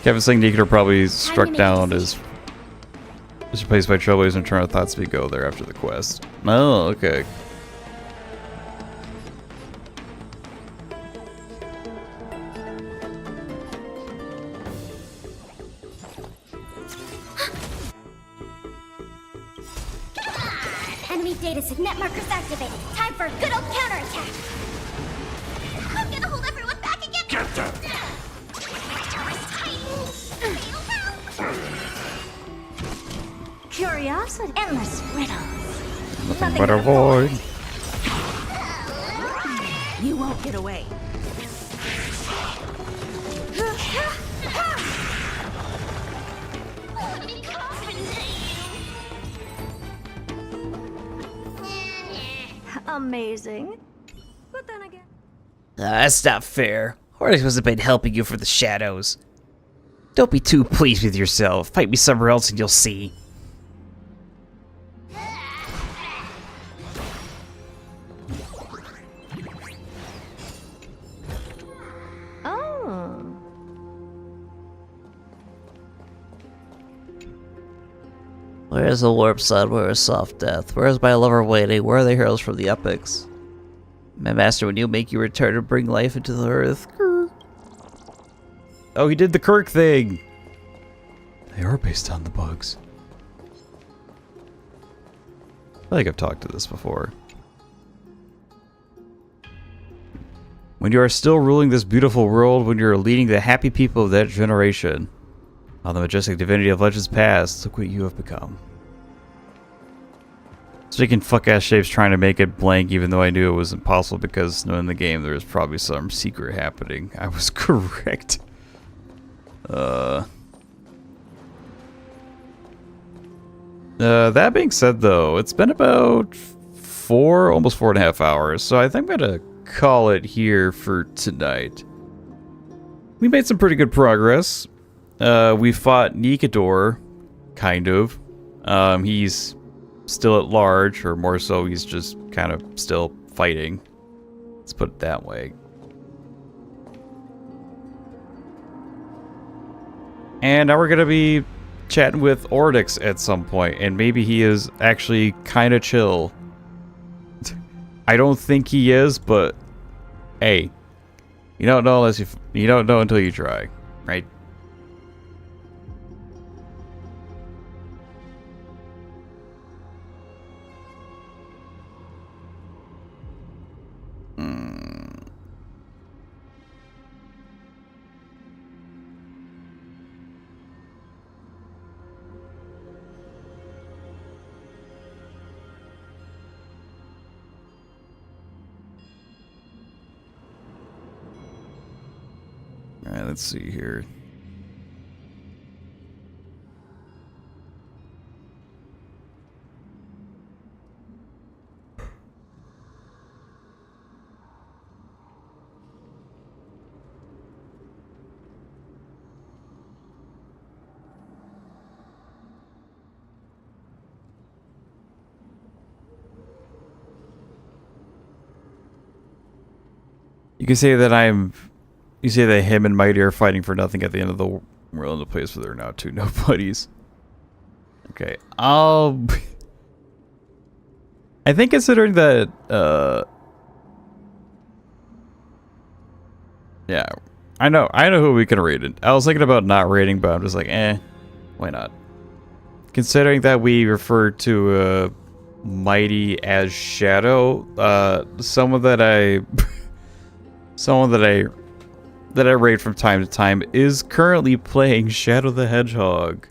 Kevin saying Nikador probably struck down as replaced by Trailblazers and Eternal Thoughts we go there after the quest. Oh, okay. Enemy data net markers activated. Time for a good old counterattack. I'm gonna hold everyone back again. Get them! Curiosity. Endless riddles. Nothing but a void. You won't get away. Amazing. But then again... That's not fair. Ordex must have been helping you for the shadows. Don't be too pleased with yourself. Fight me somewhere else and you'll see. Oh. Where is the warp sun? Where is soft death? Where is my lover waiting? Where are the heroes from the epics? My master, when you make your return to bring life into the earth. Oh, he did the Kirk thing. They are based on the bugs. I think I've talked to this before. When you are still ruling this beautiful world, when you are leading the happy people of that generation, on the majestic divinity of legends past, look what you have become. Speaking fuck-ass shapes trying to make it blank even though I knew it was impossible because knowing the game there was probably some secret happening. I was correct. That being said though, it's been about almost 4.5 hours, so I think I'm gonna call it here for tonight. We made some pretty good progress. We fought Nikador, kind of. He's still at large, or more so, he's just kind of still fighting. Let's put it that way. And now we're gonna be chatting with Ordex at some point, and maybe he is actually kind of chill. I don't think he is, but hey, you don't know unless you don't know until you try, right? Alright, let's see here. You can say that you say that him and Mighty are fighting for nothing at the end of the world in a place where there are now two nobodies. Okay, I think considering that, yeah, I know who we can rate it. I was thinking about not rating, but I'm just like, why not? Considering that we refer to Mighty as Shadow, someone that I rate from time to time is currently playing Shadow the Hedgehog.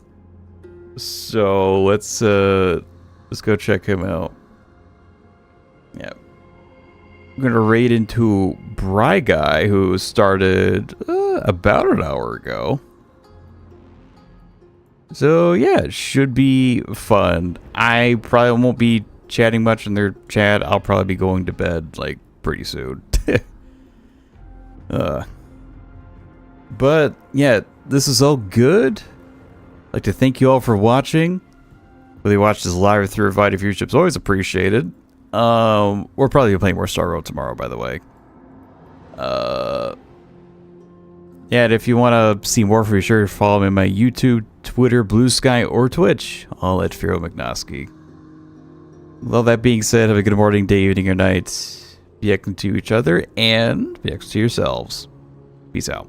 So let's go check him out. Yeah. I'm gonna raid into Bry Guy, who started about an hour ago. So yeah, it should be fun. I probably won't be chatting much in their chat. I'll probably be going to bed like pretty soon. But yeah, this is all good. I'd like to thank you all for watching. Whether you watch this live or through Invited Viewership is always appreciated. We're probably playing more Star Road tomorrow, by the way. Yeah, and if you want to see more, be sure to follow me on my YouTube, Twitter, Blue Sky, or Twitch, all at Firo McNosky. With all that being said, have a good morning, day, evening, or night. Be excellent to each other, and be excellent to yourselves. Peace out.